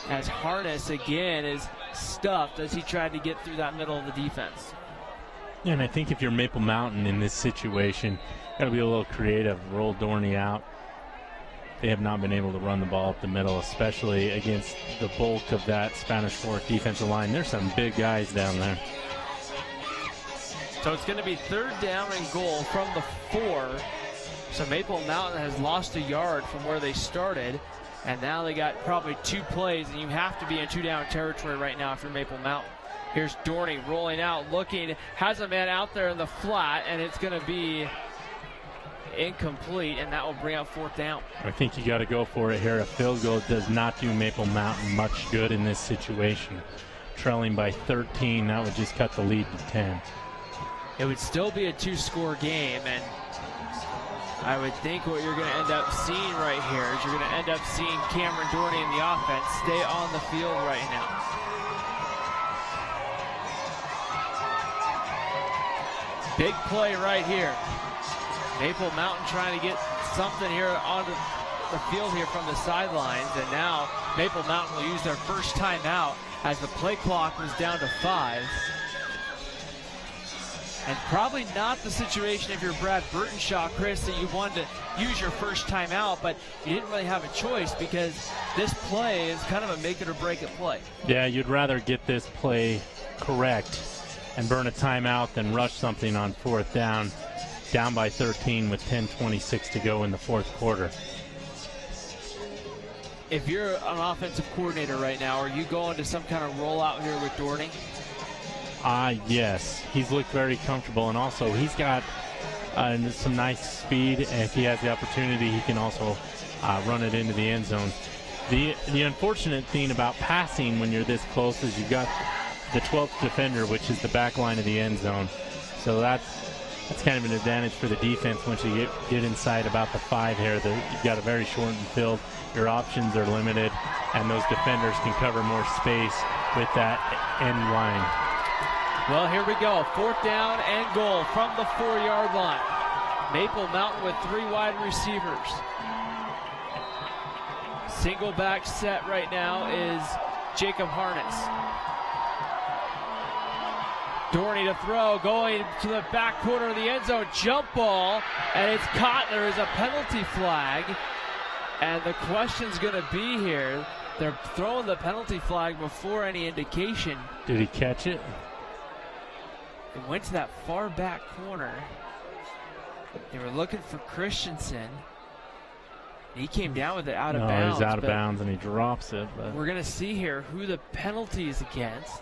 as Harness again is stuffed as he tried to get through that middle of the defense. Yeah, and I think if you're Maple Mountain in this situation, got to be a little creative. Roll Dorney out. They have not been able to run the ball up the middle, especially against the bulk of that Spanish Fork defensive line. There's some big guys down there. So it's going to be 3rd down and goal from the 4. So Maple Mountain has lost a yard from where they started, and now they got probably 2 plays, and you have to be in 2-down territory right now if you're Maple Mountain. Here's Dorney rolling out, looking, has a man out there in the flat, and it's going to be incomplete, and that will bring up 4th down. I think you got to go for it here. A field goal does not do Maple Mountain much good in this situation. Trailing by 13, that would just cut the lead to 10. It would still be a 2-score game, and I would think what you're going to end up seeing right here is you're going to end up seeing Cameron Dorney in the offense stay on the field right now. Big play right here. Maple Mountain trying to get something here onto the field here from the sidelines, and now Maple Mountain will use their first timeout as the play clock was down to 5. And probably not the situation if you're Brad Burtonshaw, Chris, that you wanted to use your first timeout, but you didn't really have a choice because this play is kind of a make it or break it play. Yeah, you'd rather get this play correct and burn a timeout than rush something on 4th down by 13 with 10:26 to go in the 4th quarter. If you're an offensive coordinator right now, are you going to some kind of rollout here with Dorney? Yes. He's looked very comfortable, and also he's got some nice speed, and if he has the opportunity, he can also run it into the end zone. The unfortunate thing about passing when you're this close is you've got the 12th defender, which is the back line of the end zone. So that's kind of an advantage for the defense once you get inside about the 5 here. You've got a very shortened field. Your options are limited, and those defenders can cover more space with that end line. Well, here we go. 4th down and goal from the 4-yard line. Maple Mountain with 3 wide receivers. Single back set right now is Jacob Harness. Dorney to throw, going to the back corner of the end zone. Jump ball, and it's caught. There is a penalty flag. And the question's going to be here. They're throwing the penalty flag before any indication. Did he catch it? It went to that far back corner. They were looking for Christensen. He came down with it out of bounds. He's out of bounds and he drops it. But we're going to see here who the penalty is against.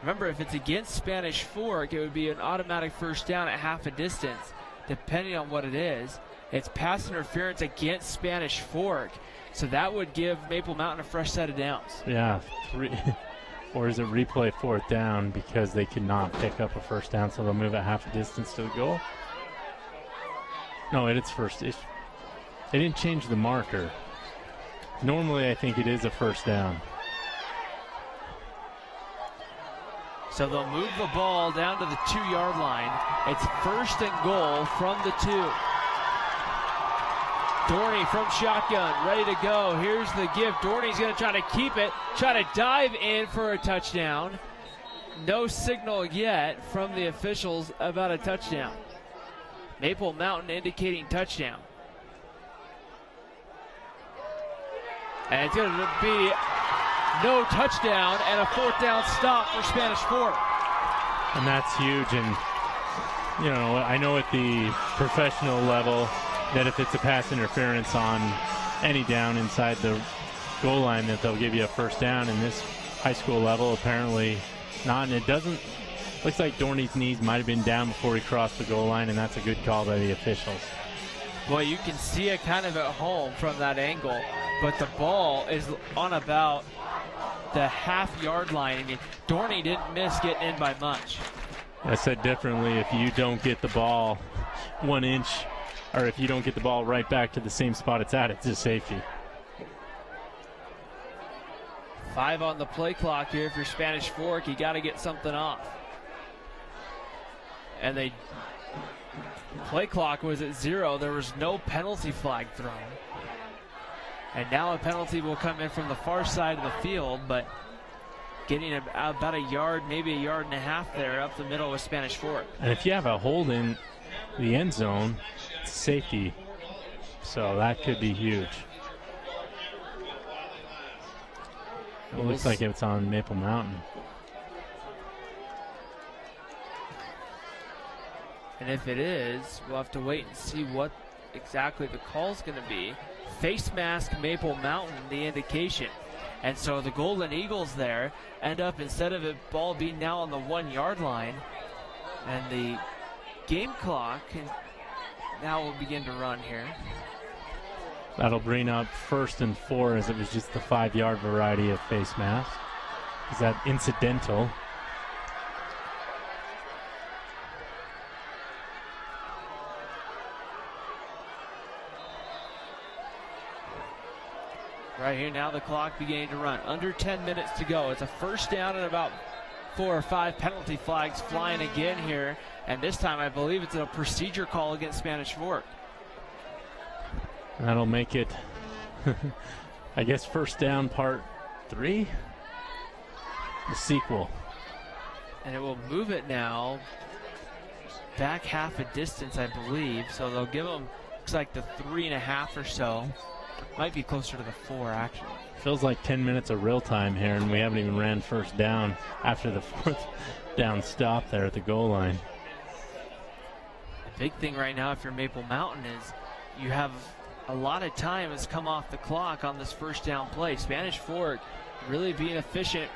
Remember, if it's against Spanish Fork, it would be an automatic 1st down at half a distance, depending on what it is. It's pass interference against Spanish Fork, so that would give Maple Mountain a fresh set of downs. Yeah, 3. Or is it replay 4th down because they could not pick up a 1st down, so they'll move at half a distance to the goal? No, it's first. They didn't change the marker. Normally, I think it is a 1st down. So they'll move the ball down to the 2-yard line. It's 1st and goal from the 2. Dorney from shotgun, ready to go. Here's the give. Dorney's going to try to keep it, try to dive in for a touchdown. No signal yet from the officials about a touchdown. Maple Mountain indicating touchdown. And it's going to be no touchdown and a 4th down stop for Spanish Fork. And that's huge. And, I know at the professional level that if it's a pass interference on any down inside the goal line that they'll give you a 1st down. In this high school level, apparently not. And it doesn't, looks like Dorney's knees might have been down before he crossed the goal line, and that's a good call by the officials. Well, you can see it kind of at home from that angle, but the ball is on about the half-yard line. I mean, Dorney didn't miss getting in by much. I said differently, if you don't get the ball 1 inch, or if you don't get the ball right back to the same spot it's at, it's a safety. 5 on the play clock here for Spanish Fork. You got to get something off. And they play clock was at 0. There was no penalty flag thrown. And now a penalty will come in from the far side of the field, but getting about a yard, maybe a yard and a half there up the middle with Spanish Fork. And if you have a hold in the end zone, it's safety. So that could be huge. It looks like it's on Maple Mountain. And if it is, we'll have to wait and see what exactly the call's going to be. Face mask Maple Mountain, the indication. And so the Golden Eagles there end up, instead of the ball being now on the 1 yard line, and the game clock now will begin to run here. That'll bring up 1st and 4, as it was just the 5 yard variety of face mask. Is that incidental? Right here now the clock beginning to run. Under 10 minutes to go. It's a first down and about 4 or 5 penalty flags flying again here. And this time I believe it's a procedure call against Spanish Fork. That'll make it, I guess, first down part 3. The sequel. And it will move it now back half a distance, I believe. So they'll give them, looks like the 3.5 or so. Might be closer to the 4, actually. Feels like 10 minutes of real time here, and we haven't even ran first down after the 4th down stop there at the goal line. The big thing right now, if you're Maple Mountain, is you have a lot of time has come off the clock on this first down play. Spanish Fork really being efficient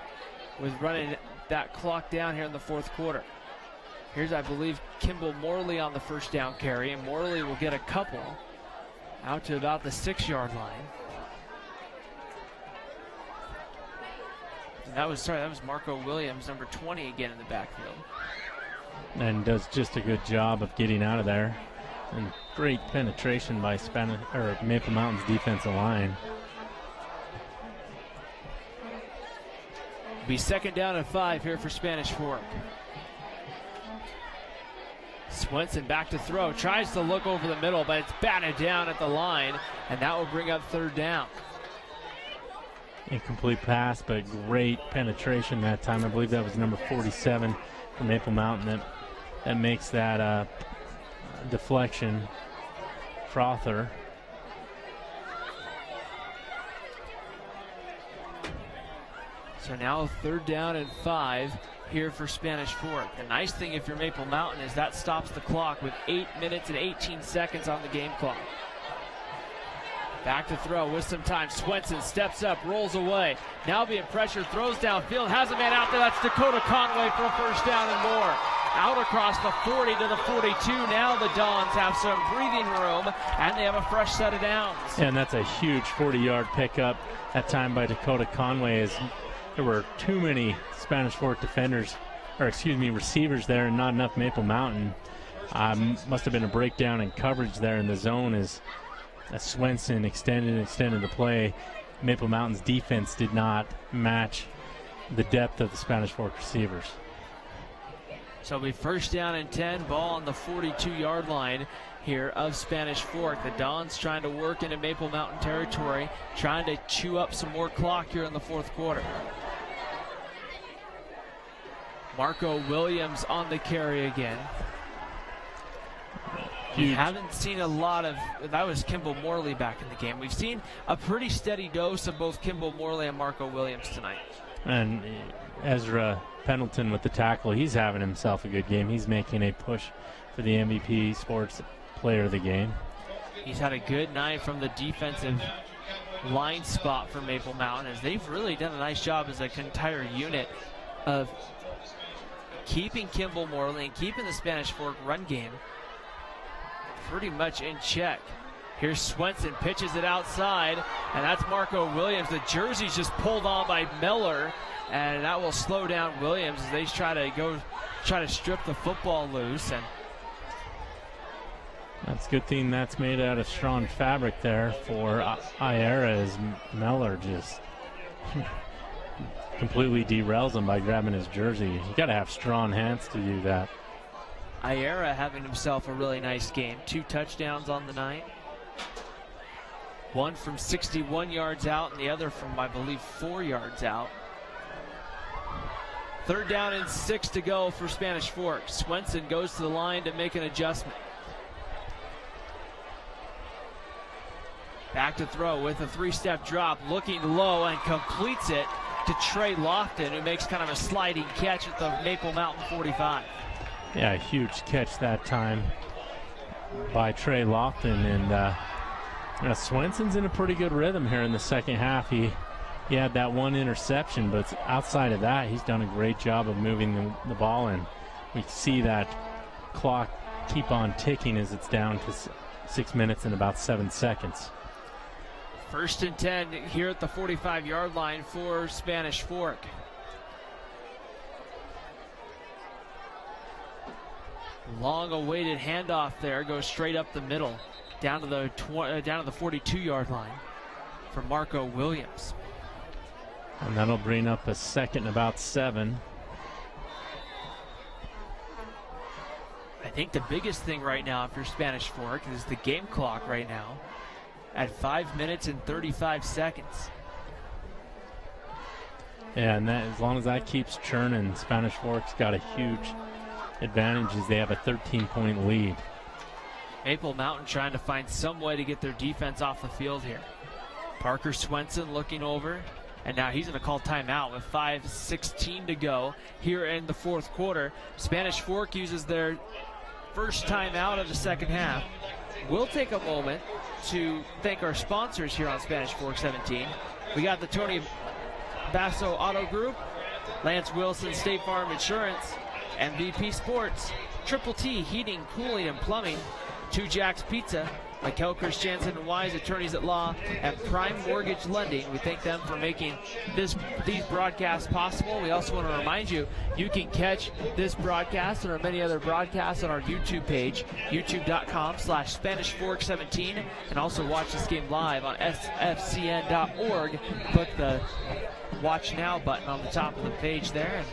with running that clock down here in the 4th quarter. Here's, I believe, Kimball Morley on the first down carry, and Morley will get a couple out to about the 6 yard line. And that was Marco Williams, number 20 again in the backfield. And does just a good job of getting out of there. And great penetration by Maple Mountain's defensive line. Be 2nd down and 5 here for Spanish Fork. Swenson back to throw, tries to look over the middle, but it's batted down at the line, and that will bring up 3rd down. Incomplete pass, but great penetration that time. I believe that was number 47 for Maple Mountain that makes that deflection. Frother. So now 3rd down and 5 here for Spanish Fork. The nice thing if you're Maple Mountain is that stops the clock with 8 minutes and 18 seconds on the game clock. Back to throw with some time. Swenson steps up, rolls away. Now being pressured, throws downfield, has a man out there. That's Dakota Conway for a first down and more. Out across the 40 to the 42. Now the Dons have some breathing room, and they have a fresh set of downs. And that's a huge 40-yard pickup that time by Dakota Conway. As there were too many Spanish Fork receivers there, and not enough Maple Mountain. Must have been a breakdown in coverage there in the zone as Swenson extended the play. Maple Mountain's defense did not match the depth of the Spanish Fork receivers. So it'll be first down and 10, ball on the 42-yard line here of Spanish Fork. The Dons trying to work into Maple Mountain territory, trying to chew up some more clock here in the 4th quarter. Marco Williams on the carry again. We haven't seen a lot of, that was Kimball Morley back in the game. We've seen a pretty steady dose of both Kimball Morley and Marco Williams tonight. And Ezra Pendleton with the tackle, he's having himself a good game. He's making a push for the MVP Sports Player of the Game. He's had a good night from the defensive line spot for Maple Mountain, as they've really done a nice job as an entire unit of keeping Kimball Morley and keeping the Spanish Fork run game pretty much in check. Here's Swenson, pitches it outside, and that's Marco Williams. The jersey's just pulled on by Miller, and that will slow down Williams as they try to strip the football loose. And that's a good thing that's made out of strong fabric there for Iera, as Miller just completely derails him by grabbing his jersey. You got to have strong hands to do that. Ayera having himself a really nice game. 2 touchdowns on the night. One from 61 yards out and the other from, I believe, 4 yards out. 3rd down and 6 to go for Spanish Fork. Swenson goes to the line to make an adjustment. Back to throw with a 3-step drop, looking low and completes it to Trey Lofton, who makes kind of a sliding catch at the Maple Mountain 45. Yeah, a huge catch that time by Trey Lofton. And Swenson's in a pretty good rhythm here in the second half. He had that one interception, but outside of that, he's done a great job of moving the ball, and we see that clock keep on ticking as it's down to 6 minutes and about 7 seconds. 1st and 10 here at the 45-yard line for Spanish Fork. Long-awaited handoff there, goes straight up the middle, down to the 42-yard line for Marco Williams. And that'll bring up a 2nd and about 7. I think the biggest thing right now for Spanish Fork is the game clock right now at 5 minutes and 35 seconds. Yeah, and as long as that keeps churning, Spanish Fork's got a huge advantage as they have a 13-point lead. Maple Mountain trying to find some way to get their defense off the field here. Parker Swenson looking over, and now he's going to call timeout with 5:16 to go here in the 4th quarter. Spanish Fork uses their first timeout of the second half. We'll take a moment to thank our sponsors here on Spanish Fork 17. We got the Tony Basso Auto Group, Lance Wilson State Farm Insurance, MVP Sports, Triple T Heating, Cooling, and Plumbing, 2 Jacks Pizza, Mikel Christiansen and Wise Attorneys at Law, and Prime Mortgage Lending. We thank them for making these broadcasts possible. We also want to remind you, you can catch this broadcast and our many other broadcasts on our YouTube page, youtube.com/SpanishFork17, and also watch this game live on sfcn.org. Click the Watch Now button on the top of the page there, and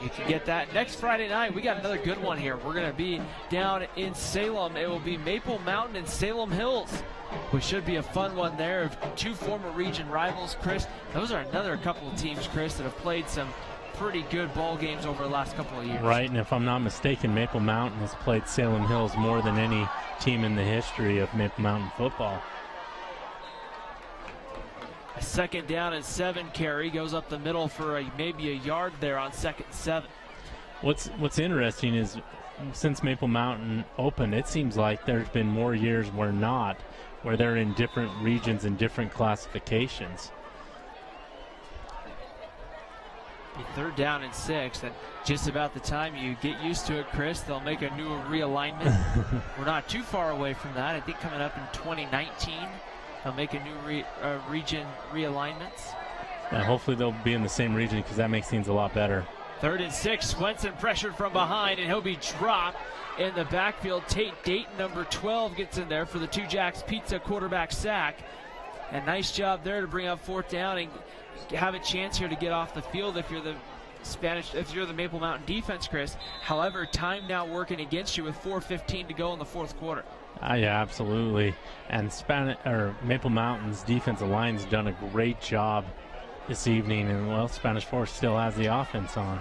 you can get that. Next Friday night, we got another good one here. We're going to be down in Salem. It will be Maple Mountain and Salem Hills, which should be a fun one there. 2 former region rivals, Chris. Those are another couple of teams, Chris, that have played some pretty good ball games over the last couple of years. Right, and if I'm not mistaken, Maple Mountain has played Salem Hills more than any team in the history of Maple Mountain football. A 2nd down and 7 carry goes up the middle for maybe a yard there on 2nd and 7. What's interesting is since Maple Mountain opened, it seems like there's been more years where they're in different regions and different classifications. 3rd down and 6, and just about the time you get used to it, Chris, they'll make a new realignment. We're not too far away from that. I think coming up in 2019. They'll make a new region realignments. And hopefully they'll be in the same region because that makes things a lot better. 3rd and 6, Swenson pressured from behind, and he'll be dropped in the backfield. Tate Dayton, number 12, gets in there for the 2 Jacks Pizza quarterback sack. And nice job there to bring up 4th down and have a chance here to get off the field if you're the Maple Mountain defense, Chris. However, time now working against you with 4:15 to go in the 4th quarter. Yeah, absolutely. And Maple Mountain's defensive line's done a great job this evening, and Spanish Fork still has the offense on.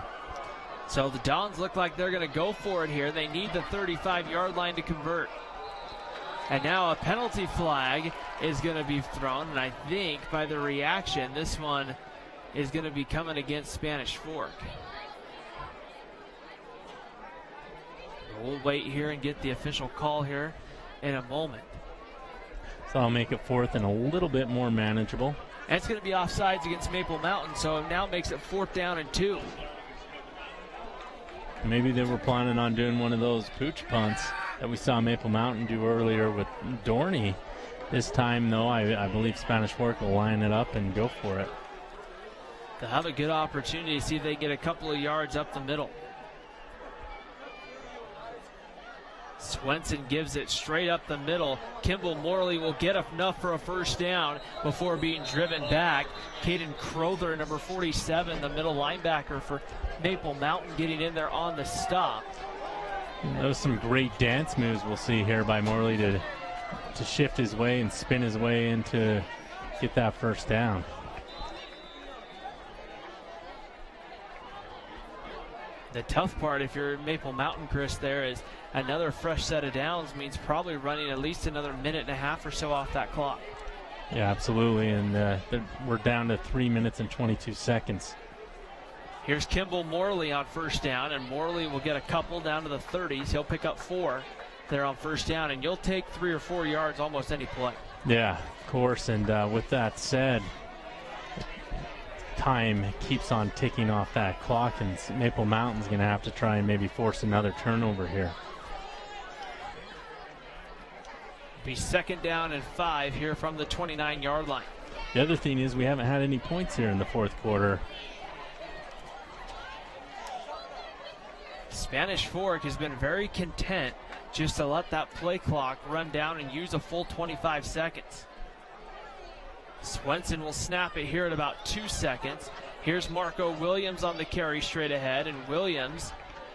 So the Dons look like they're going to go for it here. They need the 35-yard line to convert. And now a penalty flag is going to be thrown, and I think by the reaction, this one is going to be coming against Spanish Fork. We'll wait here and get the official call here in a moment. So I'll make it 4th and a little bit more manageable. And it's going to be offsides against Maple Mountain, so it now makes it 4th down and 2. Maybe they were planning on doing one of those pooch punts that we saw Maple Mountain do earlier with Dorney. This time, though, I believe Spanish Fork will line it up and go for it. They'll have a good opportunity to see if they get a couple of yards up the middle. Swenson gives it straight up the middle. Kimball Morley will get enough for a first down before being driven back. Caden Crowther, number 47, the middle linebacker for Maple Mountain, getting in there on the stop. Those some great dance moves we'll see here by Morley to shift his way and spin his way in to get that first down. The tough part, if you're Maple Mountain, Chris, there is another fresh set of downs means probably running at least another minute and a half or so off that clock. Yeah, absolutely, and we're down to 3 minutes and 22 seconds. Here's Kimball Morley on first down, and Morley will get a couple down to the 30s. He'll pick up 4 there on first down, and you'll take 3 or 4 yards almost any play. Yeah, of course, and with that said, time keeps on ticking off that clock, and Maple Mountain's going to have to try and maybe force another turnover here. Be second down and 5 here from the 29-yard line. The other thing is we haven't had any points here in the fourth quarter. Spanish Fork has been very content just to let that play clock run down and use a full 25 seconds. Swenson will snap it here at about 2 seconds. Here's Marco Williams on the carry straight ahead, and Williams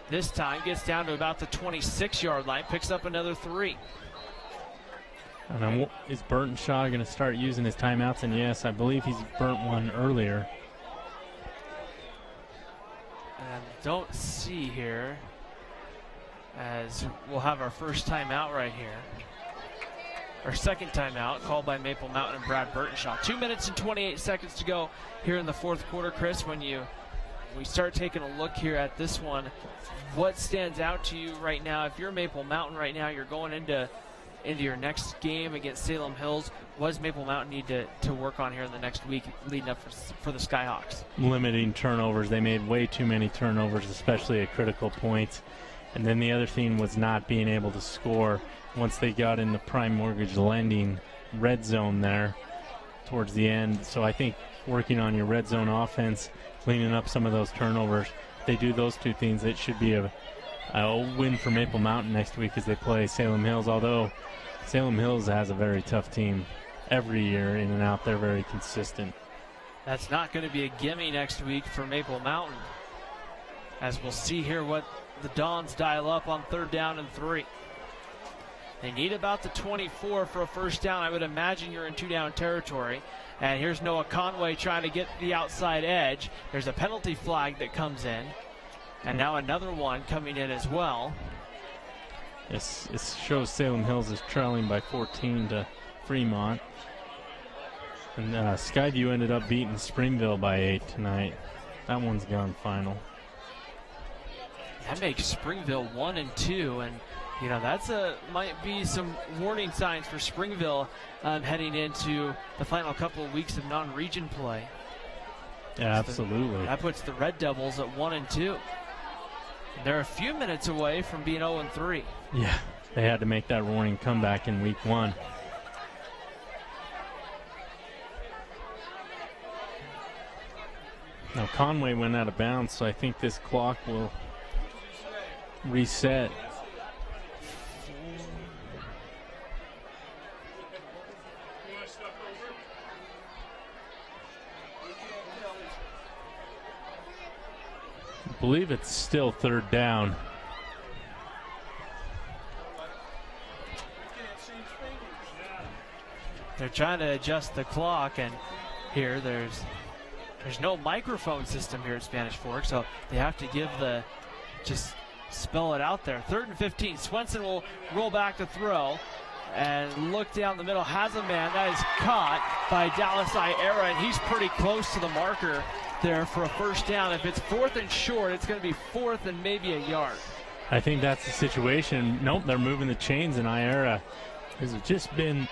this time gets down to about the 26-yard line, picks up another 3. And is Burtonshaw going to start using his timeouts? And yes, I believe he's burnt one earlier. And don't see here, as we'll have our first timeout right here. Our second timeout called by Maple Mountain and Brad Burtonshaw. 2 minutes and 28 seconds to go here in the fourth quarter. Chris, when we start taking a look here at this one, what stands out to you right now? If you're Maple Mountain right now, you're going into your next game against Salem Hills. What does Maple Mountain need to work on here in the next week leading up for the Skyhawks? Limiting turnovers. They made way too many turnovers, especially at critical points. And then the other thing was not being able to score once they got in the prime mortgage lending red zone there towards the end. So I think working on your red zone offense, cleaning up some of those turnovers, if they do those two things, it should be a win for Maple Mountain next week as they play Salem Hills, although Salem Hills has a very tough team every year in and out. They're very consistent. That's not going to be a gimme next week for Maple Mountain, as we'll see here what the Dons dial up on 3rd down and 3. They need about the 24 for a first down. I would imagine you're in 2-down territory. And here's Noah Conway trying to get the outside edge. There's a penalty flag that comes in. And now another one coming in as well. Yes, it shows Salem Hills is trailing by 14 to Fremont. And Skyview ended up beating Springville by 8 tonight. That one's gone final. That makes Springville 1 and 2, and that's might be some warning signs for Springville heading into the final couple of weeks of non-region play. Yeah, absolutely. That puts the Red Devils at 1 and 2. They're a few minutes away from being 0 and 3. Yeah, they had to make that roaring comeback in week 1. Now Conway went out of bounds, so I think this clock will reset. I believe it's still 3rd down. They're trying to adjust the clock, and here there's no microphone system here at Spanish Fork, so they have to just spell it out there. 3rd and 15. Swenson will roll back to throw and look down the middle. Has a man that is caught by Dallas Iera, and he's pretty close to the marker there for a first down. If it's 4th and short, it's going to be 4th and maybe a yard. I think that's the situation. Nope, they're moving the chains, and Iera has just been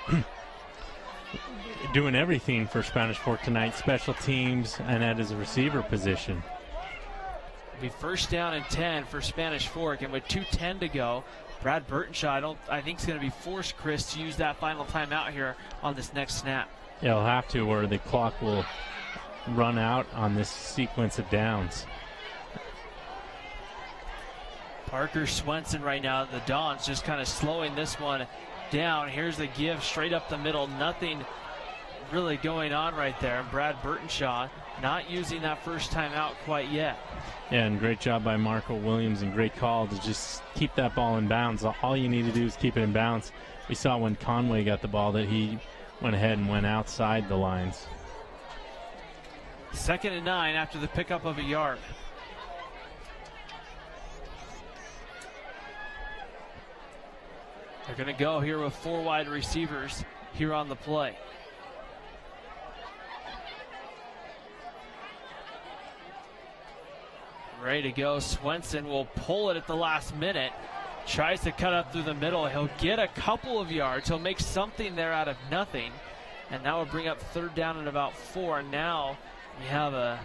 doing everything for Spanish Fork tonight, special teams and at his receiver position. It'll be first down and 10 for Spanish Fork, and with 2:10 to go, Brad Burtonshaw, I think is going to be forced, Chris, to use that final timeout here on this next snap. Yeah, he'll have to, or the clock will run out on this sequence of downs. Parker Swenson right now, the Dons just kind of slowing this one down. Here's the give straight up the middle. Nothing really going on right there. Brad Burtonshaw not using that first timeout quite yet. Yeah, and great job by Marco Williams, and great call to just keep that ball in bounds. All you need to do is keep it in bounds. We saw when Conway got the ball that he went ahead and went outside the lines. 2nd and 9 after the pickup of a yard. They're going to go here with 4 wide receivers here on the play. Ready to go. Swenson will pull it at the last minute. Tries to cut up through the middle. He'll get a couple of yards. He'll make something there out of nothing. And that will bring up 3rd down and about 4. And now we have a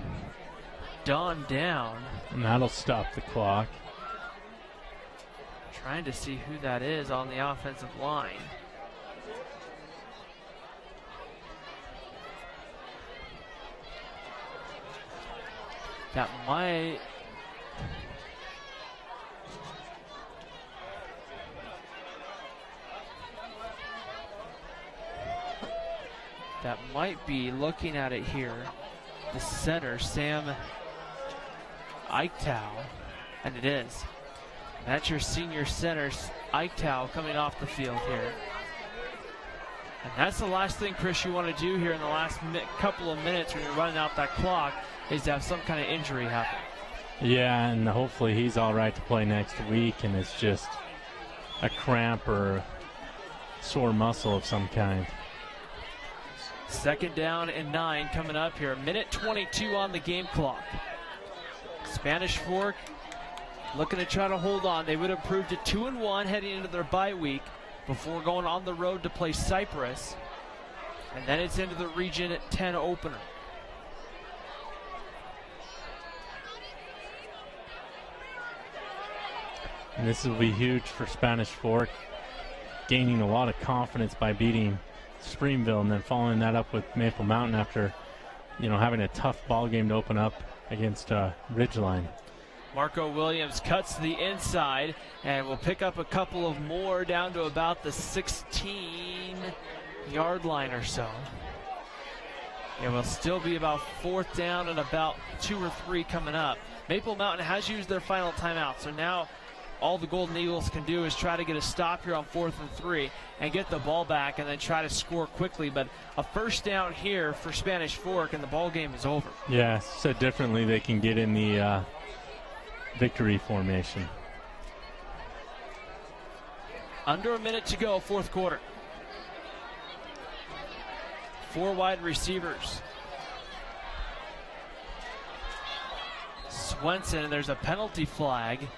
Don down. And that'll stop the clock. Trying to see who that is on the offensive line. That might be, looking at it here, the center, Sam Eichtow, and it is. That's your senior center, Eichtow, coming off the field here. And that's the last thing, Chris, you want to do here in the last couple of minutes when you're running out that clock, is to have some kind of injury happen. Yeah, and hopefully he's all right to play next week, and it's just a cramp or sore muscle of some kind. 2nd down and 9 coming up here. 1:22 on the game clock. Spanish Fork looking to try to hold on. They would have improved to 2-1 heading into their bye week before going on the road to play Cypress. And then it's into the Region 10 opener. And this will be huge for Spanish Fork, gaining a lot of confidence by beating Springville and then following that up with Maple Mountain after, having a tough ball game to open up against Ridgeline. Marco Williams cuts to the inside and will pick up a couple of more down to about the 16-yard line or so. It will still be about 4th down and about 2 or 3 coming up. Maple Mountain has used their final timeout, so now all the Golden Eagles can do is try to get a stop here on 4th and 3 and get the ball back and then try to score quickly. But a 1st down here for Spanish Fork and the ball game is over. Yeah, said differently, they can get in the victory formation. Under a minute to go, 4th quarter. 4 wide receivers. Swenson, and there's a penalty flag.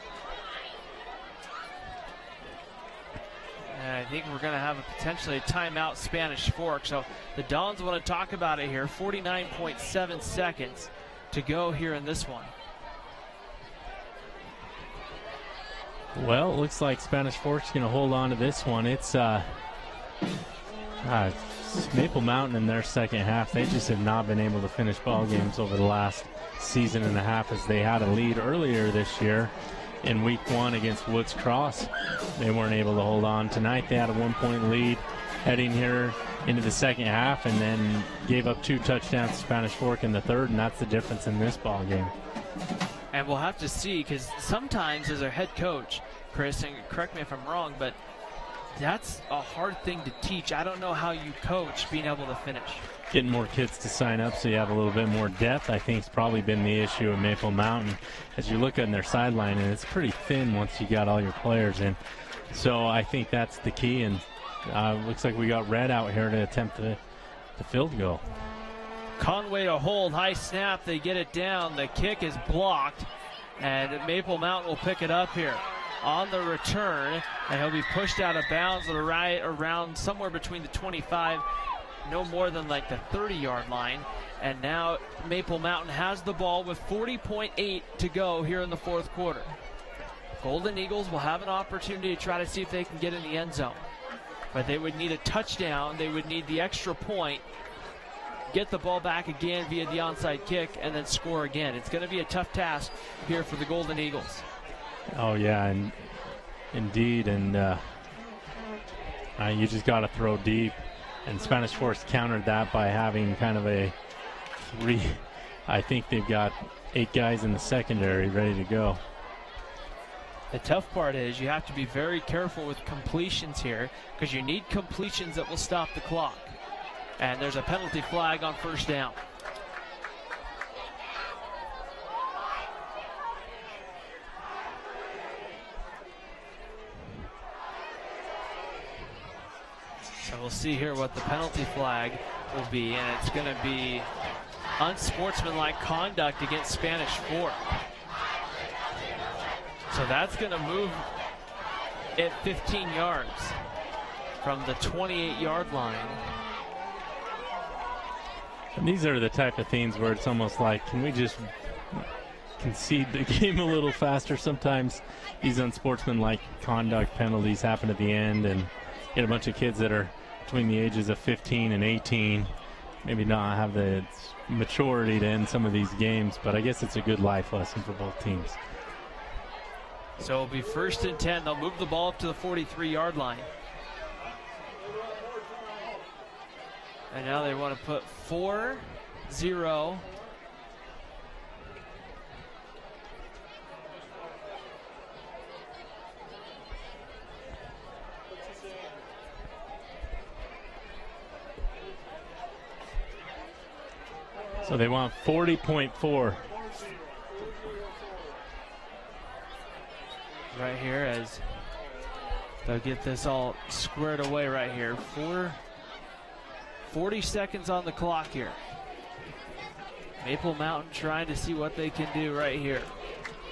And I think we're going to have potentially a timeout, Spanish Fork. So the Dons want to talk about it here. 49.7 seconds to go here in this one. Well, it looks like Spanish Fork's going to hold on to this one. It's Maple Mountain in their second half. They just have not been able to finish ball games over the last season and a half, as they had a lead earlier this year. In week 1 against Woods Cross, they weren't able to hold on. Tonight they had a 1-point lead heading here into the second half, and then gave up 2 touchdowns to Spanish Fork in the third, and that's the difference in this ball game. And we'll have to see, because sometimes as a head coach, Chris, and correct me if I'm wrong, but that's a hard thing to teach. I don't know how you coach being able to finish. Getting more kids to sign up so you have a little bit more depth, I think, has probably been the issue at Maple Mountain. As you look on their sideline, and it's pretty thin once you got all your players in. So I think that's the key, and looks like we got Red out here to attempt the field goal. Conway to hold, high snap, they get it down. The kick is blocked, and Maple Mountain will pick it up here on the return, and he'll be pushed out of bounds right around somewhere between the 25, no more than like the 30-yard line. And now Maple Mountain has the ball with 40.8 to go here in the 4th quarter. Golden Eagles will have an opportunity to try to see if they can get in the end zone. But they would need a touchdown. They would need the extra point, get the ball back again via the onside kick, and then score again. It's going to be a tough task here for the Golden Eagles. Oh, yeah, and indeed, and you just got to throw deep. And Spanish Fork countered that by having kind of a three. I think they've got 8 guys in the secondary ready to go. The tough part is you have to be very careful with completions here because you need completions that will stop the clock. And there's a penalty flag on first down. So we'll see here what the penalty flag will be, and it's going to be unsportsmanlike conduct against Spanish Fork. So that's going to move it 15 yards from the 28-yard line. And these are the type of things where it's almost like, can we just concede the game a little faster? Sometimes these unsportsmanlike conduct penalties happen at the end, and get a bunch of kids that are between the ages of 15 and 18, maybe not have the maturity to end some of these games, but I guess it's a good life lesson for both teams. So it'll be 1st and 10. They'll move the ball up to the 43-yard line. And now they want to put 4-0. So they want 40.4. Right here as they'll get this all squared away right here. 40 seconds on the clock here. Maple Mountain trying to see what they can do right here.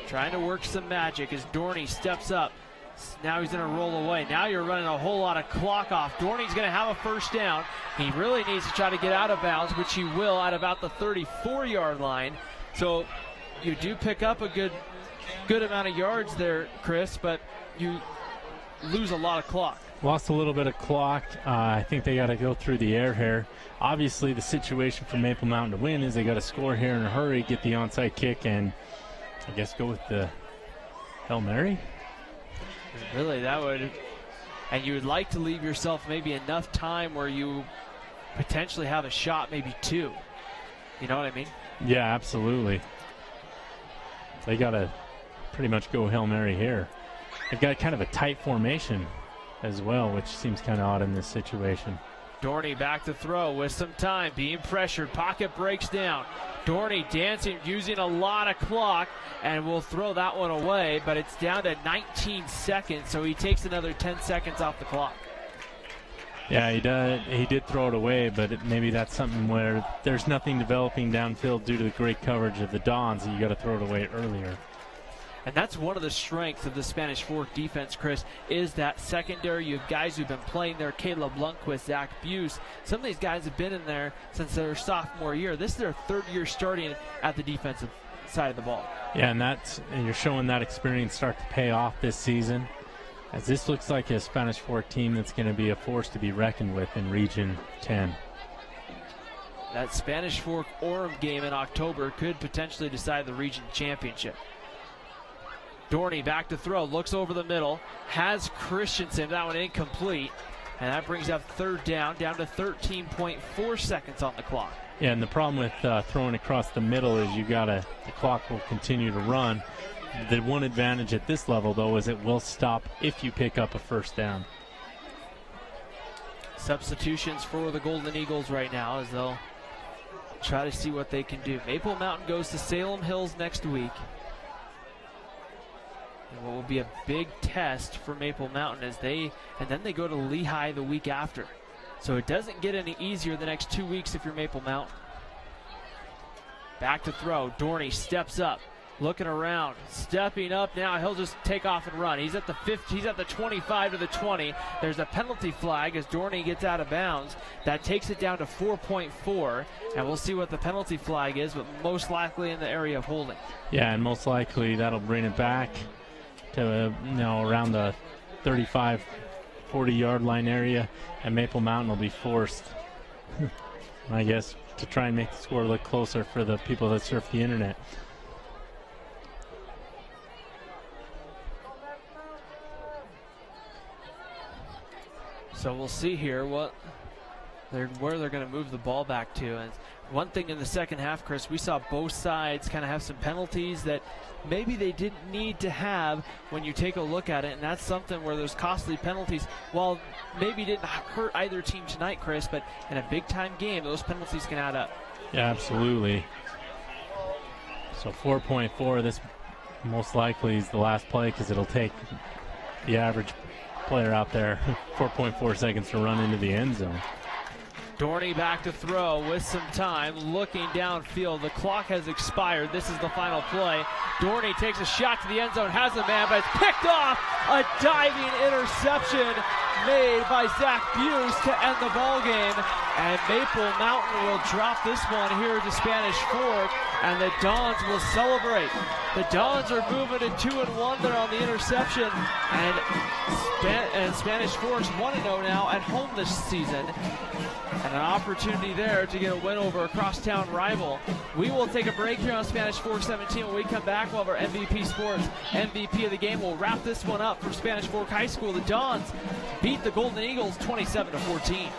Trying to work some magic as Dorney steps up. Now he's going to roll away. Now you're running a whole lot of clock off. Dorney's going to have a first down. He really needs to try to get out of bounds, which he will at about the 34-yard line. So you do pick up a good amount of yards there, Chris, but you lose a lot of clock. Lost a little bit of clock. I think they got to go through the air here. Obviously, the situation for Maple Mountain to win is they got to score here in a hurry, get the onside kick, and I guess go with the Hail Mary. Really, that would, and you would like to leave yourself maybe enough time where you potentially have a shot, maybe 2. You know what I mean? Yeah, absolutely. They got to pretty much go Hail Mary here. They've got kind of a tight formation as well, which seems kind of odd in this situation. Dorney back to throw with some time, being pressured. Pocket breaks down. Dorney dancing, using a lot of clock, and will throw that one away, but it's down to 19 seconds, so he takes another 10 seconds off the clock. Yeah, he did throw it away, but maybe that's something where there's nothing developing downfield due to the great coverage of the Dons, and you got to throw it away earlier. And that's one of the strengths of the Spanish Fork defense, Chris, is that secondary. You have guys who've been playing there, Caleb Lundquist, Zach Buse. Some of these guys have been in there since their sophomore year. This is their 3rd year starting at the defensive side of the ball. Yeah, and you're showing that experience start to pay off this season, as this looks like a Spanish Fork team that's going to be a force to be reckoned with in Region 10. That Spanish Fork-Orem game in October could potentially decide the region championship. Dorney back to throw, looks over the middle, has Christensen, that one incomplete, and that brings up 3rd down to 13.4 seconds on the clock. Yeah, and the problem with throwing across the middle is the clock will continue to run. The one advantage at this level, though, is it will stop if you pick up a first down. Substitutions for the Golden Eagles right now as they'll try to see what they can do. Maple Mountain goes to Salem Hills next week. And what will be a big test for Maple Mountain and then they go to Lehigh the week after. So it doesn't get any easier the next 2 weeks if you're Maple Mountain. Back to throw. Dorney steps up, looking around, stepping up now. He'll just take off and run. He's at the 50, he's at the 25 to the 20. There's a penalty flag as Dorney gets out of bounds. That takes it down to 4.4, and we'll see what the penalty flag is, but most likely in the area of holding. Yeah, and most likely that'll bring it back to around the 35, 40-yard line area, and Maple Mountain will be forced, I guess, to try and make the score look closer for the people that surf the internet. So we'll see here where they're going to move the ball back to. And one thing in the second half, Chris, we saw both sides kind of have some penalties that maybe they didn't need to have when you take a look at it, and that's something where there's costly penalties. While maybe didn't hurt either team tonight, Chris, but in a big-time game, those penalties can add up. Yeah, absolutely. So 4.4, this most likely is the last play because it'll take the average player out there 4.4 seconds to run into the end zone. Dorney back to throw with some time, looking downfield. The clock has expired. This is the final play. Dorney takes a shot to the end zone, has a man, but it's picked off. A diving interception made by Zach Buse to end the ball game. And Maple Mountain will drop this one here to Spanish Fork, and the Dons will celebrate. The Dons are moving to 2-1 there on the interception, and Spanish Fork's 1-0 now at home this season. And an opportunity there to get a win over a crosstown rival. We will take a break here on Spanish Fork 17. When we come back, we'll have our MVP Sports MVP of the game. We'll wrap this one up for Spanish Fork High School. The Dons beat the Golden Eagles 27-14.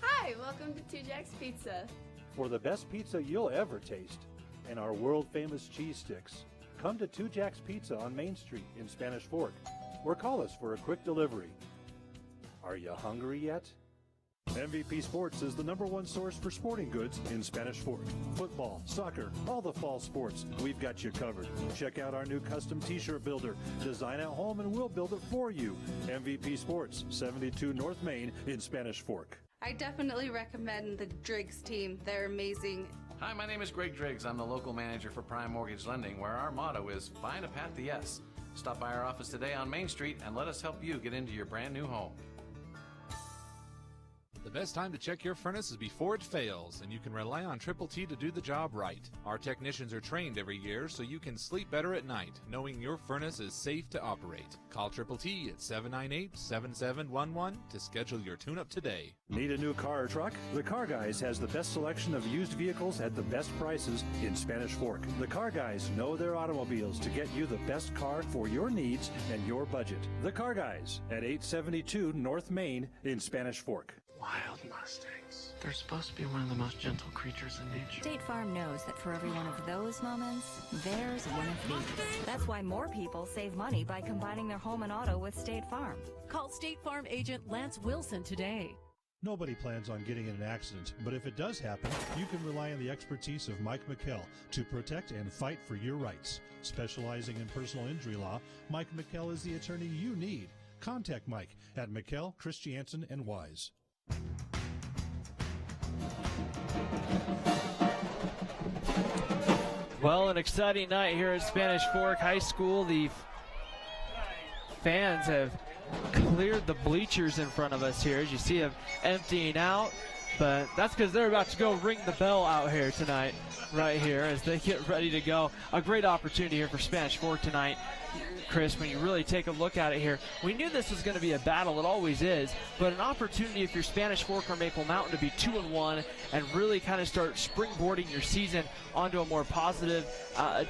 Hi, welcome to Two Jacks Pizza. For the best pizza you'll ever taste and our world-famous cheese sticks, come to Two Jacks Pizza on Main Street in Spanish Fork, or call us for a quick delivery. Are you hungry yet? MVP Sports is the #1 source for sporting goods in Spanish Fork. Football, soccer, all the fall sports, we've got you covered. Check out our new custom t-shirt builder. Design at home and we'll build it for you. MVP Sports, 72 North Main in Spanish Fork. I definitely recommend the Driggs team. They're amazing. Hi, my name is Greg Driggs. I'm the local manager for Prime Mortgage Lending, where our motto is find a path to yes. Stop by our office today on Main Street and let us help you get into your brand new home. The best time to check your furnace is before it fails, and you can rely on Triple T to do the job right. Our technicians are trained every year so you can sleep better at night, knowing your furnace is safe to operate. Call Triple T at 798-7711 to schedule your tune-up today. Need a new car or truck? The Car Guys has the best selection of used vehicles at the best prices in Spanish Fork. The Car Guys know their automobiles to get you the best car for your needs and your budget. The Car Guys at 872 North Main in Spanish Fork. Wild Mustangs. They're supposed to be one of the most gentle creatures in nature. State Farm knows that for every one of those moments, there's one of these. That's why more people save money by combining their home and auto with State Farm. Call State Farm agent Lance Wilson today. Nobody plans on getting in an accident, but if it does happen, you can rely on the expertise of Mike McKell to protect and fight for your rights. Specializing in personal injury law, Mike McKell is the attorney you need. Contact Mike at McKell, Christiansen, and Wise. Well, an exciting night here at Spanish Fork High School. The fans have cleared the bleachers in front of us here, as you see them emptying out, but that's because they're about to go ring the bell out here tonight, right here, as they get ready to go. A great opportunity here for Spanish Fork tonight, Chris, when you really take a look at it here. We knew this was going to be a battle, it always is, but an opportunity if you're Spanish Fork or Maple Mountain to be 2-1 and really kind of start springboarding your season onto a more positive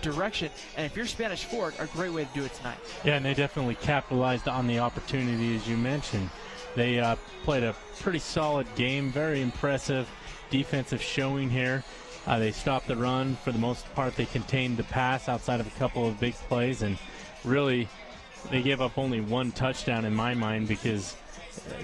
direction. And if you're Spanish Fork, a great way to do it tonight. Yeah, and they definitely capitalized on the opportunity, as you mentioned. They played a pretty solid game, very impressive defensive showing here. They stopped the run. For the most part, they contained the pass outside of a couple of big plays, and really they gave up only one touchdown in my mind, because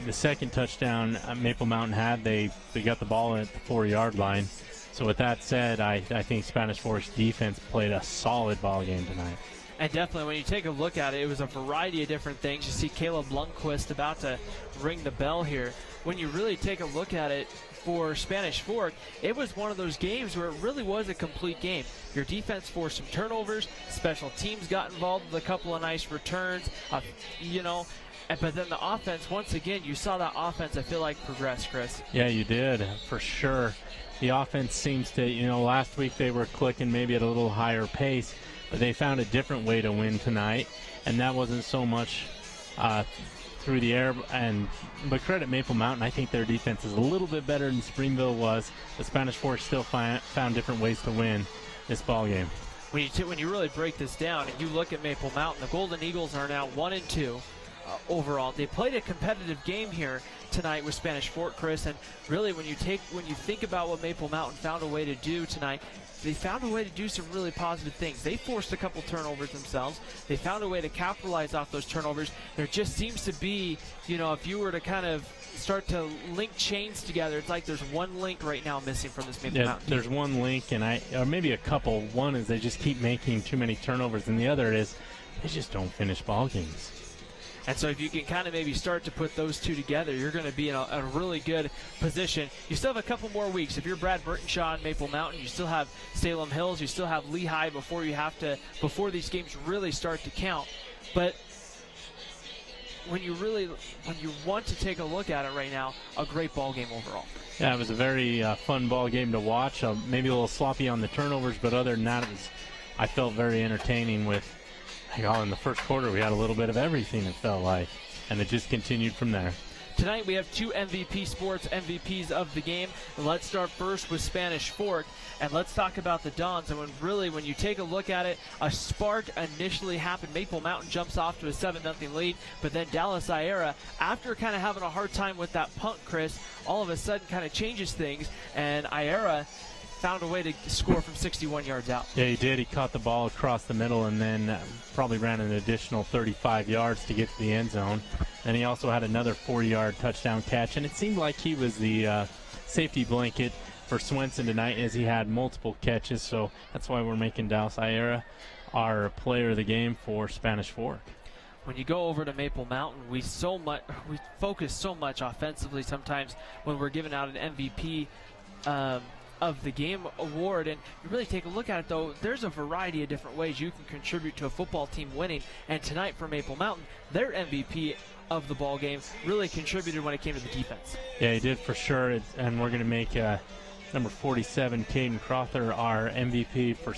the second touchdown Maple Mountain had, they got the ball at the 4-yard line. So with that said, I think Spanish Fork's defense played a solid ball game tonight. And definitely, when you take a look at it, it was a variety of different things. You see Caleb Lundquist about to ring the bell here. When you really take a look at it for Spanish Fork, it was one of those games where it really was a complete game. Your defense forced some turnovers. Special teams got involved with a couple of nice returns. But then the offense, once again, you saw that offense, I feel like, progress, Chris. Yeah, you did, for sure. The offense seems to, last week they were clicking maybe at a little higher pace, but they found a different way to win tonight, and that wasn't so much through the air. But credit Maple Mountain, I think their defense is a little bit better than Springville was, but Spanish Fork still found different ways to win this ball game. when you really break this down and you look at Maple Mountain, the Golden Eagles are now 1-2 overall. They played a competitive game here tonight with Spanish Fork, Chris, and really when you think about what Maple Mountain found a way to do tonight, they found a way to do some really positive things. They forced a couple turnovers themselves. They found a way to capitalize off those turnovers. There just seems to be, if you were to kind of start to link chains together, it's like there's one link right now missing from this Maple Mountain team. There's one link, or maybe a couple. One is they just keep making too many turnovers, and the other is they just don't finish ball games. And so if you can kind of maybe start to put those two together, you're going to be in a really good position. You still have a couple more weeks. If you're Brad Burtonshaw and Maple Mountain, you still have Salem Hills, you still have Lehigh before these games really start to count. But when you want to take a look at it right now, a great ball game overall. Yeah, it was a very fun ball game to watch. Maybe a little sloppy on the turnovers, but other than that, I felt very entertaining with. In the first quarter, we had a little bit of everything, it felt like, and it just continued from there. Tonight, we have two MVP Sports MVPs of the game. And let's start first with Spanish Fork, and let's talk about the Dons. And when you take a look at it, a spark initially happened. Maple Mountain jumps off to a 7-0 lead, but then Dallas Iera, after kind of having a hard time with that punt, Chris, all of a sudden kind of changes things, and Iera found a way to score from 61 yards out. Yeah, he did. He caught the ball across the middle and then probably ran an additional 35 yards to get to the end zone. And he also had another 40-yard touchdown catch. And it seemed like he was the safety blanket for Swenson tonight as he had multiple catches. So that's why we're making Dallas Iera our player of the game for Spanish Fork. When you go over to Maple Mountain, we focus so much offensively sometimes when we're giving out an MVP of the game award, and you really take a look at it, though, there's a variety of different ways you can contribute to a football team winning. And tonight for Maple Mountain, their MVP of the ball game really contributed when it came to the defense. Yeah, he did for sure. And we're going to make number 47, Caden Crother, our MVP for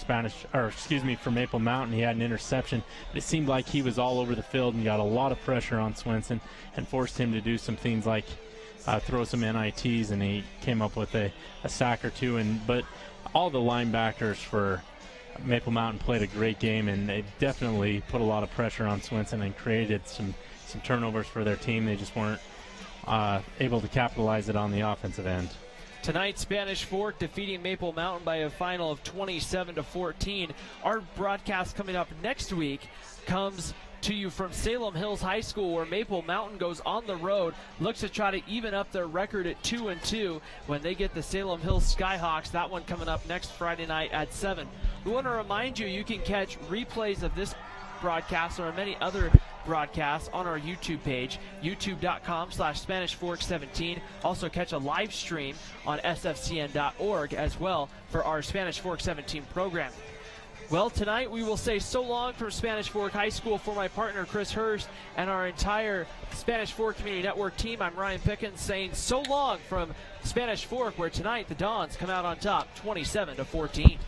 Maple Mountain. He had an interception, but it seemed like he was all over the field and got a lot of pressure on Swenson and forced him to do some things like throw some NITs, and he came up with a sack or two. But all the linebackers for Maple Mountain played a great game, and they definitely put a lot of pressure on Swenson and created some turnovers for their team. They just weren't able to capitalize it on the offensive end. Tonight, Spanish Fork defeating Maple Mountain by a final of 27-14. Our broadcast coming up next week comes to you from Salem Hills High School, where Maple Mountain goes on the road, looks to try to even up their record at 2-2 when they get the Salem Hills Skyhawks. That one coming up next Friday night at 7. We want to remind you can catch replays of this broadcast or many other broadcasts on our YouTube page, youtube.com/SpanishFork17. Also catch a live stream on sfcn.org as well for our Spanish Fork 17 program. Well, tonight we will say so long from Spanish Fork High School. For my partner Chris Hurst and our entire Spanish Fork Community Network team, I'm Ryan Pickens saying so long from Spanish Fork, where tonight the Dons come out on top 27-14.